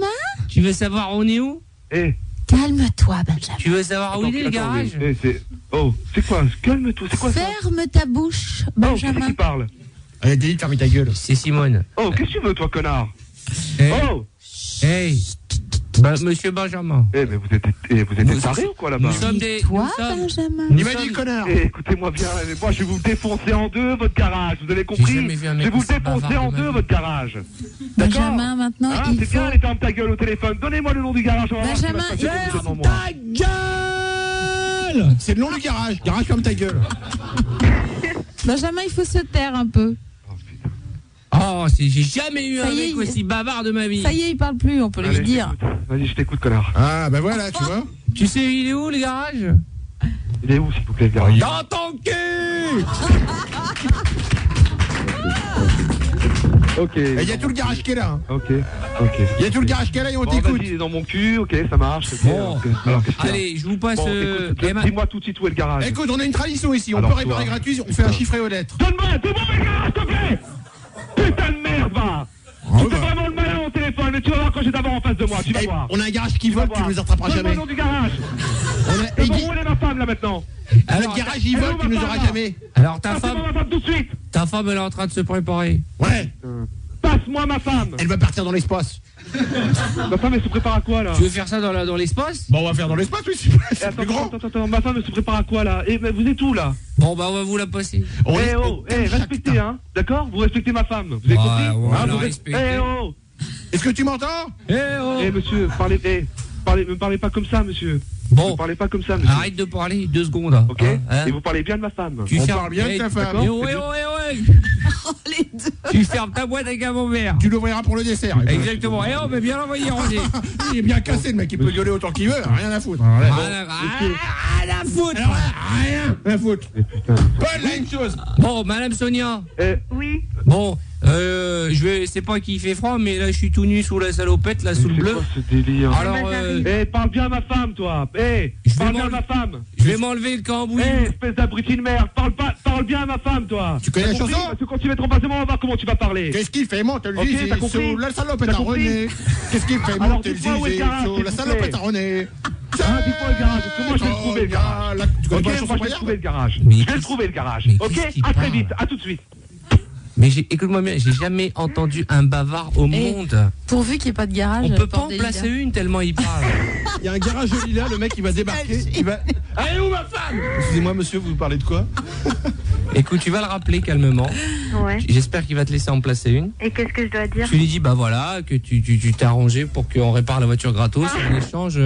S4: Tu veux savoir on est où?
S2: Calme-toi, Benjamin.
S4: Tu veux savoir où il est, le garage?
S13: C'est quoi? Calme-toi, c'est quoi ça?
S2: Ferme ta bouche, Benjamin.
S13: Qui parle?
S14: Allez, dis, ferme ta gueule.
S4: C'est Simone.
S13: Oh, qu'est-ce que tu veux, toi, connard?
S4: Hey, monsieur Benjamin.
S13: Mais vous êtes tarés ou quoi là-bas?
S4: Nous sommes des...
S2: Toi, Benjamin?
S14: Il m'a dit connard.
S13: Écoutez-moi bien, moi je vais vous défoncer en deux votre garage, vous avez compris? Je vais vous défoncer en deux votre garage.
S2: Benjamin, maintenant, il
S13: c'est
S2: faut...
S13: bien, allez, ferme ta gueule au téléphone. Donnez-moi le nom du garage.
S2: Benjamin,
S14: ferme ta gueule! C'est le nom du garage. Garage, ferme ta gueule.
S2: Benjamin, il faut se taire un peu.
S4: Oh, j'ai jamais eu un mec aussi bavard de ma vie.
S2: Ça y est, il parle plus, on peut lui dire.
S13: Vas-y, je t'écoute, connard.
S14: Ah, bah voilà, tu vois.
S4: Tu sais, il est où, le garage?
S13: Il est où, s'il vous plaît, le garage?
S4: Dans ton cul!
S13: Ok.
S14: Et il y a tout le garage qui est là.
S13: Ok.
S14: Il y a tout le garage qui est là et on t'écoute.
S13: Il est dans mon cul, ok, ça marche.
S4: Bon,
S13: alors, qu'est-ce qu'il y a
S4: allez, je vous passe.
S13: Bon, écoute, dis-moi tout de suite où est le garage.
S14: Écoute, on a une tradition ici, on
S13: Alors,
S14: peut réparer
S13: toi,
S14: gratuit, on fait un chiffre et aux lettres.
S13: Donne-moi le garage, s'il te plaît. Putain de merde, va. Tu fais vraiment le malin au téléphone, mais tu vas voir quand je vais t'avoir en face de moi, tu vas voir.
S14: On a un garage qui vole, tu ne nous attraperas jamais.
S13: Donne-moi le nom du garage. C'est bon, où est ma femme là maintenant?
S14: Le garage il vole, tu nous auras jamais.
S4: Alors ta femme,
S13: ma femme tout de suite.
S4: ta femme elle est en train de se préparer.
S14: Ouais.
S13: Passe-moi ma femme.
S14: Elle va partir dans l'espace.
S13: Ma femme elle se prépare à quoi là?
S4: Tu veux faire ça dans l'espace?
S14: Bon, on va faire dans l'espace, oui, c'est plus grand.
S13: Attends, ma femme elle se prépare à quoi là? Et vous êtes où là?
S4: Bon bah on va vous la passer.
S13: Respectez hein, d'accord? Vous respectez ma femme. Vous avez compris?
S4: Vous respectez.
S14: Est-ce que tu m'entends?
S13: Monsieur, me parlez pas comme ça, monsieur.
S4: Bon.
S13: Ne parlez pas comme ça, monsieur.
S4: Arrête de parler 2 secondes. Hein.
S13: Ok. Et vous parlez bien de ma femme.
S4: Tu
S14: parles bien de ta femme.
S4: Les deux. Tu fermes ta boîte avec un bon verre.
S14: Tu l'ouvriras pour le dessert.
S4: Exactement. Et on va bien l'envoyer ranger.
S14: Il est bien cassé, le mec, il peut gueuler autant qu'il veut, rien à foutre.
S4: Rien à foutre.
S14: Rien à foutre. Pas la même chose.
S4: Bon, Madame Sonia.
S11: Oui.
S4: Bon, c'est pas qu'il fait froid, mais là je suis tout nu sous la salopette, là sous le bleu.
S13: C'est quoi ce délire?
S4: Alors,
S13: parle bien à ma femme, toi. Parle bien à ma femme.
S4: Je vais m'enlever le cambouis.
S13: Espèce d'abruti de merde. Parle bien à ma femme, toi.
S14: Tu connais la chanson?
S13: Parce que quand tu vas te repasser, on va voir comment tu vas parler.
S14: Qu'est-ce qu'il fait, mon tel zizi sous la salopette à René? Qu'est-ce qu'il fait, mon tel zizi sous la salopette à René?
S13: Dis-moi le garage, parce que moi je vais le trouver le garage.
S14: Tu connais pas la
S13: Ok,
S14: chanson
S13: moi je vais
S14: hier?
S13: trouver le garage.
S4: Mais
S13: Je vais le trouver le garage.
S4: mais
S13: Ok,
S4: qu'est-ce qu'il
S13: à très
S4: parle?
S13: vite, à tout de suite.
S4: Mais écoute-moi bien, j'ai jamais entendu un bavard au monde.
S2: Pourvu qu'il n'y ait pas de garage.
S4: On peut pas en
S2: bordel,
S4: placer
S2: gars.
S4: une tellement il parle.
S3: Il y a un garage au lilas, le mec il va débarquer. Il va. Allez où ma femme? Excusez-moi monsieur, vous parlez de quoi?
S4: Écoute, tu vas le rappeler calmement.
S11: Ouais.
S4: J'espère qu'il va te laisser en placer une.
S11: Et qu'est-ce que je dois dire?
S4: Tu lui dis bah voilà que tu t'es arrangé pour qu'on répare la voiture gratos en échange.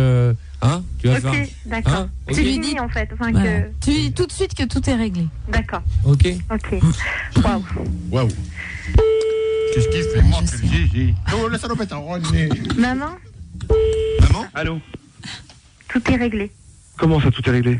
S4: Hein? Tu vas faire.
S11: Ok, d'accord.
S4: Hein?
S11: Tu
S4: Ok.
S11: lui dis en fait, enfin
S2: Voilà.
S11: que.
S2: Tu lui dis tout de suite que tout est réglé.
S11: D'accord.
S4: Ok.
S11: Ok. Waouh.
S14: Waouh. Qu'est-ce qu'il fait, mon tel zizi sous la salopette à René?
S11: Maman,
S14: Maman?
S13: Allô?
S11: tout est réglé.
S13: Comment ça, tout est réglé?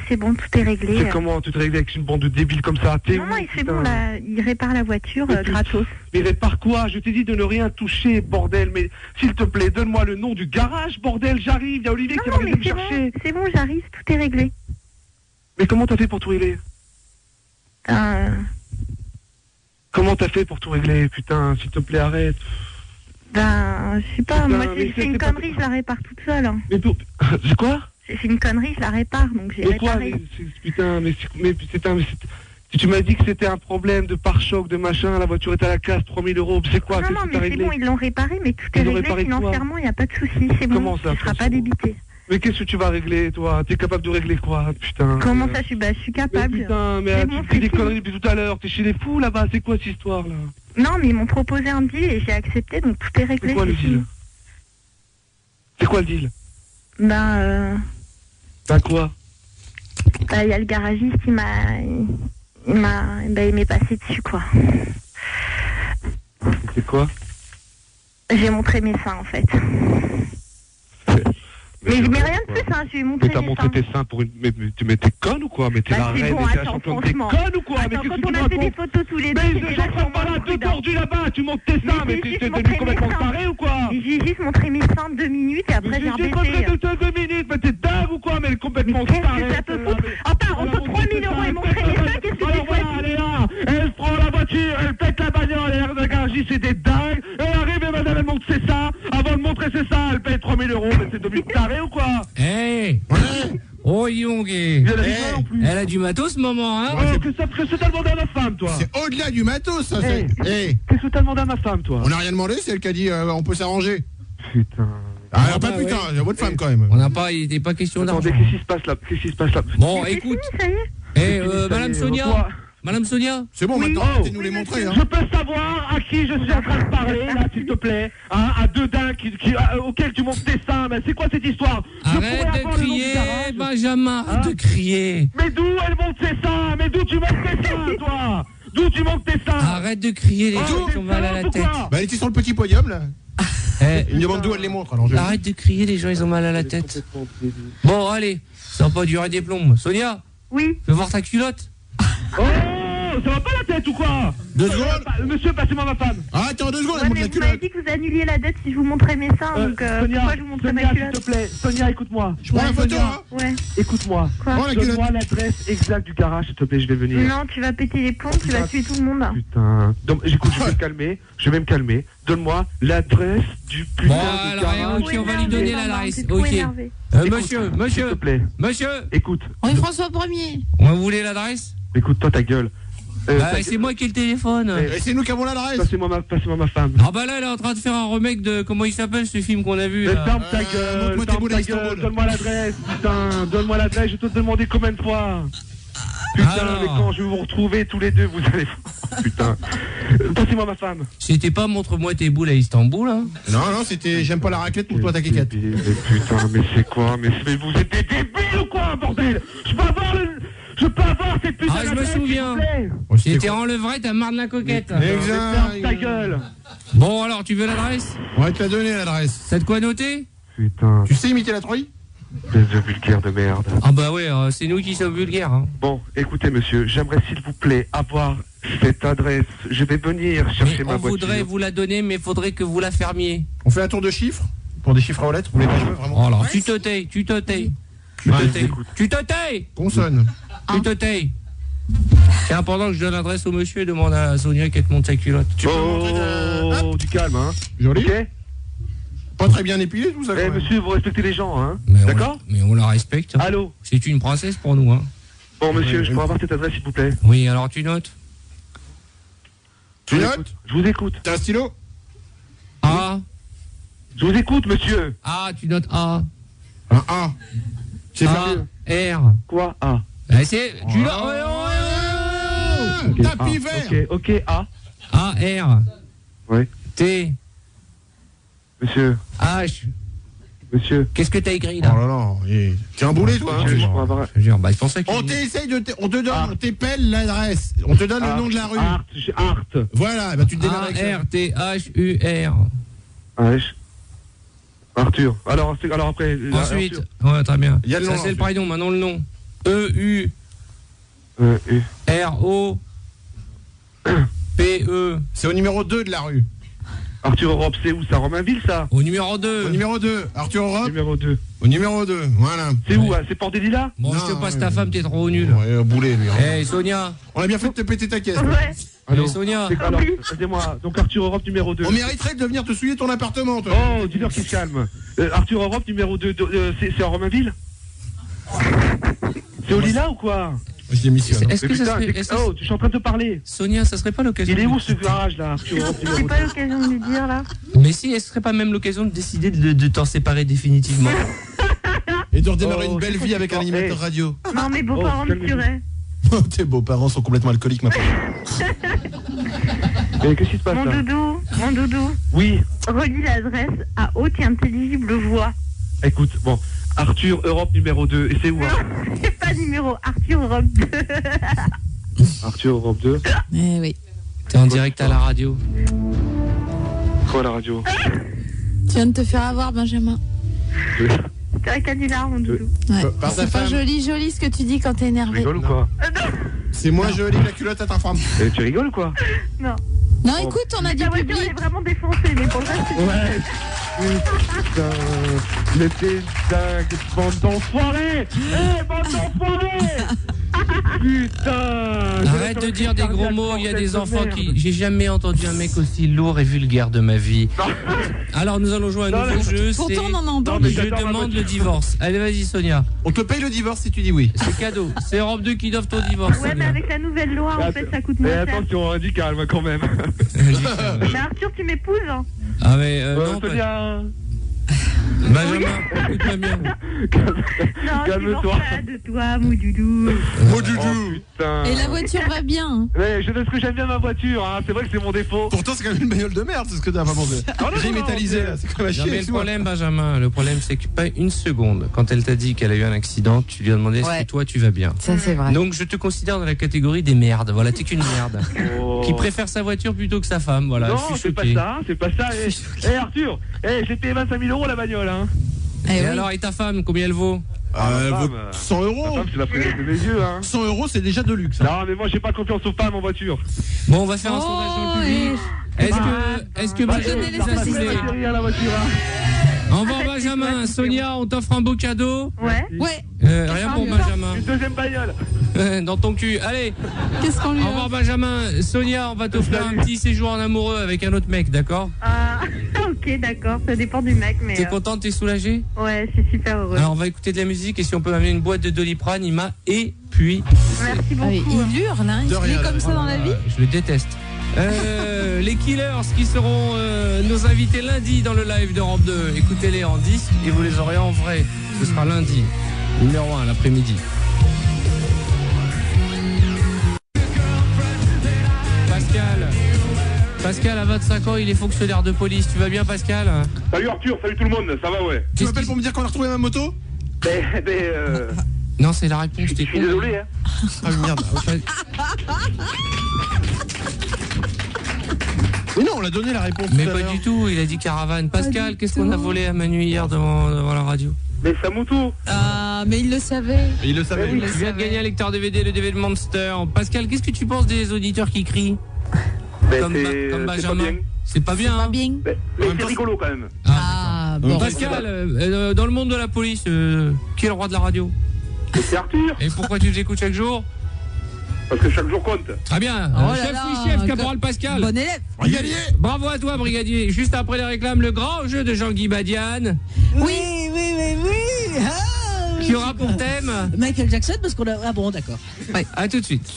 S11: C'est bon, tout est réglé.
S13: C'est comment tout est réglé avec une bande de débiles comme ça?
S11: Non, non, c'est bon, là, il répare la voiture gratos.
S13: Mais répare quoi? Je t'ai dit de ne rien toucher, bordel. Mais s'il te plaît, donne-moi le nom du garage, bordel. J'arrive. Il y a Olivier qui va venir me chercher.
S11: C'est bon, j'arrive, tout est réglé.
S13: Mais comment t'as fait pour tout régler? Comment t'as fait pour tout régler? Putain, s'il te plaît, arrête.
S11: Je sais pas,
S13: Putain,
S11: moi
S13: mais
S11: c'est une
S13: pas-
S11: connerie, je la répare toute seule. Hein.
S13: Mais c'est quoi?
S11: C'est une connerie, je la répare, donc j'ai
S13: Mais quoi?
S11: réparé.
S13: Putain, tu m'as dit que c'était un problème de pare-choc, de machin, la voiture est à la casse, 3000 €, c'est quoi?
S11: Non,
S13: Qu'est-ce
S11: non,
S13: que
S11: mais
S13: t'as
S11: c'est
S13: réglé?
S11: bon, ils l'ont réparé, mais tout est
S13: Ils l'ont
S11: réglé
S13: réparé quoi?
S11: financièrement, il n'y a pas de souci, c'est bon,
S13: Comment ça,
S11: tu ne seras pas débité.
S13: Mais qu'est-ce que tu vas régler, toi? T'es capable de régler quoi? Putain.
S11: Comment ça, je suis capable.
S13: Mais putain, mais
S11: C'est
S13: tu
S11: bon,
S13: me dis des
S11: c'est
S13: conneries depuis tout à l'heure, t'es chez les fous là-bas, c'est quoi cette histoire là?
S11: Non, mais ils m'ont proposé un deal et j'ai accepté, donc tout est réglé.
S13: C'est quoi le
S11: fini.
S13: deal? C'est quoi le deal? Bah quoi?
S11: Il y a le garagiste, il m'est passé dessus, quoi.
S13: C'est quoi?
S11: J'ai montré mes seins, en fait. Mais rien de plus, hein, j'ai montré
S13: Mais t'as
S11: mes
S13: montré
S11: seins.
S13: tes seins pour une. Mais t'es conne ou quoi? Mais t'es la
S11: c'est
S13: reine,
S11: bon,
S13: mais t'es la
S11: attends,
S13: championne, t'es
S11: franchement.
S13: conne ou quoi? Mais
S11: Attends,
S13: qu'est-ce que
S11: quand
S13: tu
S11: on a fait des
S13: racontes?
S11: photos tous les deux,
S13: Mais
S11: c'était
S13: j'en prends
S11: vachement
S13: pas là,
S11: prudent.
S13: deux tordus là-bas, tu montes tes seins, mais
S11: j'ai
S13: t'es
S11: juste montré
S13: complètement
S11: mes seins.
S13: taré ou quoi?
S11: J'ai juste montré mes seins 2 minutes et après j'ai
S13: J'ai
S11: rebaissé.
S13: montré 2 minutes, mais t'es dingue ou quoi? Mais elle est complètement tarée.
S11: Qu'est-ce que ça peut foutre? Enfin, entre 3000 € et montrer mes seins, qu'est-ce que
S13: Alors
S11: tu
S13: voilà,
S11: fais?
S13: elle est là, elle prend la voiture, elle pète la bagnole, elle arrive à garagiste, c'est des dingues. Elle arrive et madame, elle montre ses seins. Avant de montrer ses seins, elle paye 3000 €, mais c'est devenu taré ou quoi?
S4: Hey. Oh Yongé. Elle a du matos ce moment hein.
S13: Qu'est-ce que t'as demandé à ma femme toi?
S14: C'est au-delà du matos, ça.
S13: Qu'est-ce que t'as demandé à ma femme toi?
S14: On n'a rien demandé, c'est elle qui a dit on peut s'arranger.
S13: Putain.
S14: Ah, pas putain, c'est votre femme quand même.
S4: On n'a pas, il n'était pas question d'argent.
S13: Attendez, qu'est-ce qui se passe là? Qu'est-ce qui se passe là?
S4: Bon, écoute. Madame Sonia.
S13: Quoi?
S4: Madame Sonia.
S14: C'est bon, maintenant, arrêtez de nous les montrer. Hein.
S13: Je peux savoir à qui je suis en train de parler, là, s'il te plaît, hein, à deux dingues auxquels tu montes tes seins, mais c'est quoi cette histoire?
S4: Arrête de crier, Benjamin, arrête de crier.
S13: Mais d'où elle monte ses seins? Mais d'où tu montes tes seins, toi? D'où tu montes tes seins?
S4: Arrête de crier, les gens qui ont mal à la tête.
S14: Bah, elle était sur le petit podium, là. Il me demande d'où elle les montre, alors
S4: Arrête de crier, les gens, ils ont mal à la tête. Bon, allez, ça va pas durer des plombs. Sonia?
S11: Oui.
S4: Fais voir ta culotte.
S13: Oh, ça va pas la tête ou quoi?
S14: 2 secondes.
S13: Monsieur, passez-moi ma femme.
S14: Ah, attends 2 secondes,
S11: Ouais,
S14: elle monte
S11: mais
S14: la
S11: vous m'avez
S14: culotte.
S11: dit que vous annuliez la dette si je vous montrais mes seins, donc
S13: Sonia,
S11: pourquoi je vous montrais ma
S13: Sonia, s'il
S11: culotte?
S13: te plaît. Sonia, écoute-moi.
S14: Je prends la photo,
S13: Sonia,
S14: hein.
S11: Ouais.
S13: Écoute-moi.
S11: Quoi?
S14: Prends la culotte.
S13: Donne-moi l'adresse exacte du garage, s'il te plaît, je vais venir.
S11: Non, tu vas péter les plombs, tu vas tuer tout le monde.
S13: Putain. Donc, écoute, je vais me calmer. Je vais me calmer. Donne-moi l'adresse du putain
S4: Bon,
S13: de
S4: alors,
S13: garage.
S4: ok, on va lui donner l'adresse.
S11: T'es trop
S4: Ok.
S11: énervé.
S4: Monsieur,
S13: S'il te plaît.
S4: monsieur,
S13: Écoute.
S2: Oui, François 1er.
S4: vous voulez l'adresse?
S13: Écoute-toi ta gueule.
S4: Bah, c'est moi qui ai le téléphone.
S14: Et c'est nous qui avons l'adresse.
S13: Passez-moi ma femme.
S4: Ah bah là, elle est en train de faire un remake de... Comment il s'appelle ce film qu'on a vu
S13: Mais
S4: là
S13: ferme ta gueule,
S14: montre-moi tes
S13: ferme
S14: boules
S13: ta
S14: à
S13: gueule,
S14: Istanbul.
S13: donne-moi l'adresse, putain, donne-moi l'adresse, je vais te demander combien de fois. Putain,
S4: Alors.
S13: mais quand je vais vous retrouver tous les deux, vous allez... Oh, putain. Passez-moi ma femme.
S4: C'était pas montre-moi tes boules à Istanbul, hein?
S14: Non, c'était j'aime pas la raclette, montre-toi ta kékette.
S13: Mais putain, mais c'est quoi? Mais vous êtes des débiles ou quoi, bordel? Je peux avoir cette putain
S4: Ah, je me
S13: d'adresse, s'il
S4: souviens.
S13: vous plaît.
S4: C'était en levrette à marre de la coquette.
S13: Ferme ta gueule.
S4: Bon, alors, tu veux l'adresse?
S14: On va te la donner l'adresse.
S4: T'as de quoi noter?
S13: Putain,
S14: Tu sais imiter la truie?
S13: espèce de vulgaire de merde.
S4: Ah bah ouais, c'est nous qui sommes vulgaires. Hein.
S13: Bon, écoutez monsieur, j'aimerais s'il vous plaît avoir cette adresse. Je vais venir chercher
S4: Mais
S13: ma
S4: on
S13: voiture.
S4: voudrait vous la donner, mais faudrait que vous la fermiez.
S14: On fait un tour de chiffres pour des chiffres à lettres, vous voulez pas jouer vraiment?
S4: Oh, alors, tu te tais, tu te tais. Tu te tais. Tu te tais.
S14: Consonne.
S4: Tu te tais. Tiens, pendant que je donne l'adresse au monsieur, demande à Sonia qu'elle te monte sa culotte.
S14: Tu peux montrer
S13: Oh, du calme, hein.
S14: Joli.
S13: Ok.
S14: Pas très bien épilé tout ça.
S13: Eh
S14: quand même.
S13: monsieur, vous respectez les gens, hein.
S4: Mais
S13: D'accord.
S4: Mais on la respecte.
S13: Allô.
S4: C'est une princesse pour nous, hein.
S13: Bon monsieur, je peux avoir cette adresse s'il vous plaît.
S4: Oui, alors tu notes.
S14: Tu notes?
S13: Je vous écoute.
S14: T'as un stylo?
S4: A.
S13: Je vous écoute monsieur.
S4: A, tu notes A.
S14: Un A. C'est
S4: A,
S14: fermé.
S4: R.
S13: Quoi A?
S4: Ah, c'est... Tu notes...
S13: Ok,
S14: Tapis
S13: A.
S14: vert.
S13: Ok, A.
S4: A, R.
S13: Oui.
S4: T.
S13: Monsieur.
S4: H.
S13: Monsieur.
S4: Qu'est-ce que t'as écrit
S14: Oh
S4: là?
S14: là là. T'es un boulet toi hein?
S13: Monsieur, je peux avoir...
S4: Je veux dire, bah, je pensais que...
S14: On te donne, on t'épelle l'adresse. On te donne le nom de la rue.
S13: Art.
S14: Voilà, bah tu te démerdes avec ça.
S4: A-R-T-H-U-R.
S13: Arthur. Alors après...
S4: Ensuite, ouais, très bien.
S14: Il y a le
S4: Ça
S14: nom,
S4: c'est le
S14: ensuite.
S4: prénom, maintenant le nom. E-U.
S13: U.
S4: R-O. P-E.
S14: C'est au numéro 2 de la rue.
S13: Arthur Europe, c'est où ça? Romainville ça?
S4: Au numéro 2.
S14: Au numéro 2. Arthur Europe.
S13: Numéro 2.
S14: Au numéro 2. Voilà.
S13: C'est où hein? C'est Port des Lilas?
S4: Bon, je te passe ta femme, t'es trop nul.
S14: Ouais, un boulet lui. Hein.
S4: Hey Sonia.
S14: On a bien fait de te péter ta caisse.
S11: Ouais.
S4: Hey Sonia.
S13: Alors, excusez-moi, donc Arthur Europe numéro 2.
S14: On mériterait de venir te souiller ton appartement, toi.
S13: Oh, dis-leur qu'il se calme. Arthur Europe numéro 2, c'est en Romainville? C'est au Lilas ou quoi?
S14: Je démissionne.
S4: Est-ce que ça serait...
S13: Oh, je suis en train de te parler.
S4: Sonia, ça serait pas l'occasion...
S13: Il est où ce garage là, Arthur Europe
S11: C'est
S13: numéro 2?
S11: pas l'occasion de lui dire là.
S4: Mais si, est-ce serait pas même l'occasion de décider de t'en séparer définitivement?
S14: Et de redémarrer
S13: Oh,
S14: une belle
S13: c'est
S14: vie avec un
S13: compliqué.
S14: animateur radio.
S11: Non, mes beaux-parents me tueraient.
S14: Tes beaux-parents sont complètement alcooliques maintenant.
S13: Mais qu'est-ce qui se passe
S11: Mon
S13: là?
S11: doudou,
S13: Oui,
S11: relis l'adresse à haute et intelligible voix.
S13: écoute, bon, Arthur Europe numéro 2, et c'est où hein?
S11: C'est pas numéro Arthur Europe 2.
S13: Arthur Europe 2.
S2: Eh oui.
S4: T'es en direct à la radio.
S13: Quoi la radio?
S2: Tu viens de te faire avoir, Benjamin.
S11: C'est un canular, mon doudou.
S2: Ouais.
S14: Par sa
S2: C'est pas
S14: femme.
S2: joli ce que tu dis quand t'es
S13: Tu
S2: énervé.
S13: rigoles ou quoi?
S14: C'est moins joli que la culotte à ta femme.
S13: Tu rigoles ou quoi?
S11: Non.
S2: Non, écoute, on a dit
S11: Ta voiture
S2: public.
S11: est vraiment défoncée, mais pour le reste, c'est...
S13: Ouais. Putain, mais t'es dingue, bande d'enfoirés! Bande d'enfoirés! Putain!
S4: Arrête de dire des gros mots, il y a des enfants qui... J'ai jamais entendu un mec aussi lourd et vulgaire de ma vie. Alors nous allons jouer à un nouveau jeu, c'est...
S2: Pourtant, on en a entendu.
S4: Je demande le divorce. Allez, vas-y Sonia.
S14: On te paye le divorce si tu dis oui.
S4: C'est cadeau. C'est Europe 2 qui offre ton divorce.
S11: Ouais, mais
S4: Sonia.
S11: avec la nouvelle loi, en fait, ça coûte
S13: Mais
S11: moins cher.
S13: attention, hein, dis calme quand même.
S11: Mais Arthur, tu m'épouses hein?
S4: Ah mais non,
S13: Sonia,
S4: Benjamin, écoute-moi bien.
S11: Non,
S13: calme-toi.
S11: de toi, mon doudou.
S14: Mon doudou.
S13: Putain.
S2: Et la voiture va bien. hein.
S13: Ouais, je sais ce que j'aime bien ma voiture, hein. C'est vrai que c'est mon défaut.
S14: Pourtant, c'est quand même une bagnole de merde, c'est ce que t'as pas pensé. J'ai métallisé là, c'est quand même à
S4: Non, mais
S14: chier.
S4: le problème, Benjamin, le problème, c'est que pas une seconde, quand elle t'a dit qu'elle a eu un accident, tu lui as demandé est-ce
S2: Ouais.
S4: que toi tu vas bien.
S2: Ça, c'est vrai.
S4: Donc je te considère dans la catégorie des merdes. Voilà, t'es qu'une merde.
S13: Oh.
S4: Qui préfère sa voiture plutôt que sa femme. Voilà,
S13: Non,
S4: je suis
S13: c'est pas
S4: choqué.
S13: ça, c'est pas ça. Arthur, j'ai payé 25 000 € la bagnole, hein.
S4: Et
S2: Eh oui.
S4: alors, et ta femme, combien elle vaut?
S3: vaut 100 euros.
S13: Ma femme, c'est la prière de mes yeux, hein.
S3: 100 euros, c'est déjà de luxe. Hein.
S13: Non, mais moi, j'ai pas confiance aux femmes en voiture.
S4: Bon, on va faire un sondage dans le public. Est-ce que Benjamin les a saoulés? Au revoir Benjamin. Sonia, on t'offre un beau cadeau.
S11: Ouais.
S4: Rien pour Benjamin.
S13: Une deuxième bagnole.
S4: Dans ton cul. Allez.
S2: Qu'est-ce qu'on lui
S4: Au revoir Benjamin. Sonia, on va t'offrir un petit séjour en amoureux avec un autre mec, d'accord?
S11: Ok, d'accord, ça dépend du mec, mais.
S4: T'es contente, t'es soulagée?
S11: Ouais, je suis super heureuse.
S4: Alors on va écouter de la musique et si on peut m'amener une boîte de Doliprane, il m'a épuisé.
S11: Merci beaucoup.
S2: Il hurle, hein. Il est comme ça dans la vie.
S4: Je le déteste. Les Killers qui seront nos invités lundi dans le live d'Europe 2. Écoutez-les en disque et vous les aurez en vrai. Ce sera lundi, numéro 1 l'après-midi. Pascal a 25 ans, il est fonctionnaire de police. Tu vas bien, Pascal?
S13: Salut Arthur, salut tout le monde, ça va, ouais.
S3: Tu m'appelles pour me dire qu'on a retrouvé ma moto?
S4: Non, c'est la réponse, t'es
S13: con. Je suis désolé, hein.
S3: Ah merde. Mais non, on l'a donné la réponse.
S4: Mais pas du tout, il a dit caravane. Pascal, qu'est-ce qu'on a volé à Manu hier devant la radio?
S13: Mais sa moto.
S2: Ah, mais il le savait.
S3: Il le savait.
S4: Tu viens de gagner un lecteur DVD, le DVD de Monster. Pascal, qu'est-ce que tu penses des auditeurs qui crient? Comme Benjamin. C'est pas bien.
S13: Mais c'est rigolo quand même.
S2: Bon.
S4: Pascal, dans le monde de la police, qui est le roi de la radio?
S13: C'est Arthur.
S4: Et pourquoi tu nous écoutes chaque jour?
S13: Parce que chaque jour compte.
S4: Très bien. Chef, caporal Pascal.
S2: Bon élève.
S4: Brigadier. Bravo à toi, brigadier. Juste après les réclames, le grand jeu de Jean-Guy Badiane.
S6: Oui.
S4: Qui aura pour thème
S6: Michael Jackson, parce qu'on a. Ah bon, d'accord.
S4: Ouais. À tout de suite.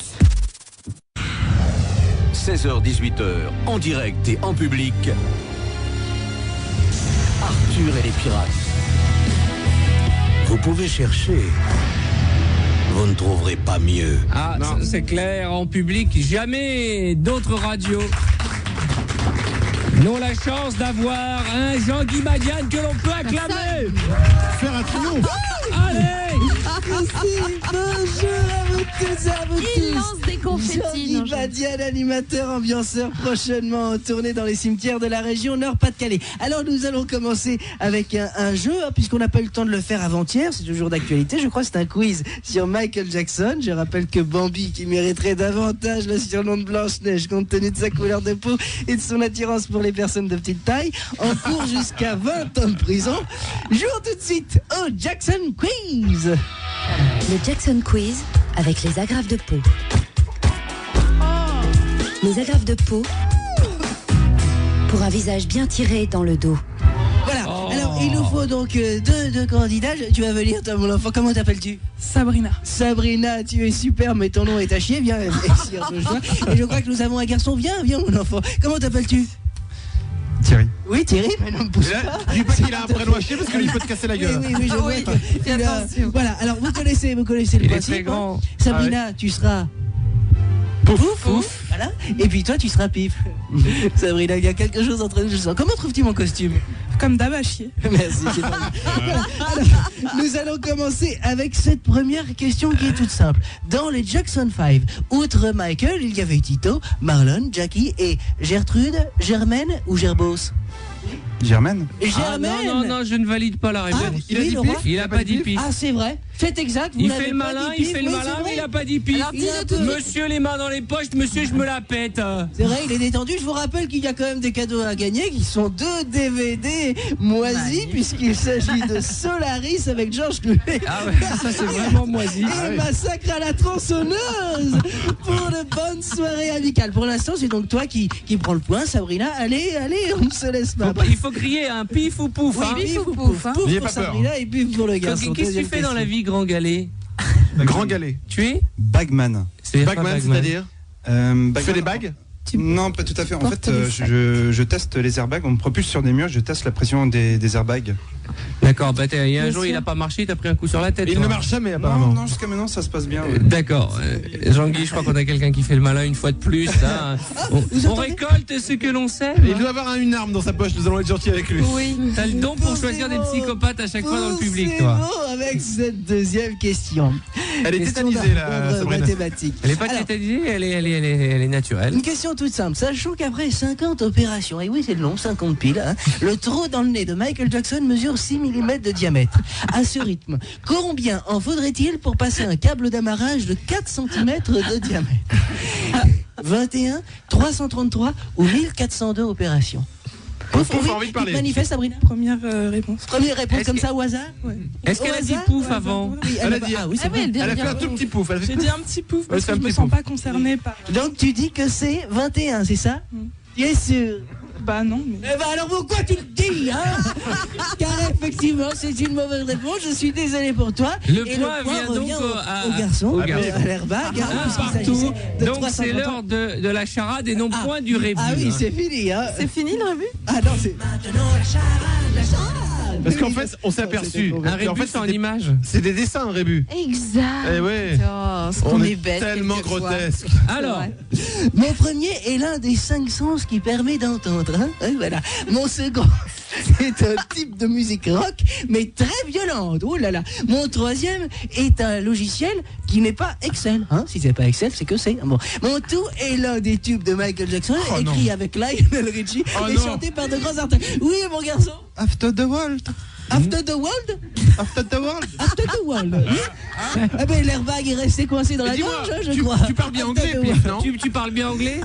S1: 16h-18h, en direct et en public, Arthur et les pirates. Vous pouvez chercher, vous ne trouverez pas mieux.
S4: Ah, c'est clair, en public, jamais d'autres radios n'ont la chance d'avoir un Jean-Guy Badiane que l'on peut acclamer.
S14: Faire un triomphe.
S4: Allez.
S6: Bonjour à vous tous et à vous tous.
S2: Il lance des confettis.
S6: Jean-Guy Badiane, animateur, ambianceur, prochainement en tournée dans les cimetières de la région Nord-Pas-de-Calais. Alors nous allons commencer avec un jeu, puisqu'on n'a pas eu le temps de le faire avant-hier, c'est toujours d'actualité, je crois que c'est un quiz sur Michael Jackson. Je rappelle que Bambi, qui mériterait davantage le surnom de Blanche-Neige compte tenu de sa couleur de peau et de son attirance pour les personnes de petite taille, encourt jusqu'à 20 ans de prison. Jouons tout de suite au Jackson Quiz.
S17: Le Jackson Quiz avec les agrafes de peau. Les agrafes de peau pour un visage bien tiré dans le dos.
S6: Voilà, alors il nous faut donc deux candidats. Tu vas venir, toi, mon enfant, comment t'appelles-tu?
S2: Sabrina.
S6: Sabrina, tu es super, mais ton nom est à chier. Viens ici, et je crois que nous avons un garçon. Viens, mon enfant. Comment t'appelles-tu?
S16: Thierry.
S6: Oui, Thierry, mais non, pousse pas.
S3: Dis pas qu'il a un prénom à chier parce que lui il peut te casser la gueule.
S6: Oui, je vois que voilà, alors vous connaissez le principe.
S4: Il est très grand.
S6: Sabrina, tu seras Pouf. Voilà. Et puis toi, tu seras Pif. Sabrina, il y a quelque chose entre nous. Je sens. Comment trouves-tu mon costume?
S2: Comme d'hab à chier.
S6: Merci. Voilà. Alors, nous allons commencer avec cette première question qui est toute simple. Dans les Jackson 5, outre Michael, il y avait Tito, Marlon, Jackie et Gertrude, Germaine ou Gerbos?
S16: Germaine.
S4: Non, je ne valide pas la réponse. Il a pas dit pif.
S6: Ah, c'est vrai. Faites exact.
S4: Il fait le malin, mais il a pas dit pif. Monsieur, les mains dans les poches, monsieur, je me la pète.
S6: C'est vrai, il est détendu. Je vous rappelle qu'il y a quand même des cadeaux à gagner qui sont 2 DVD moisis, puisqu'il s'agit de Solaris avec Georges Clooney.
S4: Ah ouais, ça c'est vraiment moisi.
S6: Et Massacre à la tronçonneuse pour de bonnes soirées amicales. Pour l'instant, c'est donc toi qui prends le point, Sabrina. Allez, on ne se laisse pas.
S4: Il faut crier un pif ou pouf.
S6: Oui, pif ou pouf. Pouf pour Sabrina et pif pour le garçon.
S4: Qu'est-ce que tu fais dans la vie, grand galet?
S3: Grand galet.
S4: Tu es
S16: Bagman.
S3: Bagman, c'est-à-dire
S16: tu
S3: fais des bagues?
S16: Non, pas tout à fait. En fait, je teste les airbags. On me propulse sur des murs, je teste la pression des airbags.
S4: D'accord, il y a un jour il a pas marché, t'as pris un coup sur la tête.
S3: Il ne marche jamais apparemment.
S16: Non, jusqu'à maintenant ça se passe bien. Ouais.
S4: D'accord. Jean-Guy, je crois qu'on a quelqu'un qui fait le malin une fois de plus. Hein. On récolte ce que l'on sait.
S3: Il doit avoir une arme dans sa poche, nous allons être gentils avec lui.
S2: Oui.
S4: T'as le don pour choisir des psychopathes à chaque fois dans le public, toi.
S6: Bon avec cette deuxième question.
S3: Elle est tétanisée là, Sabrina.
S6: Mathématique.
S4: Elle est pas tétanisée, elle est naturelle.
S6: Une question toute simple. Sachant qu'après 50 opérations, et oui c'est long, 50 piles, hein, le trou dans le nez de Michael Jackson mesure sur 6 mm de diamètre. À ce rythme, combien en faudrait-il pour passer un câble d'amarrage de 4 cm de diamètre? 21, 333 ou 1402 opérations?
S3: Pouf, a envie de parler.
S6: Manifeste, Sabrina.
S18: Première réponse.
S6: Première réponse comme ça au hasard.
S4: Est-ce qu'elle a dit pouf avant?
S6: Oui,
S3: Elle a dit.
S6: Ah oui, c'est vrai.
S3: Elle a fait un tout petit pouf.
S18: J'ai dit un petit pouf parce que je me sens pas concernée par.
S6: Donc tu dis que c'est 21, c'est ça? Tu es sûr?
S18: Bah non. Mais...
S6: Eh ben alors pourquoi tu le dis, hein? Car effectivement, c'est une mauvaise réponse. Je suis désolé pour toi.
S4: Le
S6: Et
S4: point
S6: le point
S4: vient
S6: revient
S4: donc
S6: au garçon,
S4: à
S6: l'airbag.
S4: Partout. Donc c'est l'heure de la charade et non point du rébut.
S6: Ah oui, c'est fini. Hein.
S2: C'est fini le rébut?
S6: Ah non, c'est maintenant la charade.
S3: Parce qu'en fait, on s'est aperçu.
S4: Un rébut, en fait, c'est en image.
S3: C'est des dessins, un rébut.
S2: Exact.
S3: Eh ouais.
S2: On
S3: est
S2: bête.
S3: tellement grotesque.
S4: Alors,
S6: mon premier est l'un des 5 sens qui permet d'entendre. Hein. Voilà. Mon second, c'est un type de musique rock, mais très violente. Oh là là. Mon troisième est un logiciel qui n'est pas Excel. Hein. Si c'est pas Excel, c'est que c'est. Bon. Mon tout est l'un des tubes de Michael Jackson, écrit avec Lionel Richie et chanté par de grands artistes. Oui, mon garçon.
S16: After the World.
S6: After the World?
S16: After the World.
S6: After the World. Ah ben l'airbag est resté coincé dans la gorge, je crois.
S3: Tu parles bien anglais, non?
S4: tu parles bien anglais?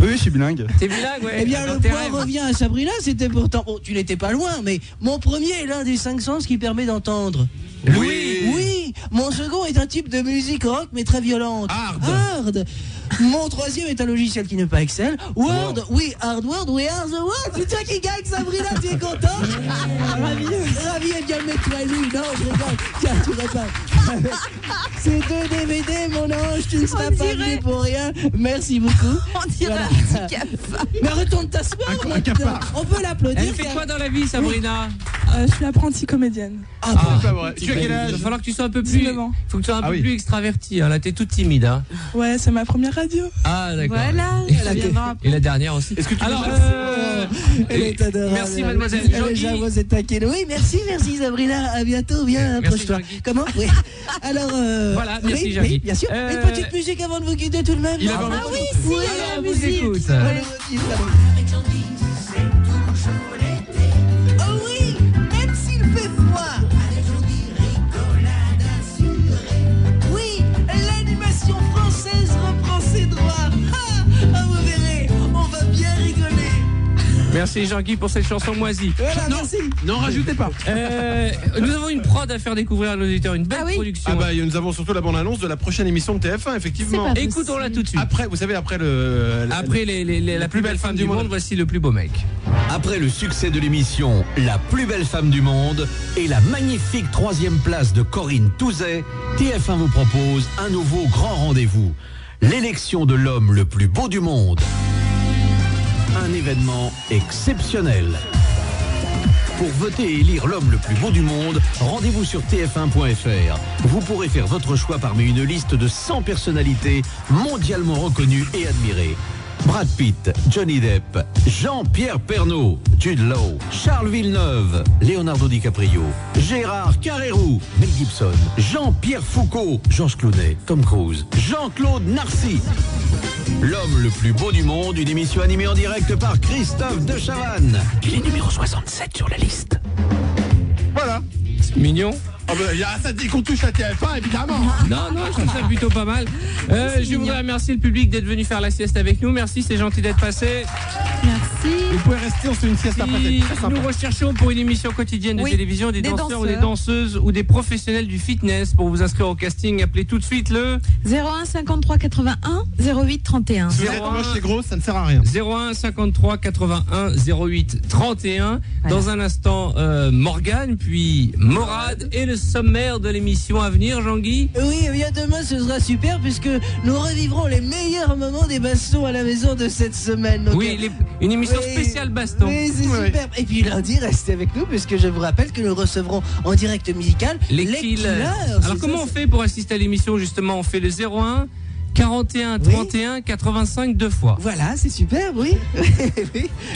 S16: Oui, je suis bilingue.
S4: T'es bilingue, ouais.
S6: Eh bien, le point revient à Sabrina, c'était pourtant... Bon, tu n'étais pas loin, mais mon premier est l'un des 5 sens qui permet d'entendre. Oui, mon second est un type de musique rock, mais très violente. Hard. Mon troisième est un logiciel qui n'est pas Excel. Word, oui, Hard Word, we are the world. C'est toi qui gagne, Sabrina, tu es content? Ravi, eh bien, mets-toi lui. Non, je rigole. Tiens, tu réponds. C'est 2 DVD, mon ange, tu ne seras pas venu pour rien. Merci beaucoup.
S2: On dirait un petit cafard.
S6: Mais retourne t'asseoir. On peut l'applaudir.
S4: Elle fait quoi dans la vie, Sabrina?
S18: Je suis apprentie comédienne.
S3: C'est pas vrai. Tu as quel âge?
S4: Il va falloir que tu sois un peu plus.
S18: 19 ans.
S4: Faut que tu sois un peu plus extraverti. Hein. Là, t'es toute timide. Hein.
S18: Ouais, c'est ma première radio.
S4: Ah, d'accord.
S2: Voilà.
S4: Et la dernière aussi.
S3: Est-ce que tu
S4: alors,
S6: elle est adorable.
S4: merci, mademoiselle.
S6: Oui, merci Sabrina. À bientôt. Bien, approche-toi. Comment? Oui. Alors,
S4: voilà, merci,
S6: oui, oui, bien sûr. Une petite musique avant de vous quitter tout de même.
S4: Il avait
S2: oui, si,
S4: la
S2: musique.
S4: Écoute.
S6: Oh oui, même s'il fait froid. Oui, l'animation française reprend ses droits. Vous verrez, on va bien rigoler.
S4: Merci Jean-Guy pour cette chanson moisie.
S6: Voilà,
S3: non,
S6: merci.
S3: Non, rajoutez pas.
S4: Nous avons une prod à faire découvrir à nos auditeurs, une belle production.
S3: Ah bah nous avons surtout la bande-annonce de la prochaine émission de TF1, effectivement.
S4: Écoutons-la tout de suite.
S3: Après, vous savez, après
S4: la plus belle femme du monde, voici le plus beau mec.
S1: Après le succès de l'émission La plus belle femme du monde et la magnifique 3e place de Corinne Touzet, TF1 vous propose un nouveau grand rendez-vous. L'élection de l'homme le plus beau du monde. Un événement exceptionnel. Pour voter et élire l'homme le plus beau du monde, rendez-vous sur tf1.fr. Vous pourrez faire votre choix parmi une liste de 100 personnalités mondialement reconnues et admirées. Brad Pitt, Johnny Depp, Jean-Pierre Pernaut, Jude Law, Charles Villeneuve, Leonardo DiCaprio, Gérard Carrérou, Mel Gibson, Jean-Pierre Foucault, Georges Clooney, Tom Cruise, Jean-Claude Narcy. L'homme le plus beau du monde, une émission animée en direct par Christophe de Chavannes. Il est numéro 67 sur la liste.
S3: Voilà.
S4: C'est mignon.
S3: Ah bah, ça dit qu'on touche la TF1, évidemment.
S4: Non, je trouve ça plutôt pas mal. Je voudrais remercier le public d'être venu faire la sieste avec nous. Merci, c'est gentil d'être passé.
S2: Merci.
S3: Vous pouvez rester, on se fait une sieste après.
S4: Nous recherchons pour une émission quotidienne de télévision des danseurs ou des danseuses ou des professionnels du fitness. Pour vous inscrire au casting, appelez tout de suite le
S2: 01 53 81 08 31.
S3: Si vous êtes moche et gros, ça ne sert à rien.
S4: 01 53 81 08 31. Voilà. Dans un instant, Morgane, puis Morad et le sommaire de l'émission à venir, Jean-Guy.
S6: Oui, et bien demain ce sera super puisque nous revivrons les meilleurs moments des bastons à la maison de cette semaine. Donc,
S4: oui, une émission spéciale baston.
S6: Oui, c'est super. Et puis lundi, restez avec nous puisque je vous rappelle que nous recevrons en direct musical les Killers.
S4: Alors comment on fait pour assister à l'émission justement? On fait le 01 41 31 85 deux fois.
S6: Voilà, c'est super, oui.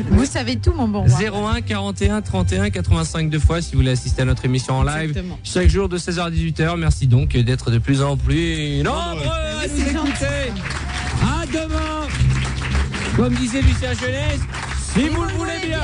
S2: Vous savez tout, mon bon roi.
S4: 01 41 31 85 deux fois si vous voulez assister à notre émission en live.
S2: Exactement.
S4: Chaque jour de 16h à 18h. Merci donc d'être de plus en plus nombreux à nous écouter. À demain. Comme disait Lucien Jeunesse, si vous le voulez bien.